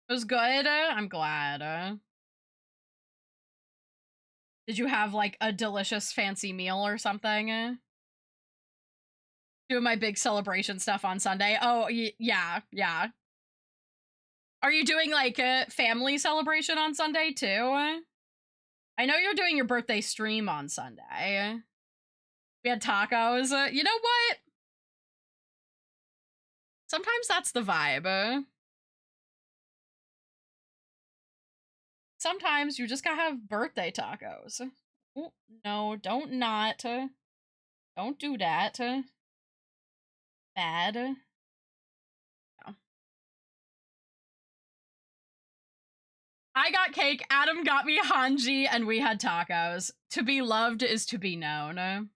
It was good? I'm glad. Did you have, like, a delicious fancy meal or something? Doing my big celebration stuff on Sunday. Oh, yeah. Are you doing, like, a family celebration on Sunday, too? I know you're doing your birthday stream on Sunday. We had tacos. You know what? Sometimes that's the vibe. Sometimes you just gotta have birthday tacos. Oh, no, don't not. Don't do that. Bad. No. I got cake, Adam got me hanji, and we had tacos. To be loved is to be known.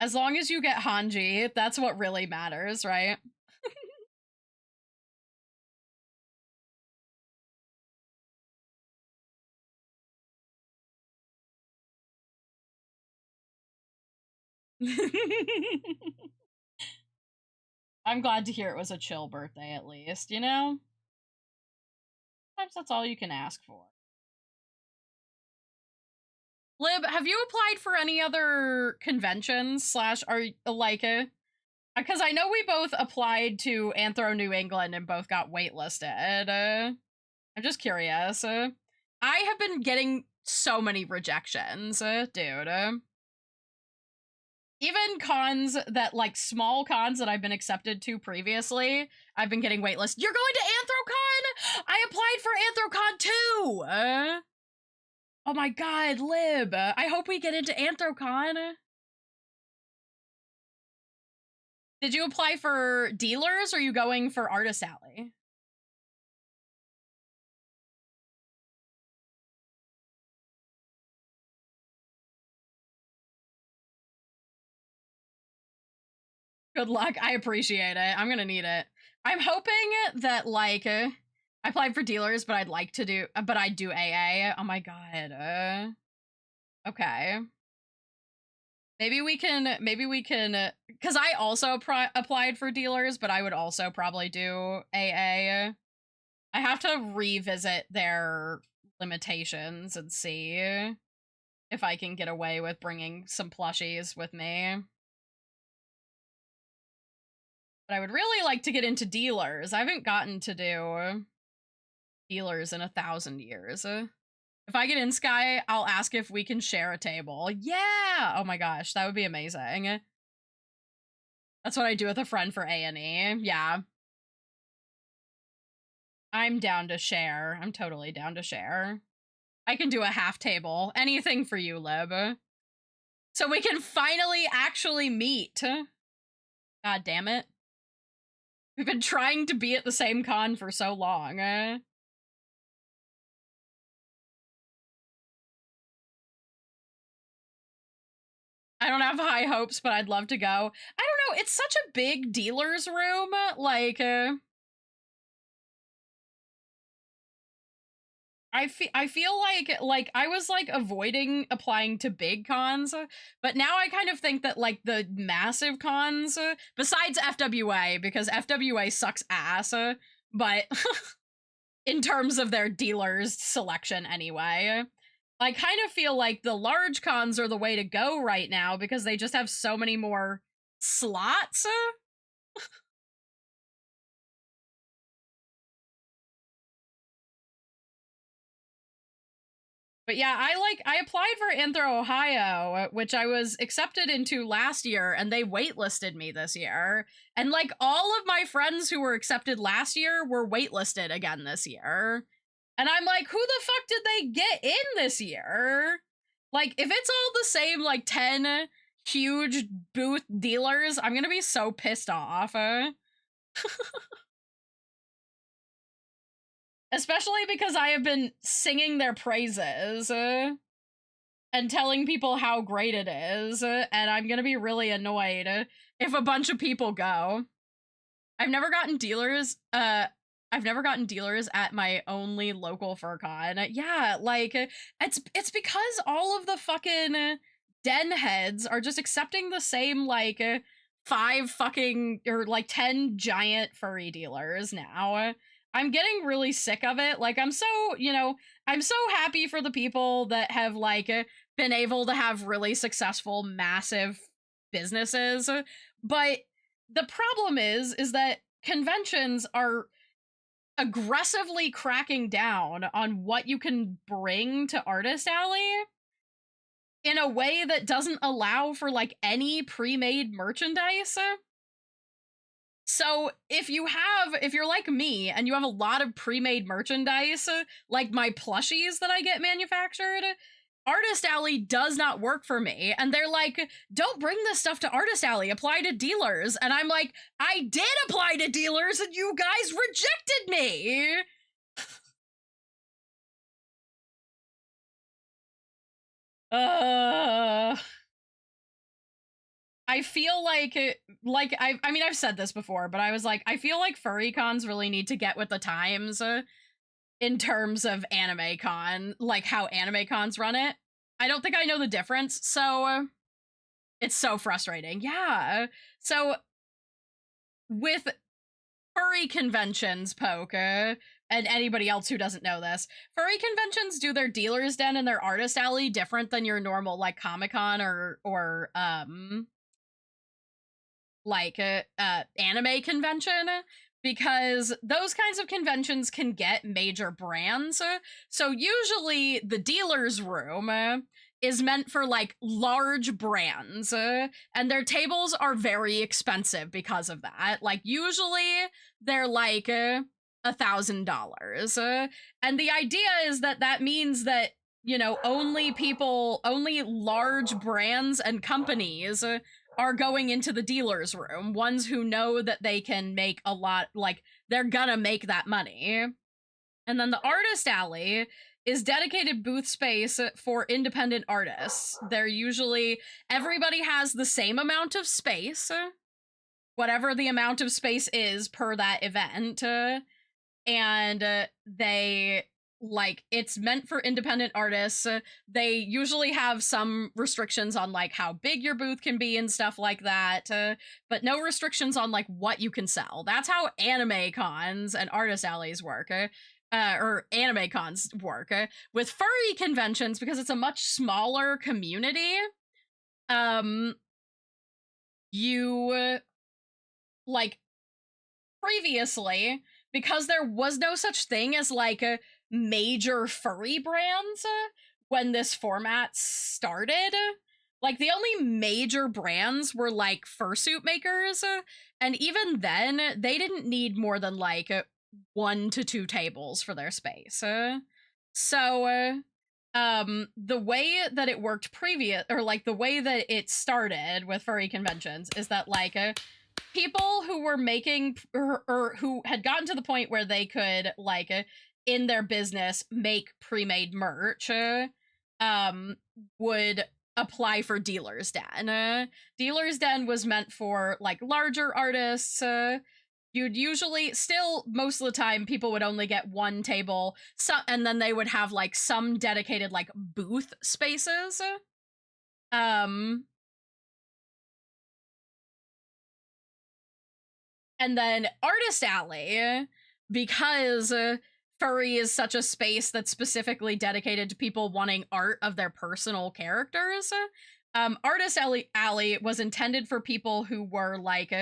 As long as you get hanji, that's what really matters, right? I'm glad to hear it was a chill birthday, at least, you know? Sometimes that's all you can ask for. Lib, have you applied for any other conventions slash are like because I know we both applied to Anthro New England and both got waitlisted. I'm just curious. I have been getting so many rejections, dude. Even cons that, like, small cons that I've been accepted to previously, I've been getting waitlisted. You're going to AnthroCon? I applied for AnthroCon too! Oh my god, Lib. I hope we get into AnthroCon. Did you apply for dealers or are you going for Artist Alley? Good luck. I appreciate it. I'm gonna need it. I'm hoping that, like, I applied for dealers, but I'd like to do, but I'd do AA. Oh my god. Okay. Maybe we can, because I also applied for dealers, but I would also probably do AA. I have to revisit their limitations and see if I can get away with bringing some plushies with me. But I would really like to get into dealers. I haven't gotten to do dealers in 1,000 years. If I get in Sky, I'll ask if we can share a table. Yeah! Oh my gosh, that would be amazing. That's what I do with a friend for A&E. Yeah. I'm down to share. I'm totally down to share. I can do a half table. Anything for you, Lib. So we can finally actually meet. God damn it. We've been trying to be at the same con for so long. I don't have high hopes, but I'd love to go. I don't know, it's such a big dealer's room, like, I feel like I was, like, avoiding applying to big cons, but now I kind of think that, like, the massive cons, besides FWA, because FWA sucks ass, but in terms of their dealers selection anyway, I kind of feel like the large cons are the way to go right now because they just have so many more slots. But yeah, I applied for Anthro Ohio, which I was accepted into last year, and they waitlisted me this year. And, like, all of my friends who were accepted last year were waitlisted again this year. And I'm like, who the fuck did they get in this year? Like, if it's all the same, like, 10 huge booth dealers, I'm gonna be so pissed off. Especially because I have been singing their praises and telling people how great it is, and I'm gonna be really annoyed if a bunch of people go. I've never gotten dealers at my only local FurCon. Yeah, like, it's because all of the fucking den heads are just accepting the same, like, 5 fucking, or like 10 giant furry dealers now. I'm getting really sick of it. Like, I'm so, I'm so happy for the people that have, like, been able to have really successful, massive businesses. But the problem is that conventions are aggressively cracking down on what you can bring to Artist Alley in a way that doesn't allow for, like, any pre-made merchandise. So if you're like me and you have a lot of pre-made merchandise, like my plushies that I get manufactured, Artist Alley does not work for me. And they're like, don't bring this stuff to Artist Alley, apply to dealers. And I'm like, I did apply to dealers and you guys rejected me. I feel like I mean, I've said this before, but I was like, I feel like furry cons really need to get with the times in terms of anime con, like how anime cons run it. I don't think I know the difference, so it's so frustrating. Yeah. So with furry conventions, Poke, and and anybody else who doesn't know this, furry conventions do their dealer's den and their artist alley different than your normal, like, Comic-Con or like a anime convention, because those kinds of conventions can get major brands. So usually the dealer's room is meant for like large brands, and their tables are very expensive because of that. Like usually they're like $1,000, and the idea is that that means that, you know, only large brands and companies are going into the dealer's room, ones who know that they can make a lot, like, they're gonna make that money. And then the artist alley is dedicated booth space for independent artists. They're usually, everybody has the same amount of space, whatever the amount of space is per that event, and they, like, it's meant for independent artists. They usually have some restrictions on like how big your booth can be and stuff like that, but no restrictions on like what you can sell. That's how anime cons and artist alleys work, or anime cons work. With furry conventions, because it's a much smaller community, you, like, previously, because there was no such thing as like a major furry brands when this format started, like the only major brands were like fursuit makers, and even then they didn't need more than like 1 to 2 tables for their space. So the way that it worked or like the way that it started with furry conventions is that like people who were making or who had gotten to the point where they could like in their business make pre-made merch would apply for dealer's den. Dealer's den was meant for like larger artists. You'd usually, still most of the time, people would only get 1 table, and then they would have like some dedicated like booth spaces. And then artist alley, because furry is such a space that's specifically dedicated to people wanting art of their personal characters. Artist alley was intended for people who were like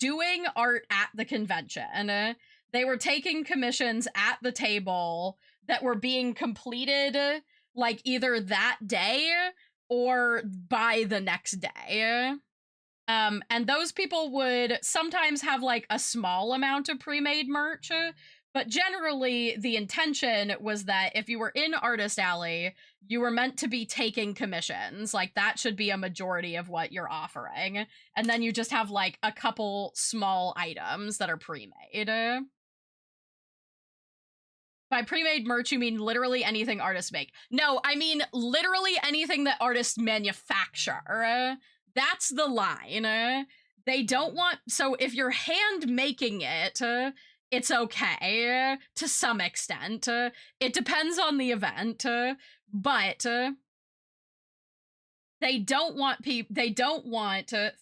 doing art at the convention. They were taking commissions at the table that were being completed like either that day or by the next day. And those people would sometimes have like a small amount of pre-made merch, but generally the intention was that if you were in Artist Alley, you were meant to be taking commissions. Like that should be a majority of what you're offering. And then you just have like a couple small items that are pre-made. By pre-made merch, you mean literally anything artists make. No, I mean literally anything that artists manufacture. That's the line. They don't want, so if you're hand making it, it's okay to some extent. It depends on the event, but they don't want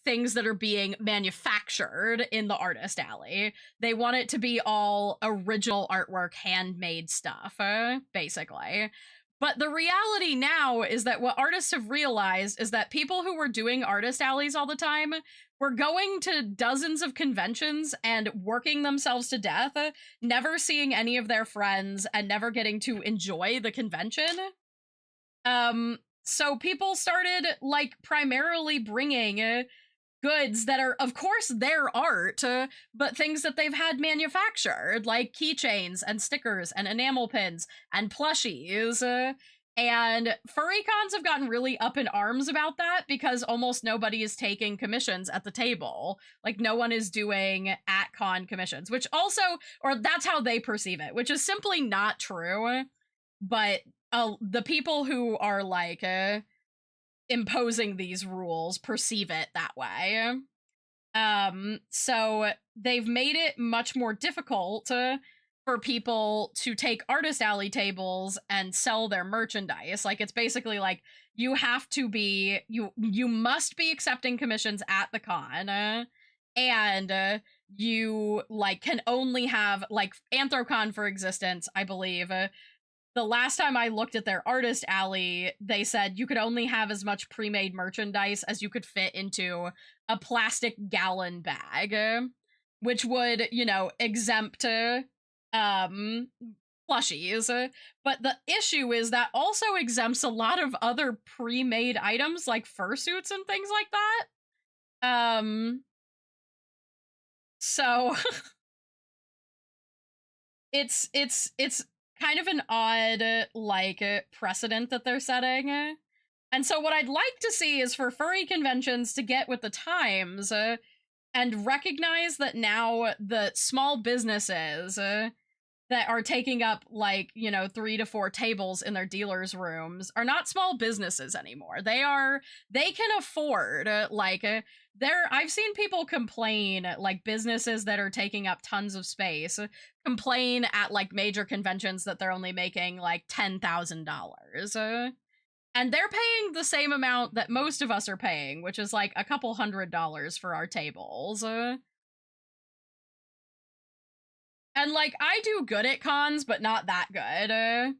things that are being manufactured in the Artist Alley. They want it to be all original artwork, handmade stuff, basically. But the reality now is that what artists have realized is that people who were doing artist alleys all the time were going to dozens of conventions and working themselves to death, never seeing any of their friends and never getting to enjoy the convention. So people started like primarily bringing goods that are, of course, their art, but things that they've had manufactured, like keychains and stickers and enamel pins and plushies. And furry cons have gotten really up in arms about that because almost nobody is taking commissions at the table. Like no one is doing at con commissions, which also, or that's how they perceive it, which is simply not true. But the people who are like imposing these rules perceive it that way. So they've made it much more difficult for people to take Artist Alley tables and sell their merchandise. Like it's basically like you have to be, you must be accepting commissions at the con, and you like can only have like Anthrocon for existence, I believe. The last time I looked at their artist alley, they said you could only have as much pre-made merchandise as you could fit into a plastic gallon bag, which would, you know, exempt plushies. But the issue is that also exempts a lot of other pre-made items like fursuits and things like that. So it's kind of an odd like precedent that they're setting. And so what I'd like to see is for furry conventions to get with the times and recognize that now the small businesses that are taking up like, you know, 3 to 4 tables in their dealers' rooms are not small businesses anymore. They can afford I've seen people complain, like businesses that are taking up tons of space, complain at like major conventions that they're only making like $10,000. And they're paying the same amount that most of us are paying, which is like a couple $100s for our tables. And like, I do good at cons, but not that good.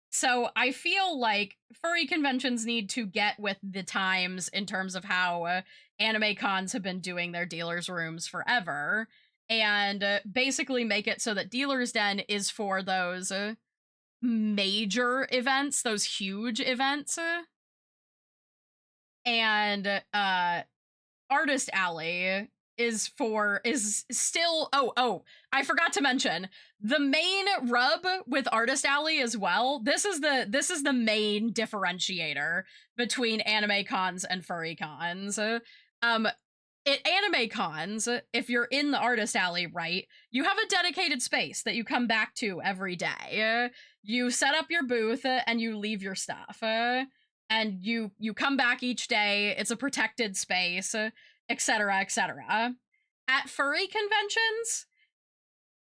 So I feel like furry conventions need to get with the times in terms of how anime cons have been doing their dealers' rooms forever, and basically make it so that Dealer's Den is for those major events, those huge events, and Artist Alley is still I forgot to mention the main rub with Artist Alley as well. This is the main differentiator between anime cons and furry cons. At anime cons, if you're in the Artist Alley, right, you have a dedicated space that you come back to every day. You set up your booth and you leave your stuff. And you come back each day. It's a protected space, etc., etc. At furry conventions,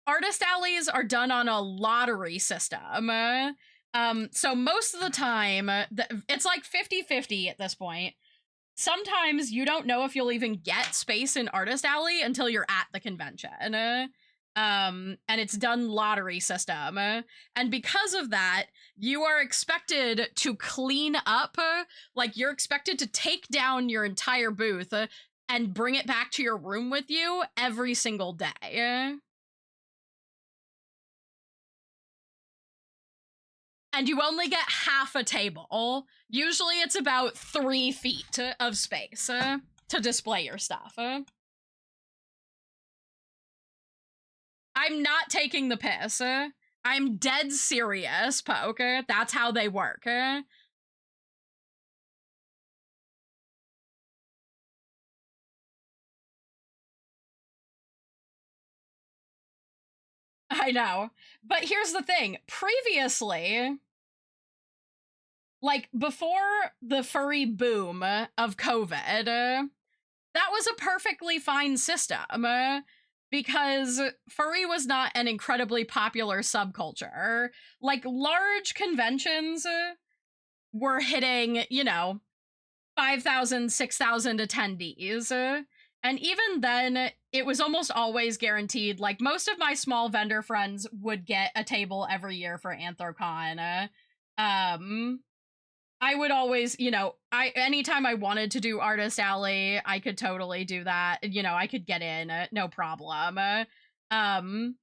Artist Alleys are done on a lottery system. So most of the time, it's like 50-50 at this point. Sometimes you don't know if you'll even get space in Artist Alley until you're at the convention. And it's done lottery system. And because of that, you are expected to clean up, like you're expected to take down your entire booth and bring it back to your room with you every single day. And you only get half a table. Usually it's about 3 feet of space to display your stuff. I'm not taking the piss. I'm dead serious, Poke. That's how they work. I know. But here's the thing. Previously, like before the furry boom of COVID, that was a perfectly fine system because furry was not an incredibly popular subculture. Like large conventions were hitting, you know, 5,000, 6,000 attendees. And even then, it was almost always guaranteed. Like, most of my small vendor friends would get a table every year for Anthrocon. I would always, you know, anytime I wanted to do Artist Alley, I could totally do that. You know, I could get in, no problem. And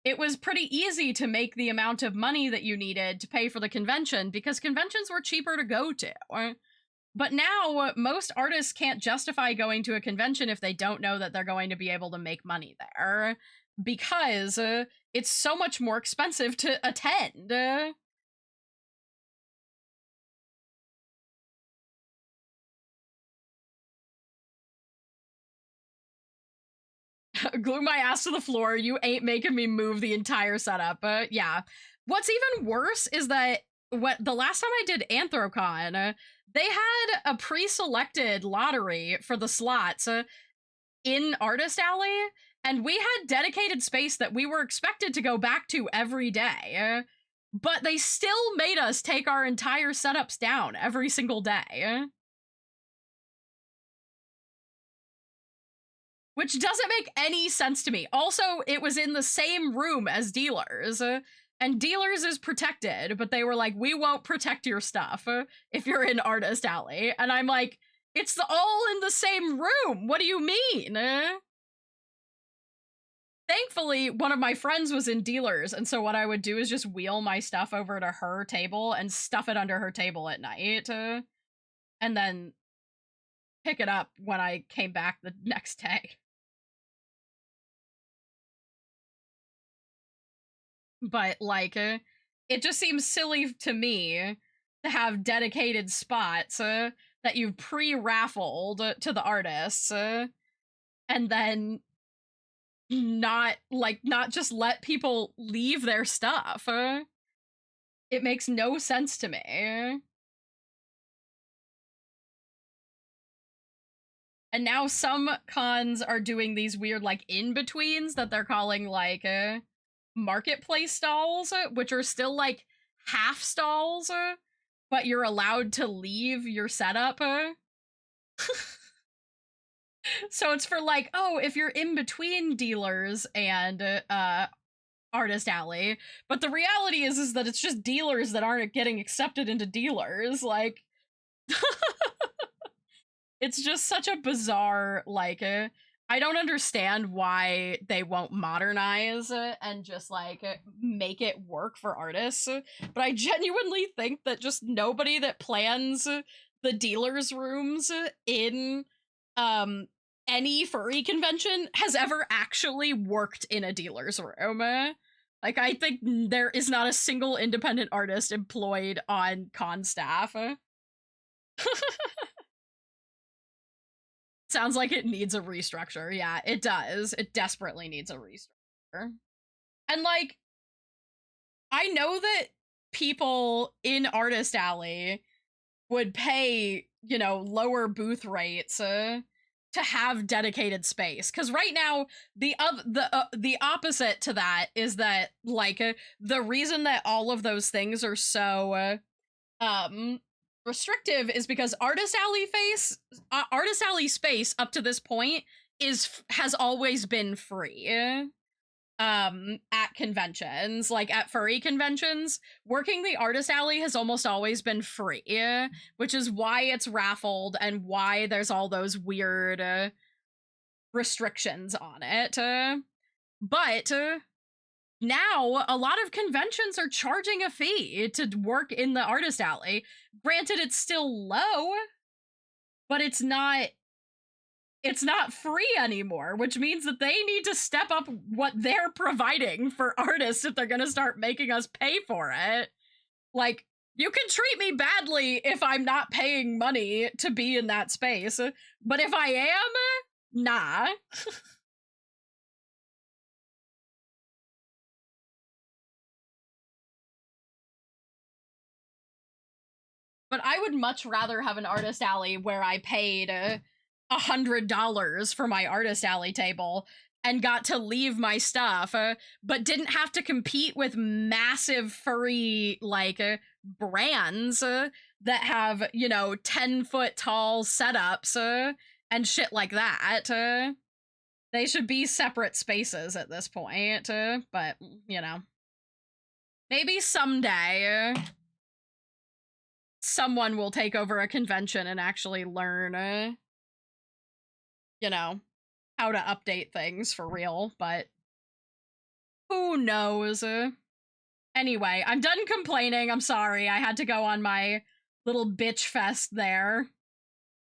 it was pretty easy to make the amount of money that you needed to pay for the convention because conventions were cheaper to go to. But now, most artists can't justify going to a convention if they don't know that they're going to be able to make money there, because it's so much more expensive to attend. Glue my ass to the floor, you ain't making me move the entire setup. Yeah. What's even worse is that the last time I did Anthrocon, they had a pre-selected lottery for the slots in Artist Alley, and we had dedicated space that we were expected to go back to every day, but they still made us take our entire setups down every single day. which doesn't make any sense to me. Also, it was in the same room as dealers, and dealers is protected, but they were like, we won't protect your stuff if you're in Artist Alley. And I'm like, it's all in the same room. What do you mean? Thankfully, one of my friends was in dealers, and so what I would do is just wheel my stuff over to her table and stuff it under her table at night, and then pick it up when I came back the next day. But, like, it just seems silly to me to have dedicated spots that you've pre-raffled to the artists, and then not just let people leave their stuff. It makes no sense to me. And now some cons are doing these weird, like, in-betweens that they're calling, like, marketplace stalls, which are still, like, half stalls, but you're allowed to leave your setup. So it's for, like, oh, if you're in between dealers and Artist Alley, but the reality is that it's just dealers that aren't getting accepted into dealers, like... It's just such a bizarre, like, I don't understand why they won't modernize and just, like, make it work for artists, but I genuinely think that just nobody that plans the dealers' rooms in, any furry convention has ever actually worked in a dealer's room. Like, I think there is not a single independent artist employed on con staff. Sounds like it needs a restructure. Yeah, it does. It desperately needs a restructure. And, like, I know that people in Artist Alley would pay, you know, lower booth rates to have dedicated space. Because right now, the opposite to that is that, like, the reason that all of those things are so, restrictive is because Artist Alley space up to this point has always been free at conventions. Like at furry conventions, working the Artist Alley has almost always been free, which is why it's raffled and why there's all those weird restrictions on it. But now, a lot of conventions are charging a fee to work in the Artist Alley. Granted, it's still low, but it's not free anymore, which means that they need to step up what they're providing for artists if they're gonna start making us pay for it. Like, you can treat me badly if I'm not paying money to be in that space, but if I am, nah. But I would much rather have an Artist Alley where I paid $100 for my Artist Alley table and got to leave my stuff, but didn't have to compete with massive furry, like, brands that have, you know, 10-foot tall setups and shit like that. They should be separate spaces at this point, but, you know. Maybe someday... someone will take over a convention and actually learn, you know, how to update things for real, but who knows? Anyway, I'm done complaining. I'm sorry. I had to go on my little bitch fest there.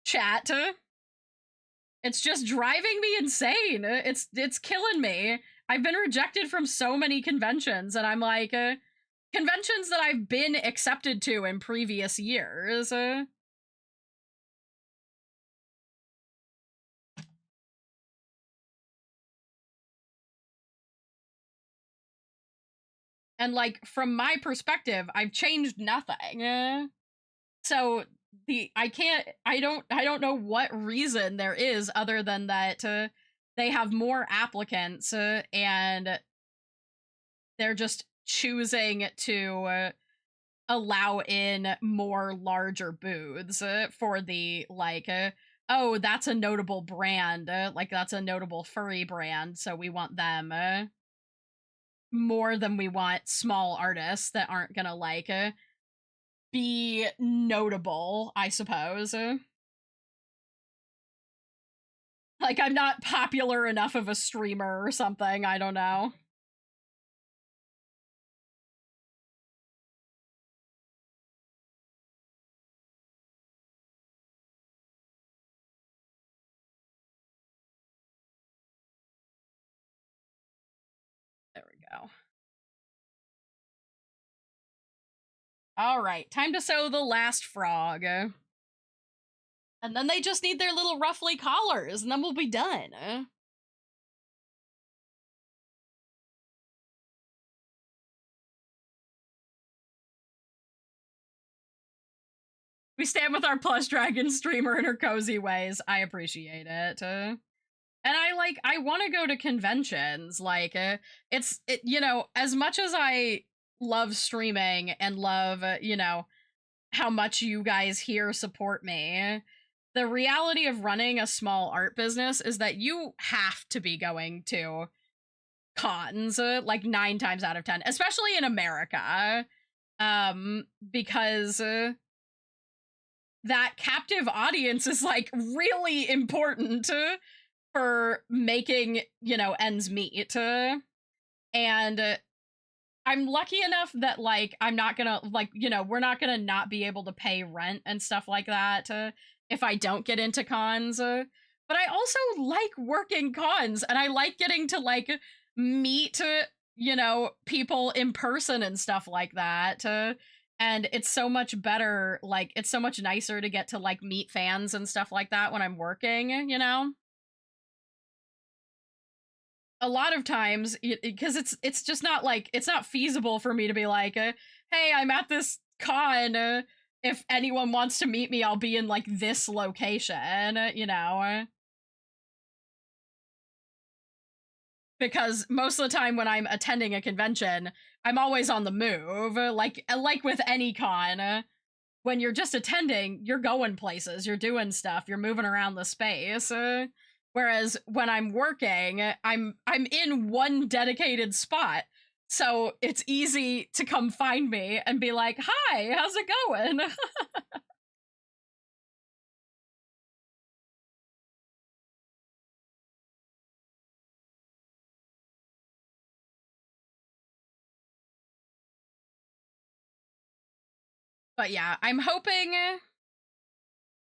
Chat. It's just driving me insane. It's killing me. I've been rejected from so many conventions, and I'm like, conventions that I've been accepted to in previous years. And, like, from my perspective, I've changed nothing. So I don't know what reason there is other than that they have more applicants and they're just choosing to allow in more larger booths for the, like, oh, that's a notable brand, like that's a notable furry brand, so we want them more than we want small artists that aren't gonna like be notable, I suppose. Like I'm not popular enough of a streamer or something, I don't know. There we go. All right, time to sew the last frog. And then they just need their little ruffly collars, and then we'll be done. We stand with our plush dragon streamer in her cozy ways. I appreciate it. And I want to go to conventions. Like, you know, as much as I love streaming and love, you know, how much you guys here support me, the reality of running a small art business is that you have to be going to cons, like 9 times out of 10, especially in America, because that captive audience is like really important for making, you know, ends meet. And I'm lucky enough that like I'm not gonna like, you know, we're not gonna not be able to pay rent and stuff like that if I don't get into cons. But I also like working cons, and I like getting to like meet, you know, people in person and stuff like that. And it's so much better, like it's so much nicer to get to like meet fans and stuff like that when I'm working, you know? A lot of times, because it's just not like, it's not feasible for me to be like, hey, I'm at this con, if anyone wants to meet me, I'll be in like this location, you know? Because most of the time when I'm attending a convention, I'm always on the move. Like with any con, when you're just attending, you're going places, you're doing stuff, you're moving around the space. Whereas when I'm working, I'm in one dedicated spot. So it's easy to come find me and be like, hi, how's it going? But yeah, I'm hoping,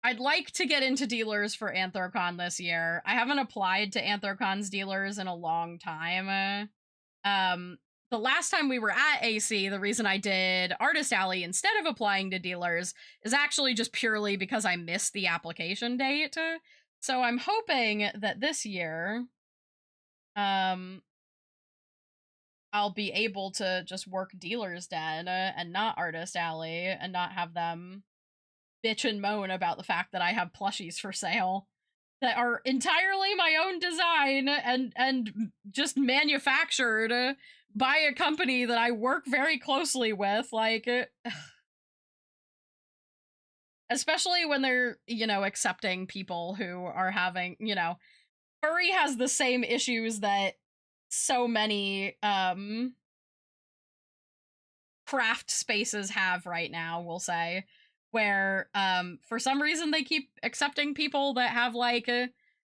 I'd like to get into dealers for Anthrocon this year. I haven't applied to Anthrocon's dealers in a long time. The last time we were at AC, the reason I did Artist Alley instead of applying to dealers is actually just purely because I missed the application date. So I'm hoping that this year, I'll be able to just work Dealer's Den and not Artist Alley and not have them bitch and moan about the fact that I have plushies for sale that are entirely my own design and just manufactured by a company that I work very closely with. Like, especially when they're, you know, accepting people who are having, you know, furry has the same issues that so many craft spaces have right now, we'll say, where for some reason they keep accepting people that have like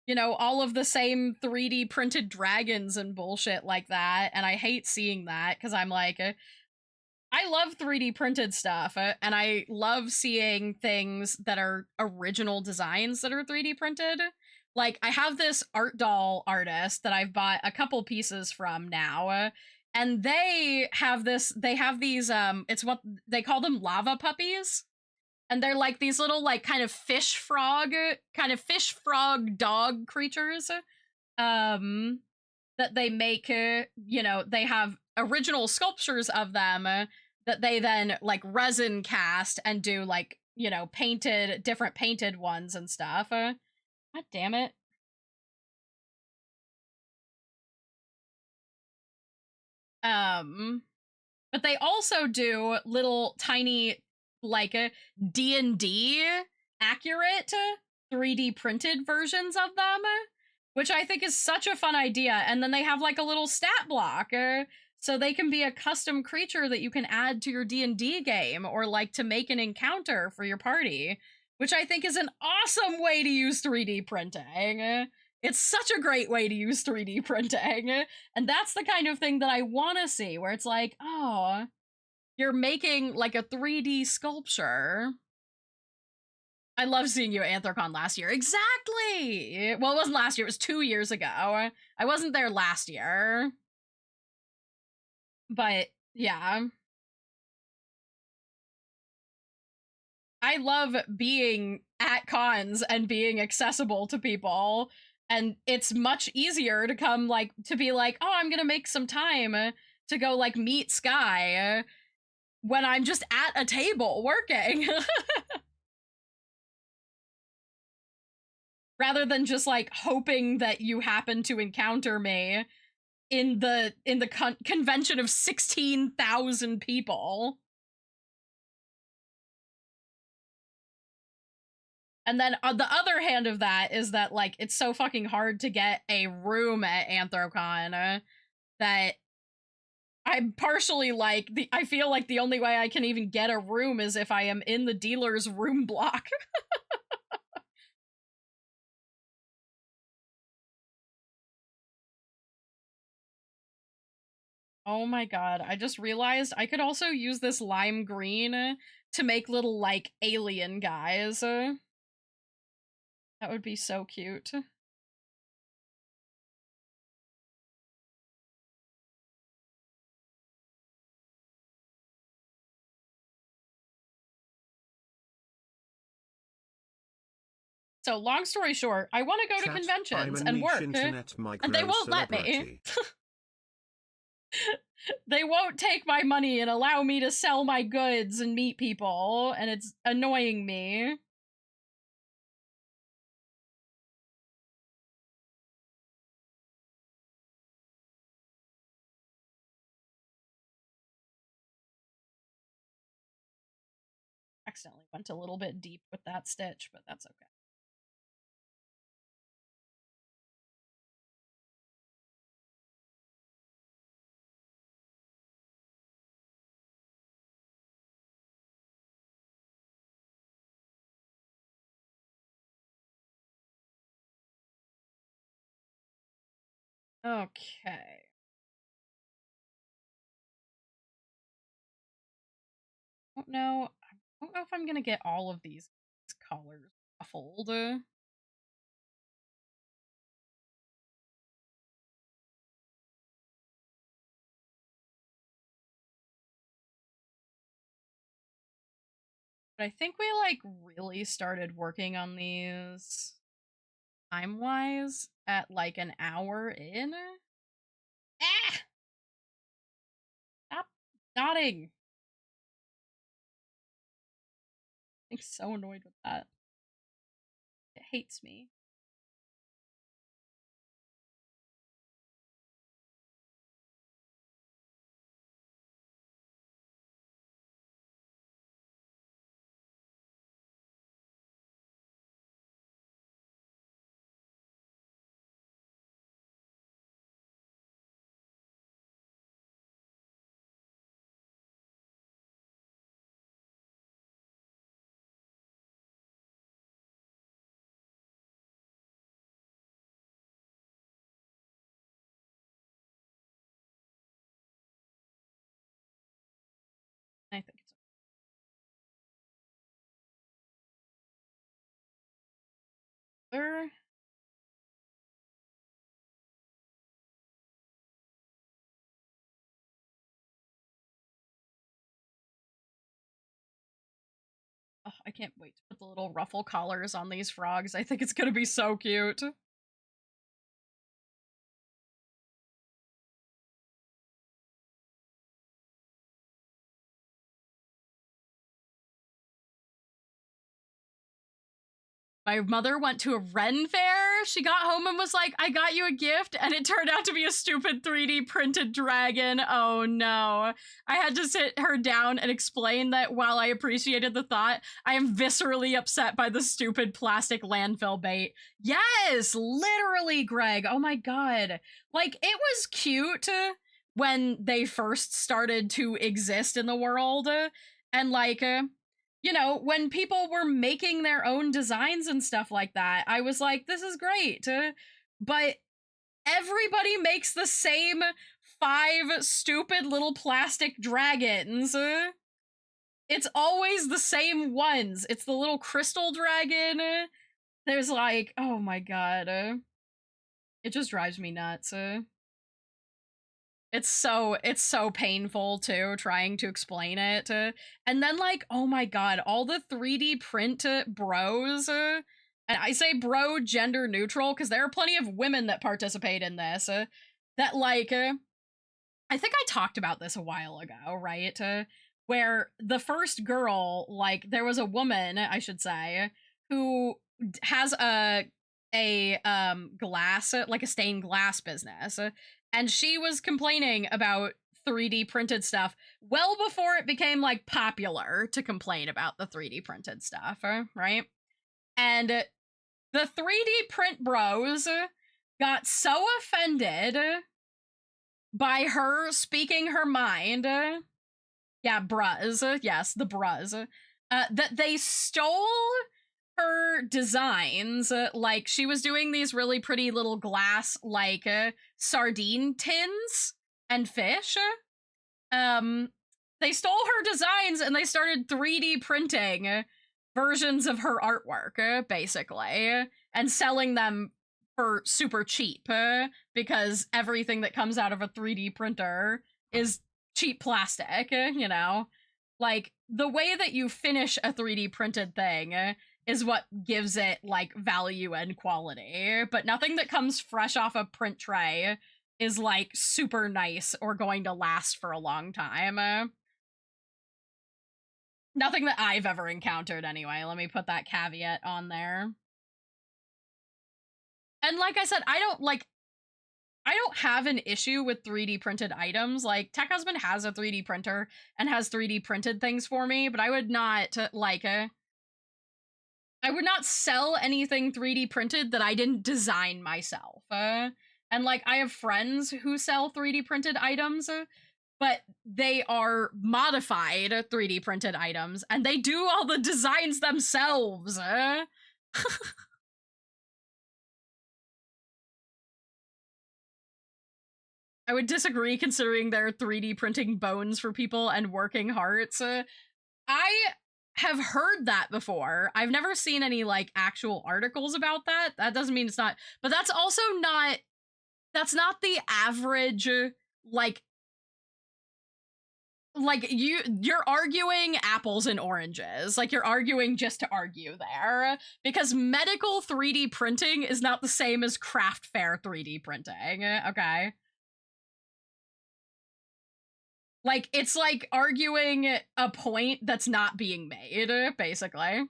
you know, all of the same 3D printed dragons and bullshit like that, and I hate seeing that because I'm like, I love 3D printed stuff, and I love seeing things that are original designs that are 3D printed. Like, I have this art doll artist that I've bought a couple pieces from now, and they have these, it's what they call them, lava puppies. And they're like these little, like, kind of fish frog dog creatures, that they make, you know, they have original sculptures of them that they then, like, resin cast and do, like, you know, different painted ones and stuff. God damn it. But they also do little tiny, like, D&D accurate 3D printed versions of them, which I think is such a fun idea. And then they have like a little stat block, so they can be a custom creature that you can add to your D&D game or like to make an encounter for your party, which I think is an awesome way to use 3D printing. It's such a great way to use 3D printing. And that's the kind of thing that I want to see, where it's like, oh, you're making like a 3D sculpture. I love seeing you at Anthrocon last year. Exactly! Well, it wasn't last year, it was 2 years ago. I wasn't there last year. But, yeah. I love being at cons and being accessible to people. And it's much easier to come, like, to be like, oh, I'm gonna make some time to go, like, meet Sky when I'm just at a table working. Rather than just, like, hoping that you happen to encounter me in the convention of 16,000 people. And then on the other hand of that is that, like, it's so fucking hard to get a room at Anthrocon that I'm partially like, I feel like the only way I can even get a room is if I am in the dealer's room block. Oh my god, I just realized I could also use this lime green to make little, like, alien guys. That would be so cute. So, long story short, I want to go to Chat, conventions I'm a and niche work, internet and they won't let me. They won't take my money and allow me to sell my goods and meet people, and it's annoying me. Accidentally went a little bit deep with that stitch, but that's okay. Okay. I don't know if I'm gonna get all of these colors ruffled. But I think we, like, really started working on these time-wise at, like, an hour in. Ah! Stop nodding. I'm so annoyed with that. It hates me. I think it's over. Oh, I can't wait to put the little ruffle collars on these frogs. I think it's gonna be so cute. My mother went to a Ren fair. She got home and was like, I got you a gift, and it turned out to be a stupid 3D printed dragon. Oh no. I had to sit her down and explain that while I appreciated the thought, I am viscerally upset by the stupid plastic landfill bait. Yes, literally, Greg. Oh my god. Like, it was cute when they first started to exist in the world, and like, you know, when people were making their own designs and stuff like that, I was like, this is great. But everybody makes the same 5 stupid little plastic dragons. It's always the same ones. It's the little crystal dragon. There's like, oh my god. It just drives me nuts. It's so painful too, trying to explain it. And then like, oh my god, all the 3D print bros, and I say bro gender neutral because there are plenty of women that participate in this, that like, I think I talked about this a while ago, right? Where the first girl, like there was a woman, I should say, who has a glass, like a stained glass business. And she was complaining about 3D printed stuff well before it became like popular to complain about the 3D printed stuff, right? And the 3D print bros got so offended by her speaking her mind. Yeah, bruz. Yes, the bruz. That they stole her designs. Like, she was doing these really pretty little glass, like, sardine tins and fish. They stole her designs and they started 3D printing versions of her artwork, basically, and selling them for super cheap, because everything that comes out of a 3D printer is cheap plastic, you know? Like, the way that you finish a 3D printed thing is what gives it, like, value and quality, but nothing that comes fresh off a print tray is, like, super nice or going to last for a long time. Nothing that I've ever encountered, anyway. Let me put that caveat on there. And like I said, I don't have an issue with 3D printed items. Like, Tech Husband has a 3D printer and has 3D printed things for me, but I would not, like, I would not sell anything 3D printed that I didn't design myself. And, like, I have friends who sell 3D printed items, but they are modified 3D printed items, and they do all the designs themselves. I would disagree, considering they're 3D printing bones for people and working hearts. I have heard that before. I've never seen any, like, actual articles about that. That doesn't mean it's not, but that's also not, that's not the average, like you're arguing apples and oranges. Like, you're arguing just to argue there, because medical 3D printing is not the same as craft fair 3D printing, okay? Like, it's like arguing a point that's not being made, basically.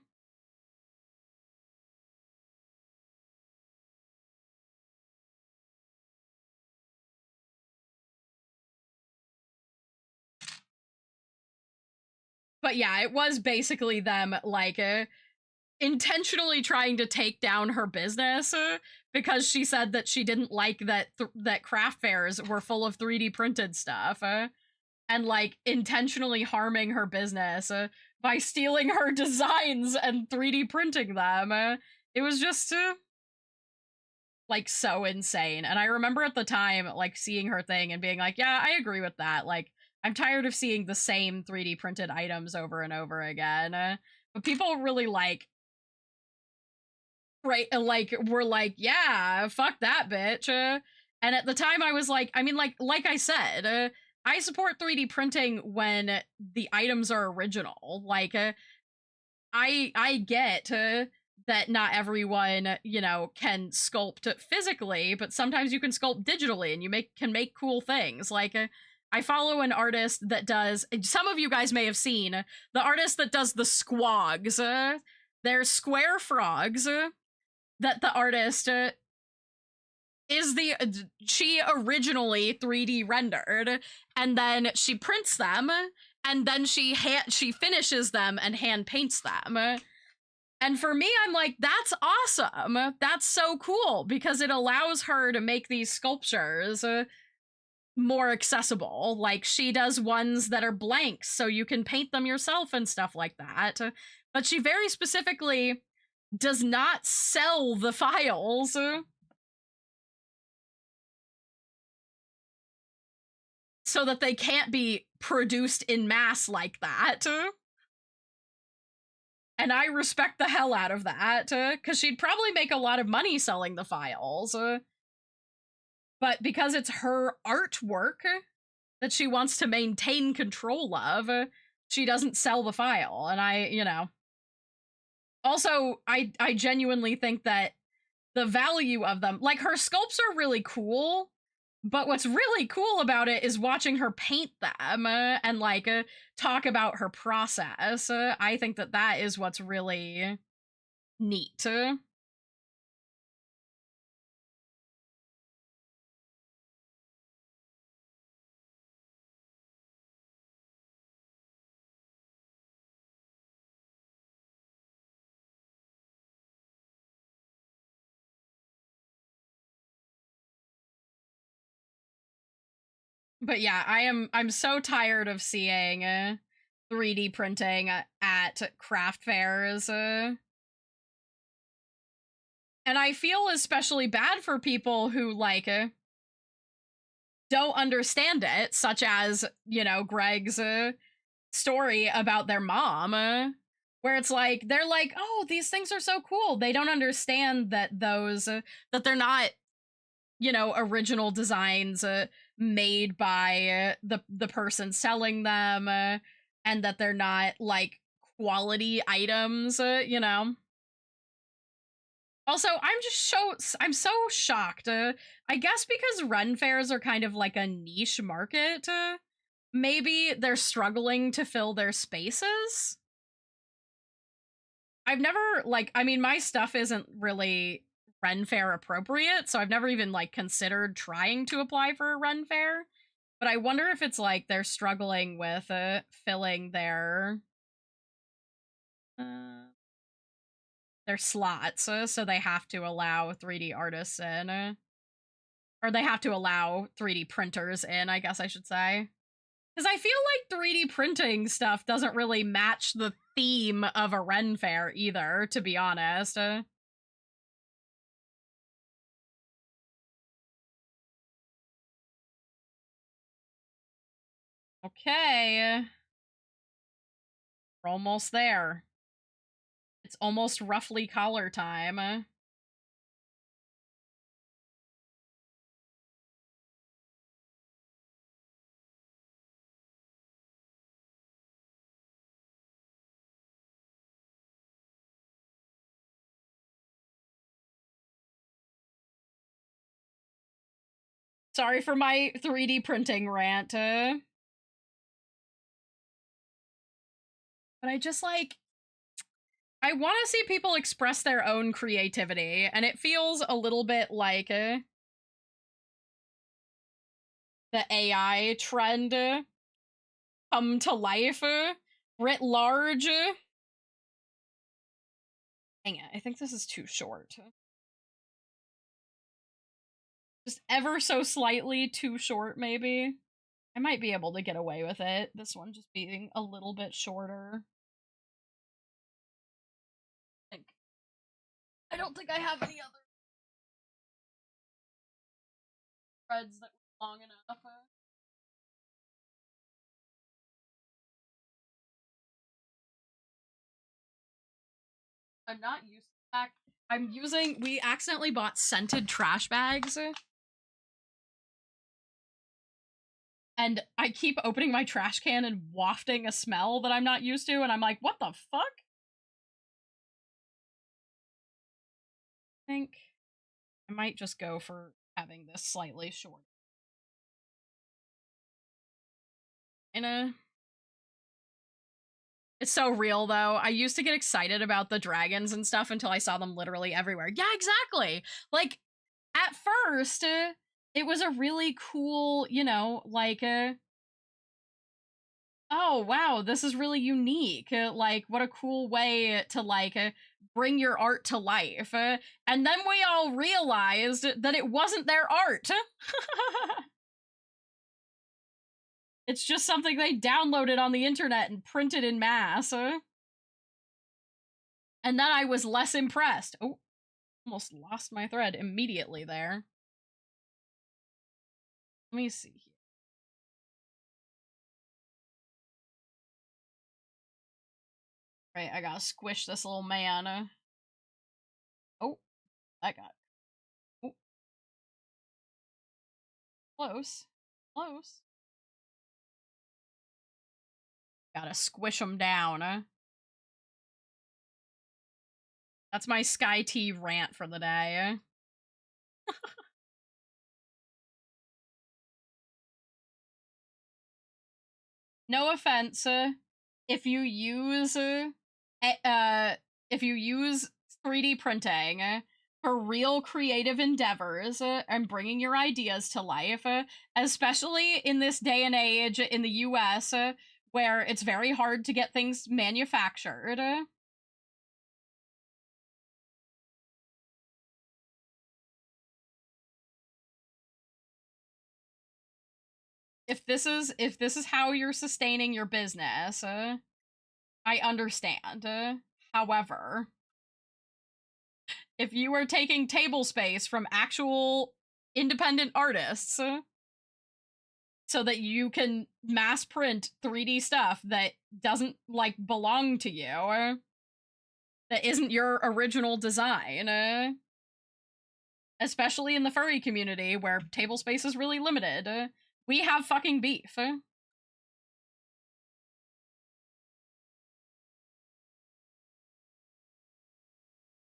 But yeah, it was basically them, like, intentionally trying to take down her business because she said that she didn't like that craft fairs were full of 3D printed stuff. And, like, intentionally harming her business by stealing her designs and 3D printing them. It was just, like, so insane. And I remember at the time, like, seeing her thing and being like, yeah, I agree with that. Like, I'm tired of seeing the same 3D printed items over and over again. But people really, like, right, like, were like, yeah, fuck that bitch. And at the time I was like, I mean, like I said, I support 3D printing when the items are original. Like, I get that not everyone, you know, can sculpt physically, but sometimes you can sculpt digitally and you can make cool things. Like, I follow an artist that does, some of you guys may have seen, the artist that does the squogs. They're square frogs that the artist she originally 3D rendered, and then she prints them, and then she finishes them and hand paints them. And for me, I'm like, that's awesome. That's so cool, because it allows her to make these sculptures more accessible. Like, she does ones that are blanks, so you can paint them yourself and stuff like that. But she very specifically does not sell the files. So that they can't be produced in mass like that. And I respect the hell out of that, because she'd probably make a lot of money selling the files. But because it's her artwork that she wants to maintain control of, she doesn't sell the file. And you know. Also, I genuinely think that the value of them, like, her sculpts are really cool, but what's really cool about it is watching her paint them and, like, talk about her process. I think that that is what's really neat. But yeah, I'm so tired of seeing 3D printing at craft fairs. And I feel especially bad for people who, like, don't understand it, such as, you know, Greg's story about their mom, where it's like, they're like, oh, these things are so cool. They don't understand that that they're not, you know, original designs made by the person selling them, and that they're not, like, quality items, you know. Also, I'm so shocked. I guess because Ren fairs are kind of like a niche market, maybe they're struggling to fill their spaces. I've never, like, I mean, my stuff isn't really Ren fair appropriate, so I've never even, like, considered trying to apply for a Ren fair. But I wonder if it's like they're struggling with filling their slots, so they have to allow 3D artists in, or they have to allow 3D printers in, I guess I should say. Because I feel like 3D printing stuff doesn't really match the theme of a Ren fair either, to be honest. Okay. We're almost there. It's almost roughly collar time. Sorry for my 3D printing rant. But I just, like, I want to see people express their own creativity, and it feels a little bit like the AI trend come to life writ large. Dang it, I think this is too short. Just ever so slightly too short, maybe. I might be able to get away with it. This one just being a little bit shorter. I don't think I have any other threads that were long enough. I'm not used to that. We accidentally bought scented trash bags. And I keep opening my trash can and wafting a smell that I'm not used to, and I'm like, what the fuck? I think I might just go for having this slightly short. It's so real, though. I used to get excited about the dragons and stuff until I saw them literally everywhere. Yeah, exactly. Like, at first, it was a really cool, you know, like, oh, wow, this is really unique. Like, what a cool way to, like, bring your art to life. And then we all realized that it wasn't their art. It's just something they downloaded on the internet and printed in mass. And then I was less impressed. Oh, almost lost my thread immediately there. Let me see here. Right, I gotta squish this little man. Oh, that got... Oh. Close. Close. Gotta squish him down. That's my Sky T rant for the day. No offense, if you use 3D printing for real creative endeavors and bringing your ideas to life, especially in this day and age in the US, where it's very hard to get things manufactured. If this is how you're sustaining your business, I understand. However, if you are taking table space from actual independent artists so that you can mass print 3D stuff that doesn't, like, belong to you, or that isn't your original design, especially in the furry community where table space is really limited, we have fucking beef.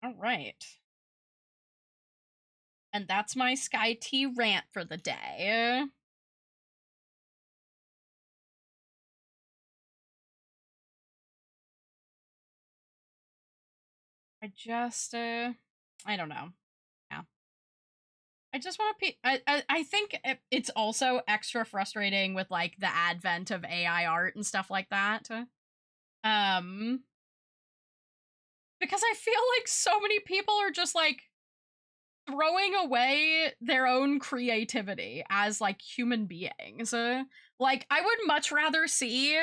All right. And that's my Sky T rant for the day. I just, I don't know. Yeah. I just want to I think it's also extra frustrating with, like, the advent of AI art and stuff like that. Because I feel like so many people are just, like, throwing away their own creativity as, like, human beings. Like, I would much rather see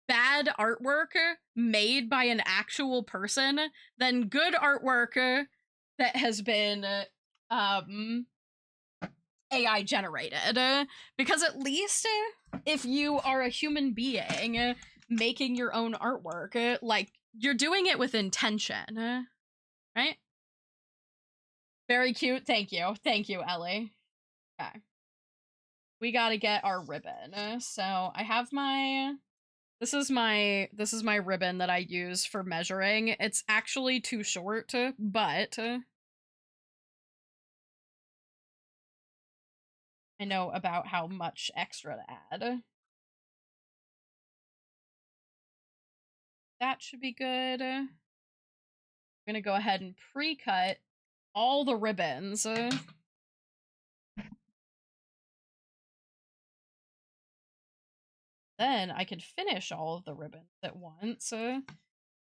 bad artwork made by an actual person than good artwork that has been AI generated. Because at least if you are a human being making your own artwork, like, you're doing it with intention, right? Very cute. Thank you. Thank you, Ellie. Okay. We gotta get our ribbon. So I have my... This is my ribbon that I use for measuring. It's actually too short, but I know about how much extra to add. That should be good. I'm gonna go ahead and pre-cut all the ribbons. Then I could finish all of the ribbons at once.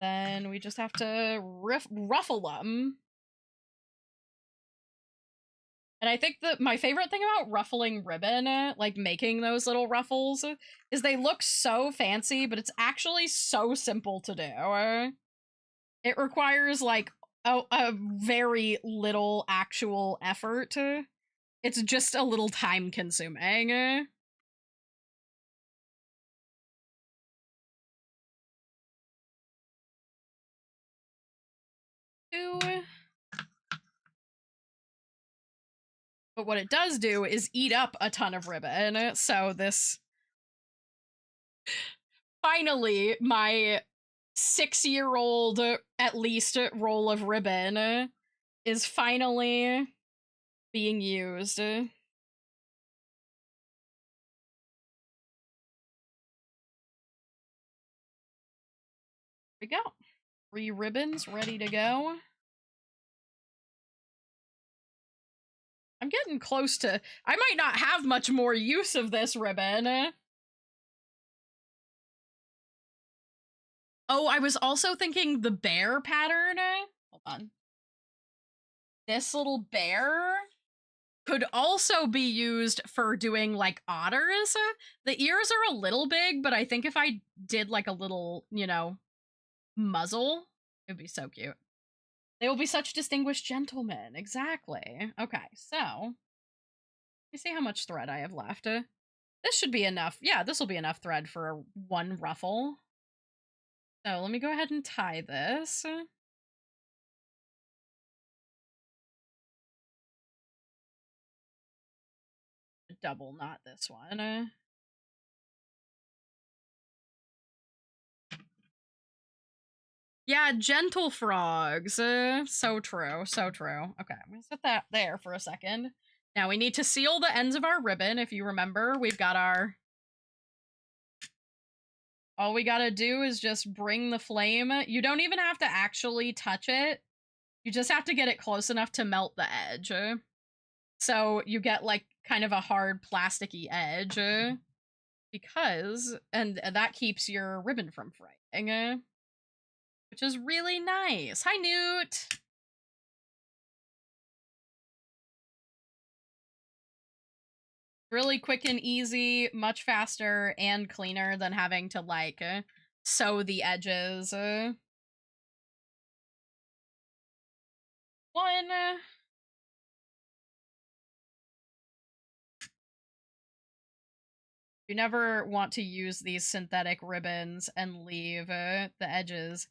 Then we just have to ruffle them. And I think that my favorite thing about ruffling ribbon, like making those little ruffles, is they look so fancy, but it's actually so simple to do. It requires, like, a very little actual effort. It's just a little time consuming. But what it does do is eat up a ton of ribbon, so this... Finally, my 6-year-old, at least, roll of ribbon is finally being used. we go. 3 ribbons ready to go. I'm getting close to... I might not have much more use of this ribbon. Oh, I was also thinking the bear pattern. Hold on. This little bear could also be used for doing, like, otters. The ears are a little big, but I think if I did, like, a little, you know, muzzle, it'd be so cute. They will be such distinguished gentlemen. Exactly. Okay, so... let me see how much thread I have left. This should be enough. Yeah, this will be enough thread for 1 ruffle. So let me go ahead and tie this. Double knot this one. Yeah, gentle frogs. So true, so true. Okay, I'm gonna set that there for a second. Now we need to seal the ends of our ribbon. If you remember, we've got our... all we gotta do is just bring the flame. You don't even have to actually touch it. You just have to get it close enough to melt the edge. So you get, like, kind of a hard plasticky edge. Because... and that keeps your ribbon from fraying. Which is really nice. Hi, Newt! Really quick and easy, much faster and cleaner than having to, like, sew the edges. 1. You never want to use these synthetic ribbons and leave the edges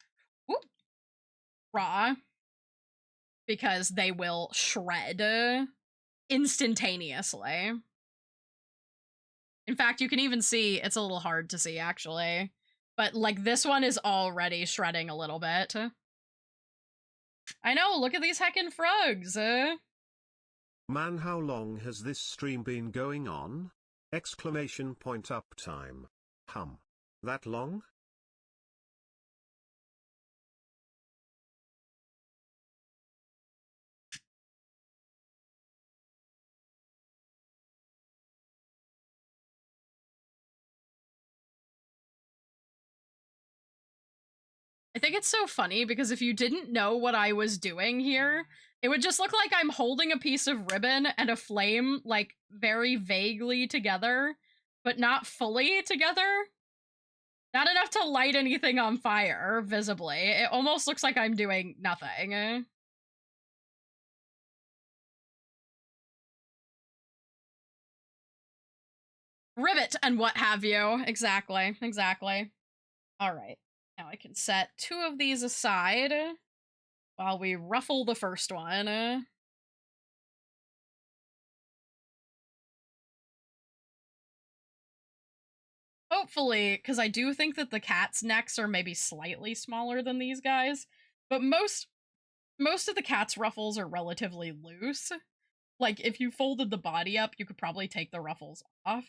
raw, because they will shred instantaneously. In fact, you can even see, it's a little hard to see actually, but like this one is already shredding a little bit. I know, look at these heckin' frogs. Man, how long has this stream been going on? Exclamation point uptime. Hum. That long? I think it's so funny because if you didn't know what I was doing here, it would just look like I'm holding a piece of ribbon and a flame, like, very vaguely together, but not fully together. Not enough to light anything on fire, visibly. It almost looks like I'm doing nothing. Rivet and what have you. Exactly, exactly. Alright. Now I can set 2 of these aside while we ruffle the first one. Hopefully, because I do think that the cat's necks are maybe slightly smaller than these guys, but most of the cat's ruffles are relatively loose. Like, if you folded the body up, you could probably take the ruffles off.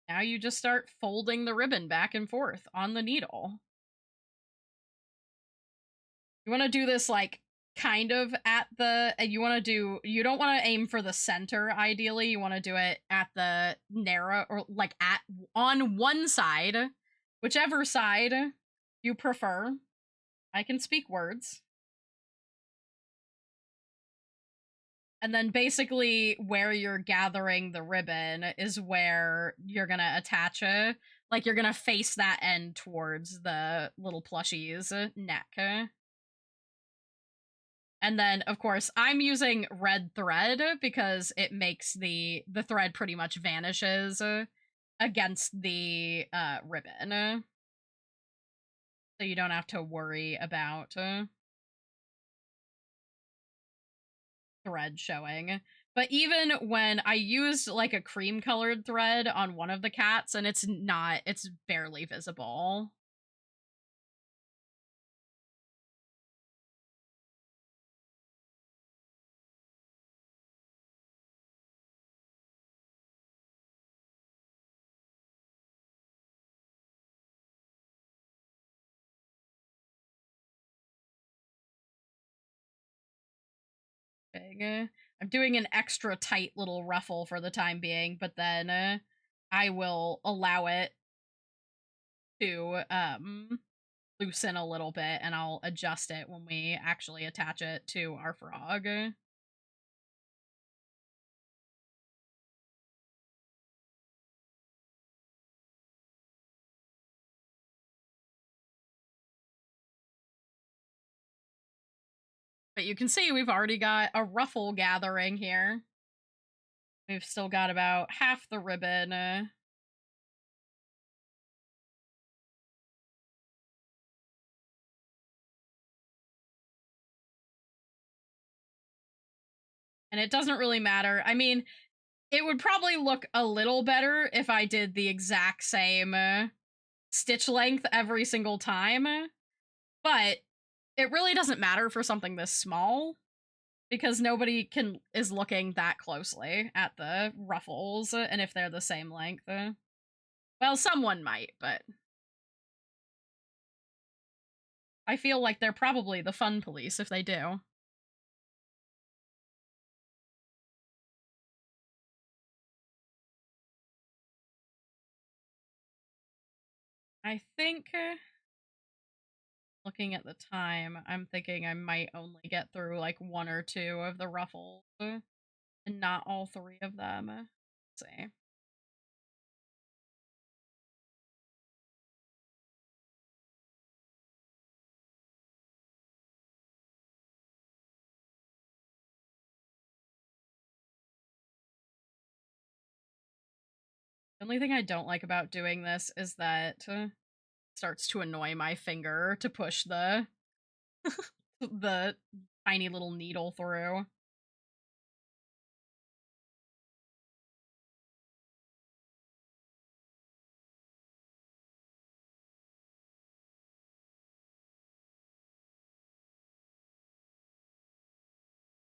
Now you just start folding the ribbon back and forth on the needle. You want to do this, like, kind of at the... you don't want to aim for the center, ideally. You want to do it at the narrow, or, like, on one side. Whichever side you prefer. I can speak words. And then basically where you're gathering the ribbon is where you're gonna attach it. Like, you're gonna face that end towards the little plushie's neck. And then, of course, I'm using red thread because it makes the thread pretty much vanishes against the ribbon. So you don't have to worry about thread showing. But even when I used like a cream colored thread on one of the cats, and it's barely visible. thing. I'm doing an extra tight little ruffle for the time being, but then I will allow it to loosen a little bit, and I'll adjust it when we actually attach it to our frog. But you can see we've already got a ruffle gathering here. We've still got about half the ribbon. And it doesn't really matter. I mean, it would probably look a little better if I did the exact same stitch length every single time. But it really doesn't matter for something this small, because nobody is looking that closely at the ruffles, and if they're the same length. Well, someone might, but I feel like they're probably the fun police if they do. I think, looking at the time, I'm thinking I might only get through like 1 or 2 of the ruffles, and not all 3 of them. Let's see. The only thing I don't like about doing this is that it starts to annoy my finger to push the the tiny little needle through.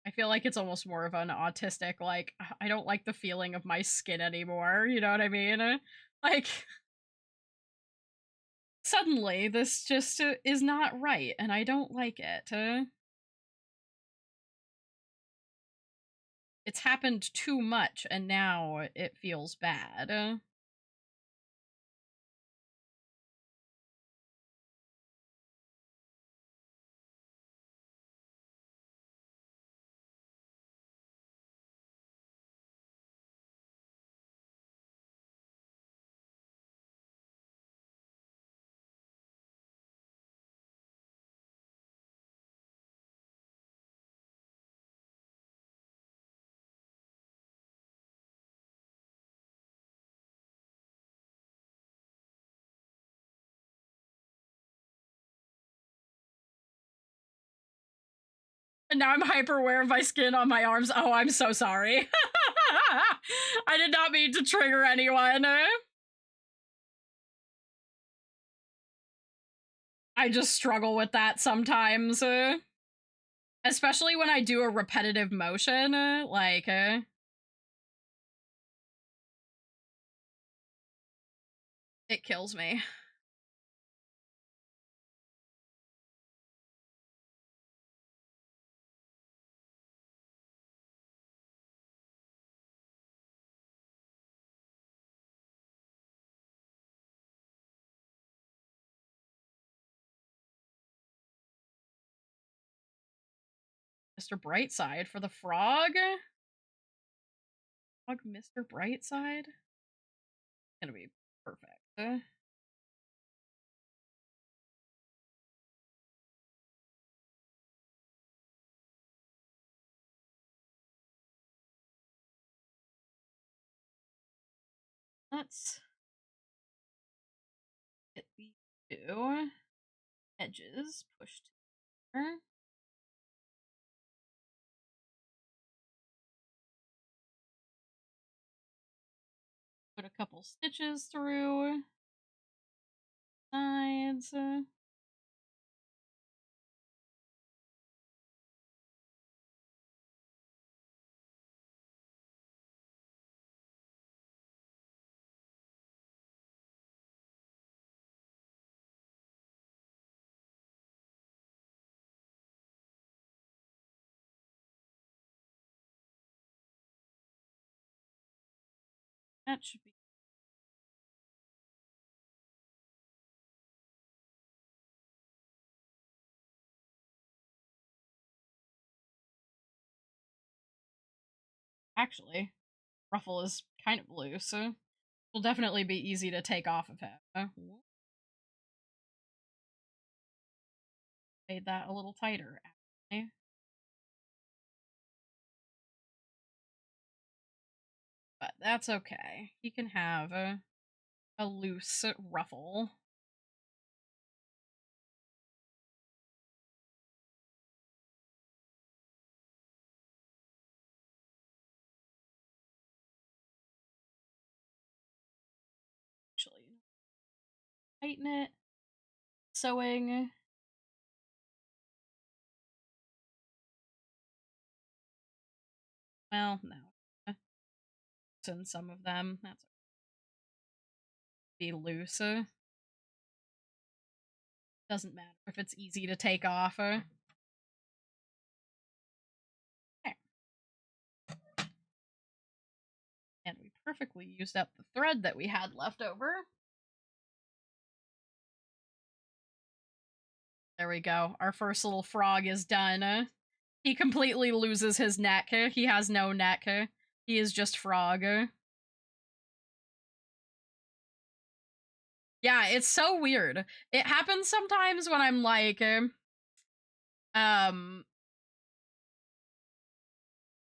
I feel like it's almost more of an autistic, like, I don't like the feeling of my skin anymore, you know what I mean? Like, suddenly, this just is not right, and I don't like it. It's happened too much, and now it feels bad. And now I'm hyper aware of my skin on my arms. Oh, I'm so sorry. I did not mean to trigger anyone. I just struggle with that sometimes. Especially when I do a repetitive motion, like, it kills me. Mr. Brightside for the frog? Frog Mr. Brightside? Gonna be perfect. Let's get these 2 edges pushed together. Put a couple stitches through sides. That should be. Actually, Ruffle is kind of loose. Will definitely be easy to take off of him. Made that a little tighter, actually. But that's okay. He can have a loose Ruffle. Actually, tighten it. Sewing. Well, no. Loosen some of them. That's be loose. Doesn't matter if it's easy to take off. Okay. And we perfectly used up the thread that we had left over. There we go. Our first little frog is done. He completely loses his neck. He has no neck. He is just frog. Yeah, it's so weird. It happens sometimes when I'm like, you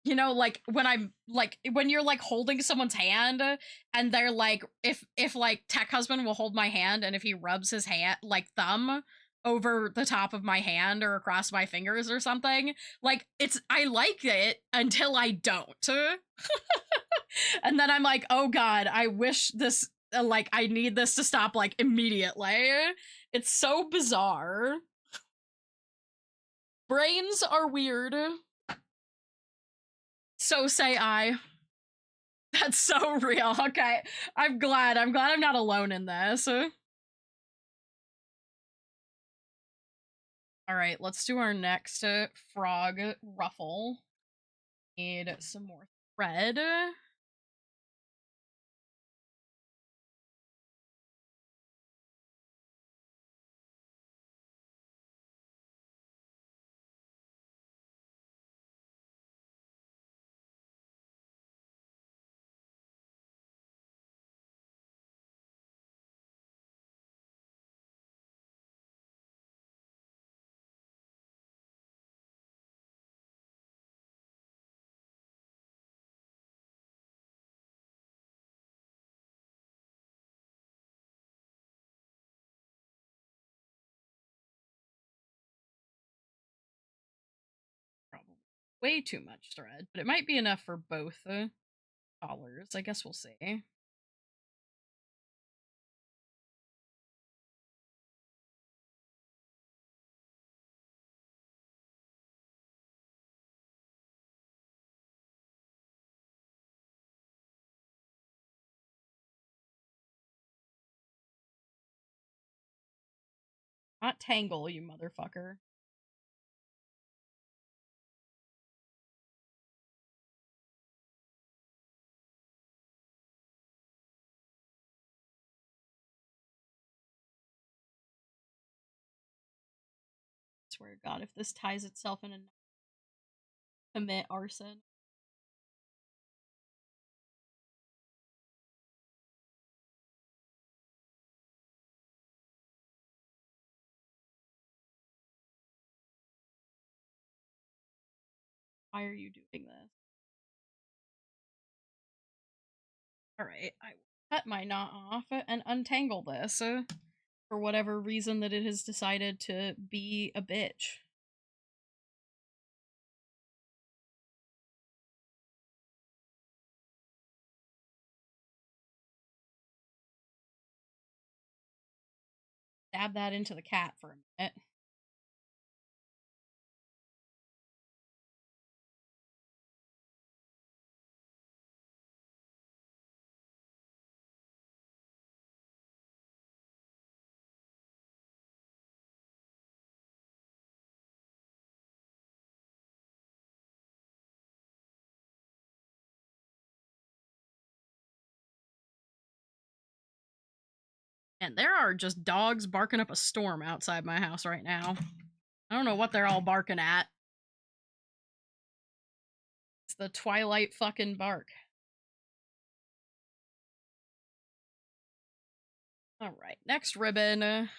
know, like when I'm like when you're like holding someone's hand and they're like if like Tech Husband will hold my hand and if he rubs his hand like thumb over the top of my hand or across my fingers or something, like I like it until I don't. And then I'm like, "Oh god, I wish this like I need this to stop like immediately." It's so bizarre. Brains are weird. So say I. That's so real. Okay. I'm glad I'm not alone in this. Alright, let's do our next frog ruffle. Need some more thread. Probably way too much thread, but it might be enough for both collars. I guess we'll see. Not tangle, you motherfucker. Swear to God, if this ties itself in a commit arson. Why are you doing this? Alright, I will cut my knot off and untangle this for whatever reason that it has decided to be a bitch. Stab that into the cat for a minute. And there are just dogs barking up a storm outside my house right now. I don't know what they're all barking at. It's the Twilight fucking bark. All right, next ribbon.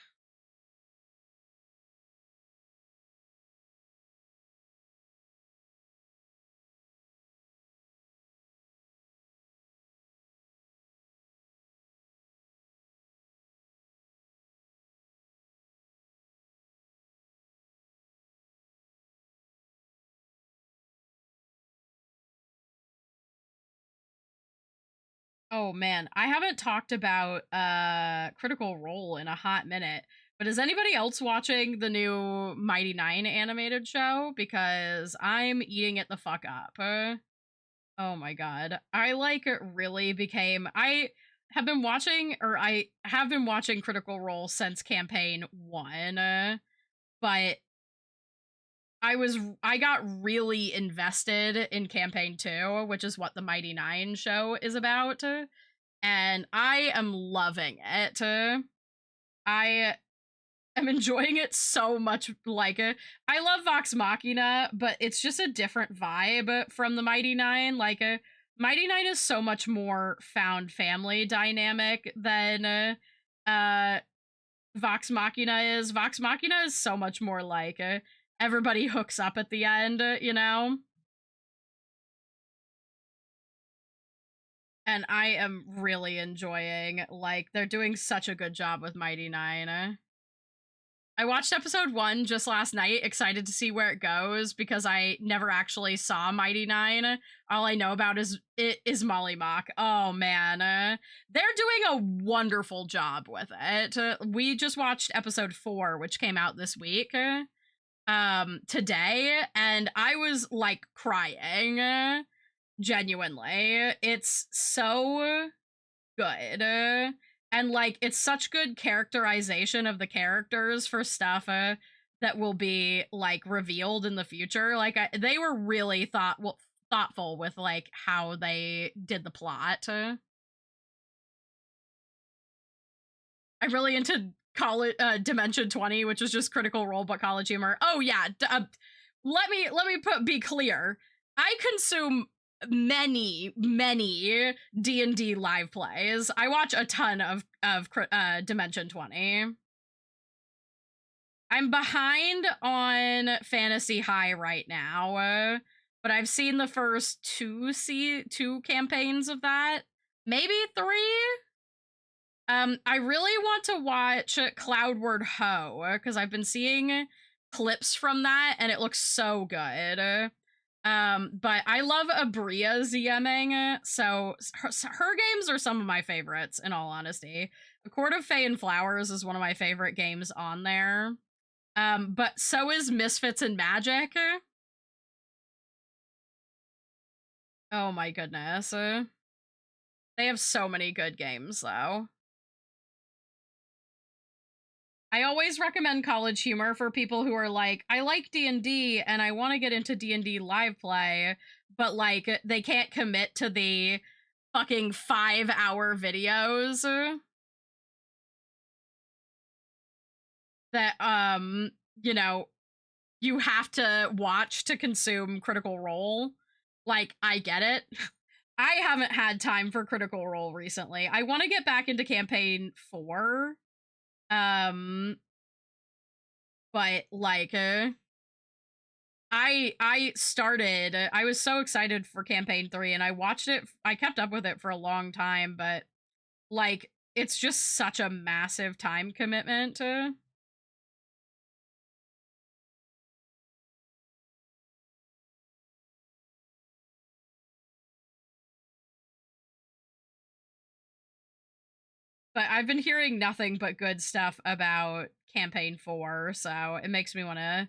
Oh man, I haven't talked about Critical Role in a hot minute. But is anybody else watching the new Mighty Nine animated show? Because I'm eating it the fuck up. Oh my god. I like really became I have been watching Critical Role since campaign 1. But I got really invested in campaign 2, which is what the Mighty Nine show is about. And I am loving it. I am enjoying it so much. Like, I love Vox Machina, but it's just a different vibe from the Mighty Nine. Like, Mighty Nine is so much more found family dynamic than Vox Machina is. Vox Machina is so much more like everybody hooks up at the end, you know? And I am really enjoying, like, they're doing such a good job with Mighty Nine. I watched episode 1 just last night, excited to see where it goes, because I never actually saw Mighty Nine. All I know about is Molly Mock. Oh man, they're doing a wonderful job with it. We just watched episode 4, which came out this week, today, and I was like crying, genuinely. It's so good. And like it's such good characterization of the characters for stuff that will be like revealed in the future. Like they were really thoughtful with like how they did the plot. I'm really into Dimension 20, which is just Critical Role but college humor. Oh yeah, let me be clear. I consume many D&D live plays. I watch a ton of Dimension 20. I'm behind on Fantasy High right now, but I've seen the first two campaigns of that, maybe 3. I really want to watch Cloudward Ho because I've been seeing clips from that and it looks so good. But I love Abria ZMing, so her games are some of my favorites, in all honesty. A Court of Fae and Flowers is one of my favorite games on there. But so is Misfits and Magic. Oh my goodness. They have so many good games, though. I always recommend College Humor for people who are like, I like D&D and I want to get into D&D live play, but like they can't commit to the fucking 5-hour videos that you know, you have to watch to consume Critical Role. Like, I get it. I haven't had time for Critical Role recently. I want to get back into campaign 4. But like I was so excited for campaign 3 and I watched it. I kept up with it for a long time, but like it's just such a massive time commitment. But I've been hearing nothing but good stuff about campaign 4, so it makes me want to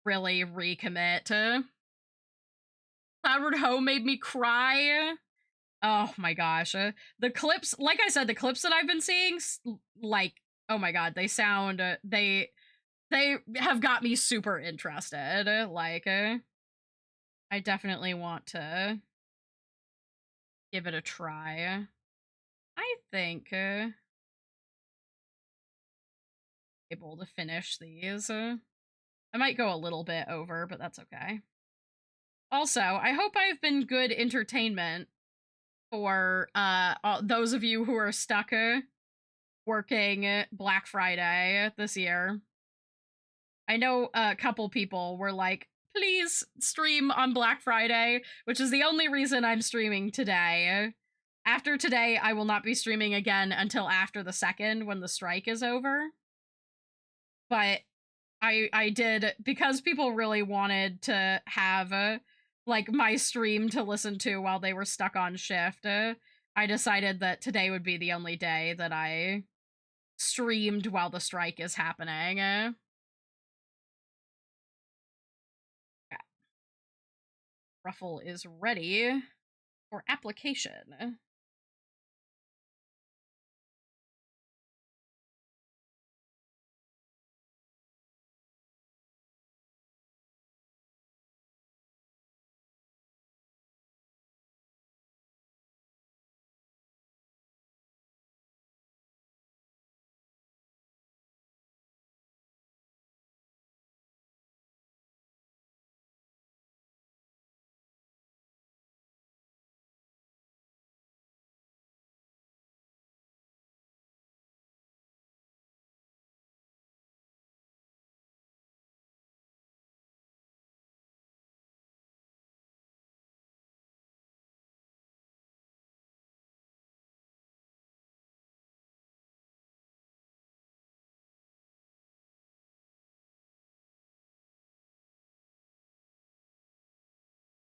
really recommit. Cloudward Ho made me cry. Oh my gosh. The clips, like I said, the clips that I've been seeing, like, oh my god, they sound, they have got me super interested. Like, I definitely want to give it a try. I think, able to finish these. I might go a little bit over, but that's okay. Also, I hope I've been good entertainment for those of you who are stuck working Black Friday this year. I know a couple people were like, please stream on Black Friday, which is the only reason I'm streaming today. After today, I will not be streaming again until after the 2nd when the strike is over. But I did, because people really wanted to have like my stream to listen to while they were stuck on shift. I decided that today would be the only day that I streamed while the strike is happening. Ruffle is ready for application.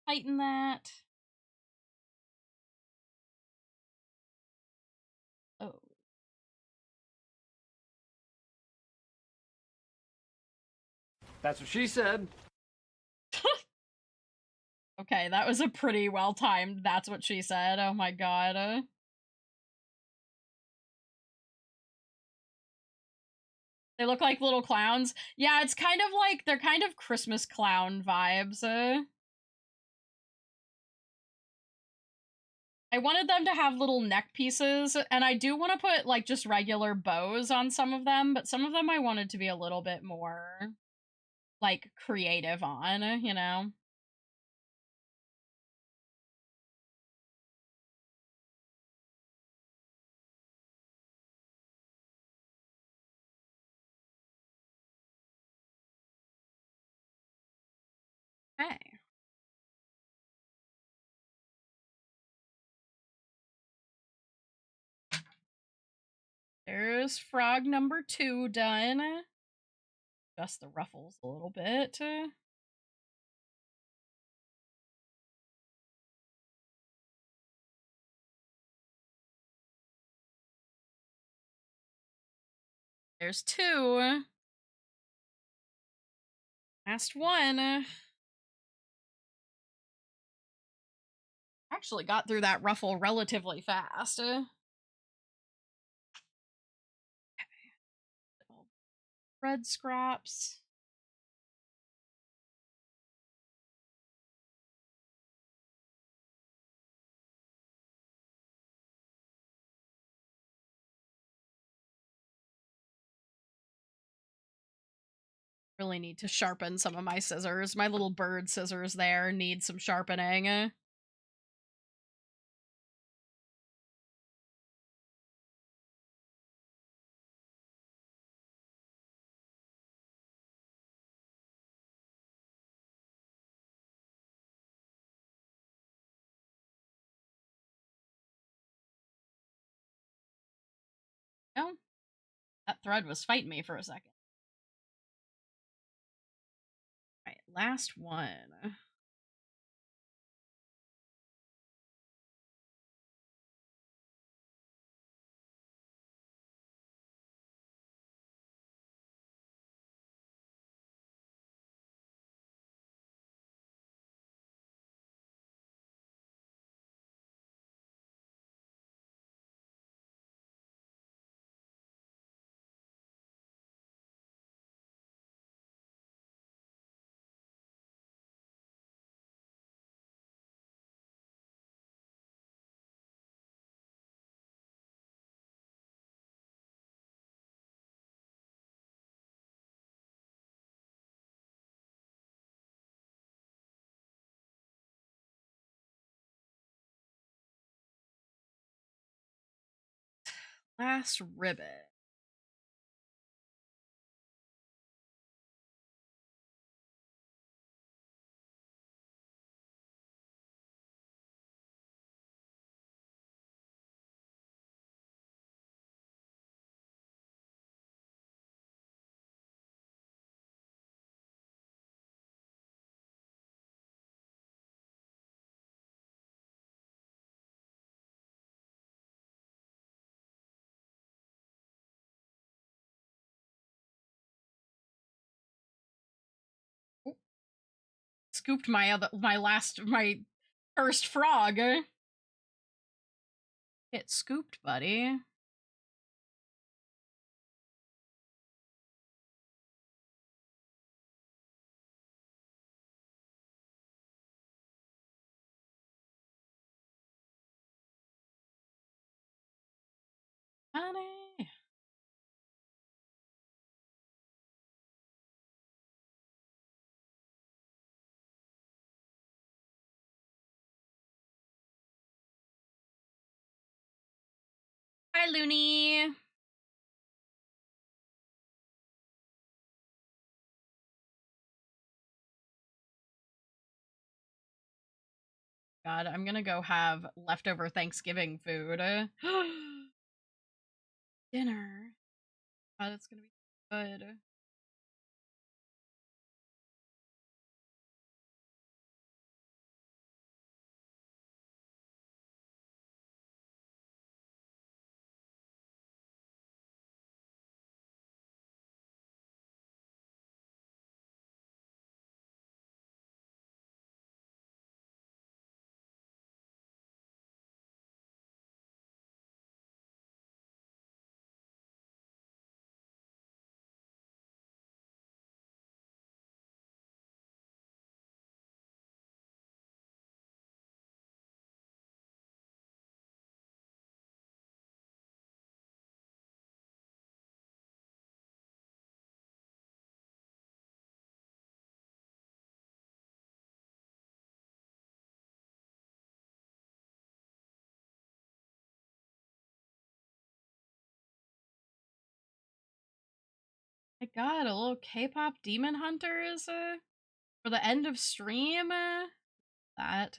Tighten that. Oh. That's what she said. Okay, that was a pretty well timed. That's what she said. Oh my god. They look like little clowns. Yeah, it's kind of like, they're kind of Christmas clown vibes. I wanted them to have little neck pieces, and I do want to put like just regular bows on some of them, but some of them I wanted to be a little bit more like creative on, you know? Okay. There's frog number 2 done. Adjust the ruffles a little bit. There's 2. Last one. Actually got through that ruffle relatively fast. Red scraps. Really need to sharpen some of my scissors. My little bird scissors there need some sharpening. Oh, that thread was fighting me for a second. All right, last one. Last ribbon. Scooped my first frog. Get scooped, buddy. Honey. Hi, Looney. God, I'm gonna go have leftover Thanksgiving food. Dinner. God, it's gonna be good. My God, a little K-pop demon hunters for the end of stream. That.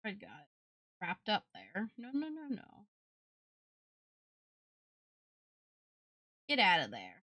I got it wrapped up there. No, no, no, no. Get out of there.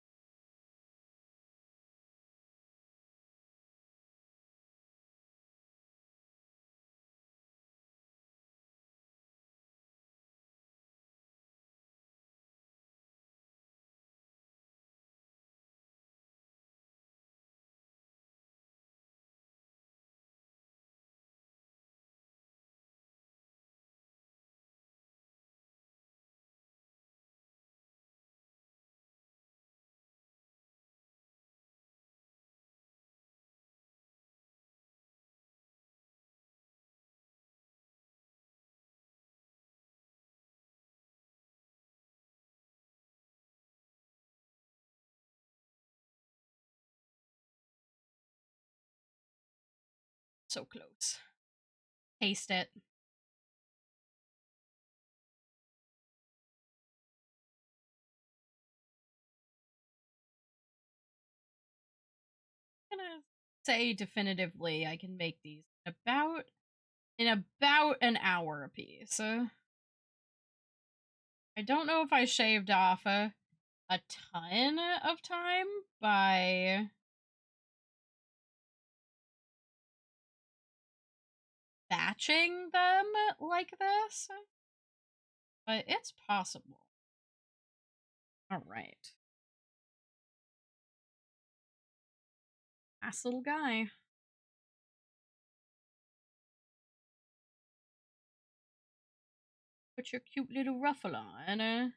So close. Taste it. I'm gonna say definitively I can make these in about an hour apiece. I don't know if I shaved off a ton of time by batching them like this, but it's possible. All right. Nice little guy. Put your cute little ruffle on.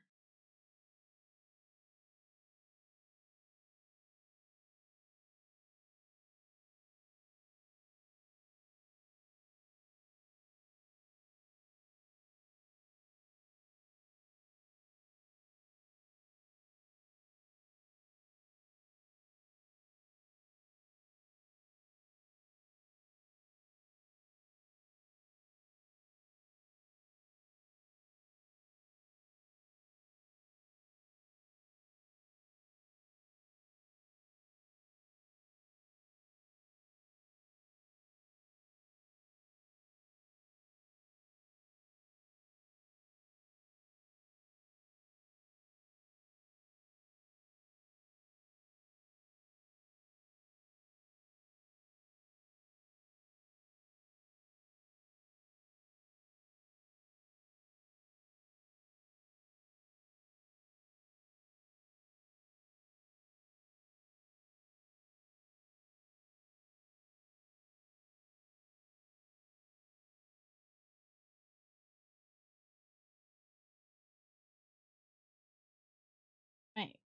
Right.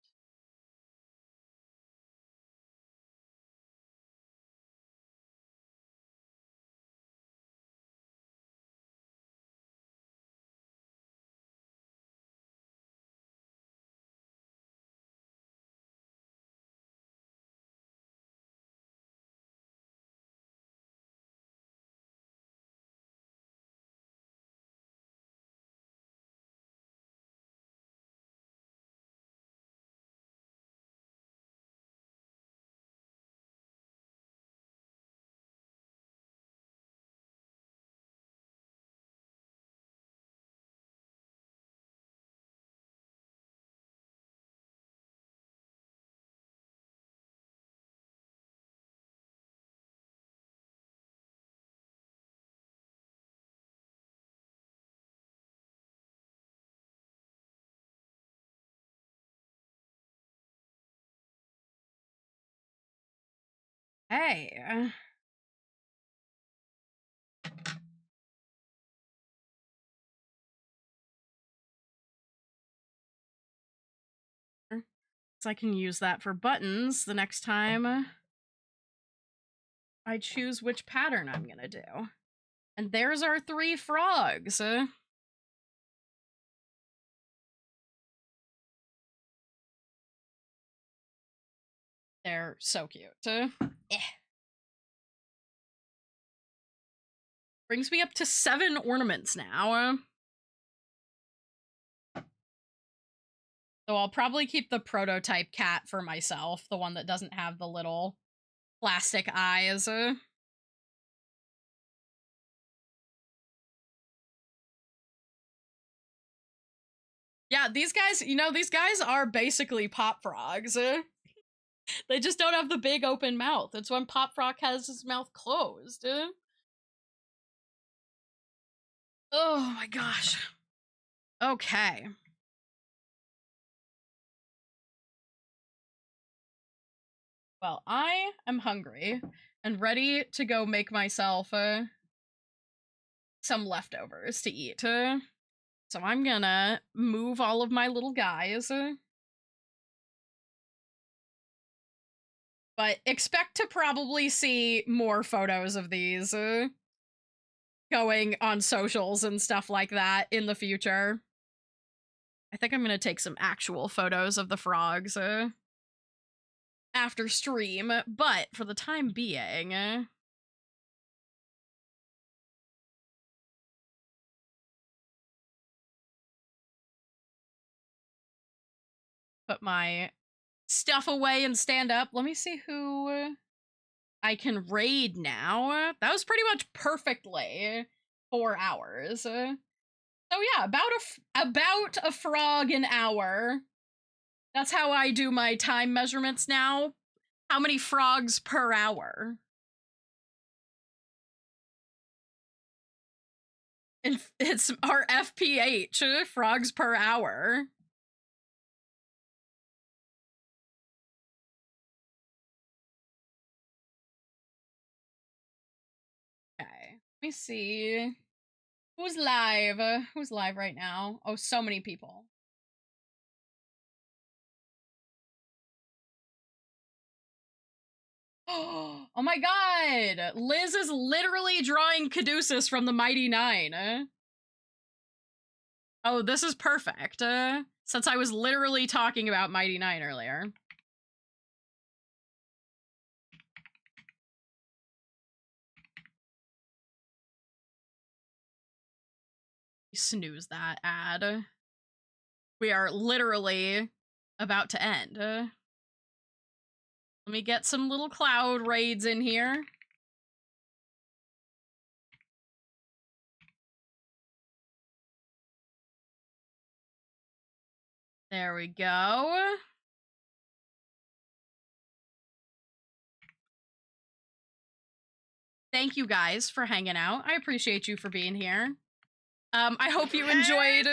Hey. So I can use that for buttons the next time I choose which pattern I'm gonna do. And there's our 3 frogs. They're so cute. Brings me up to 7 ornaments now. So I'll probably keep the prototype cat for myself, the one that doesn't have the little plastic eyes. Yeah, these guys, these guys are basically Pop Frogs. They just don't have the big open mouth. It's when Pop Frog has his mouth closed. Oh my gosh. Okay. Well, I am hungry and ready to go make myself some leftovers to eat. So I'm gonna move all of my little guys. But expect to probably see more photos of these going on socials and stuff like that in the future. I think I'm gonna take some actual photos of the frogs after stream, but for the time being, put my stuff away and stand up. Let me see who I can raid now. That was pretty much perfectly 4 hours. So yeah, about a frog an hour. That's how I do my time measurements now. How many frogs per hour? It's our FPH, frogs per hour. Okay, let me see. Who's live? Who's live right now? Oh, so many people. Oh my god! Liz is literally drawing Caduceus from the Mighty Nine. Oh, this is perfect, since I was literally talking about Mighty Nine earlier. Snooze that ad. We are literally about to end. Let me get some little cloud raids in here. There we go. Thank you guys for hanging out. I appreciate you for being here. I hope you enjoyed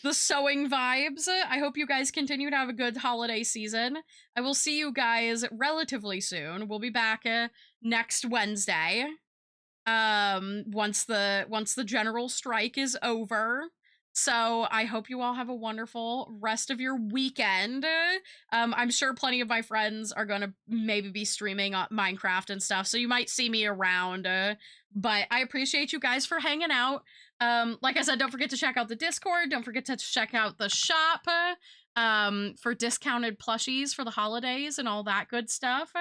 the sewing vibes. I hope you guys continue to have a good holiday season. I will see you guys relatively soon. We'll be back next Wednesday. Once the general strike is over. So I hope you all have a wonderful rest of your weekend. I'm sure plenty of my friends are gonna maybe be streaming on Minecraft and stuff, so you might see me around. But I appreciate you guys for hanging out. Like I said, don't forget to check out the Discord. Don't forget to check out the shop for discounted plushies for the holidays and all that good stuff.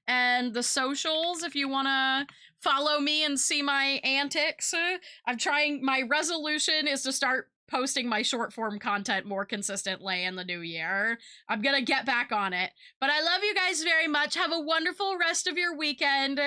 And the socials, if you want to follow me and see my antics. My resolution is to start posting my short form content more consistently in the new year. I'm gonna get back on it. But I love you guys very much. Have a wonderful rest of your weekend.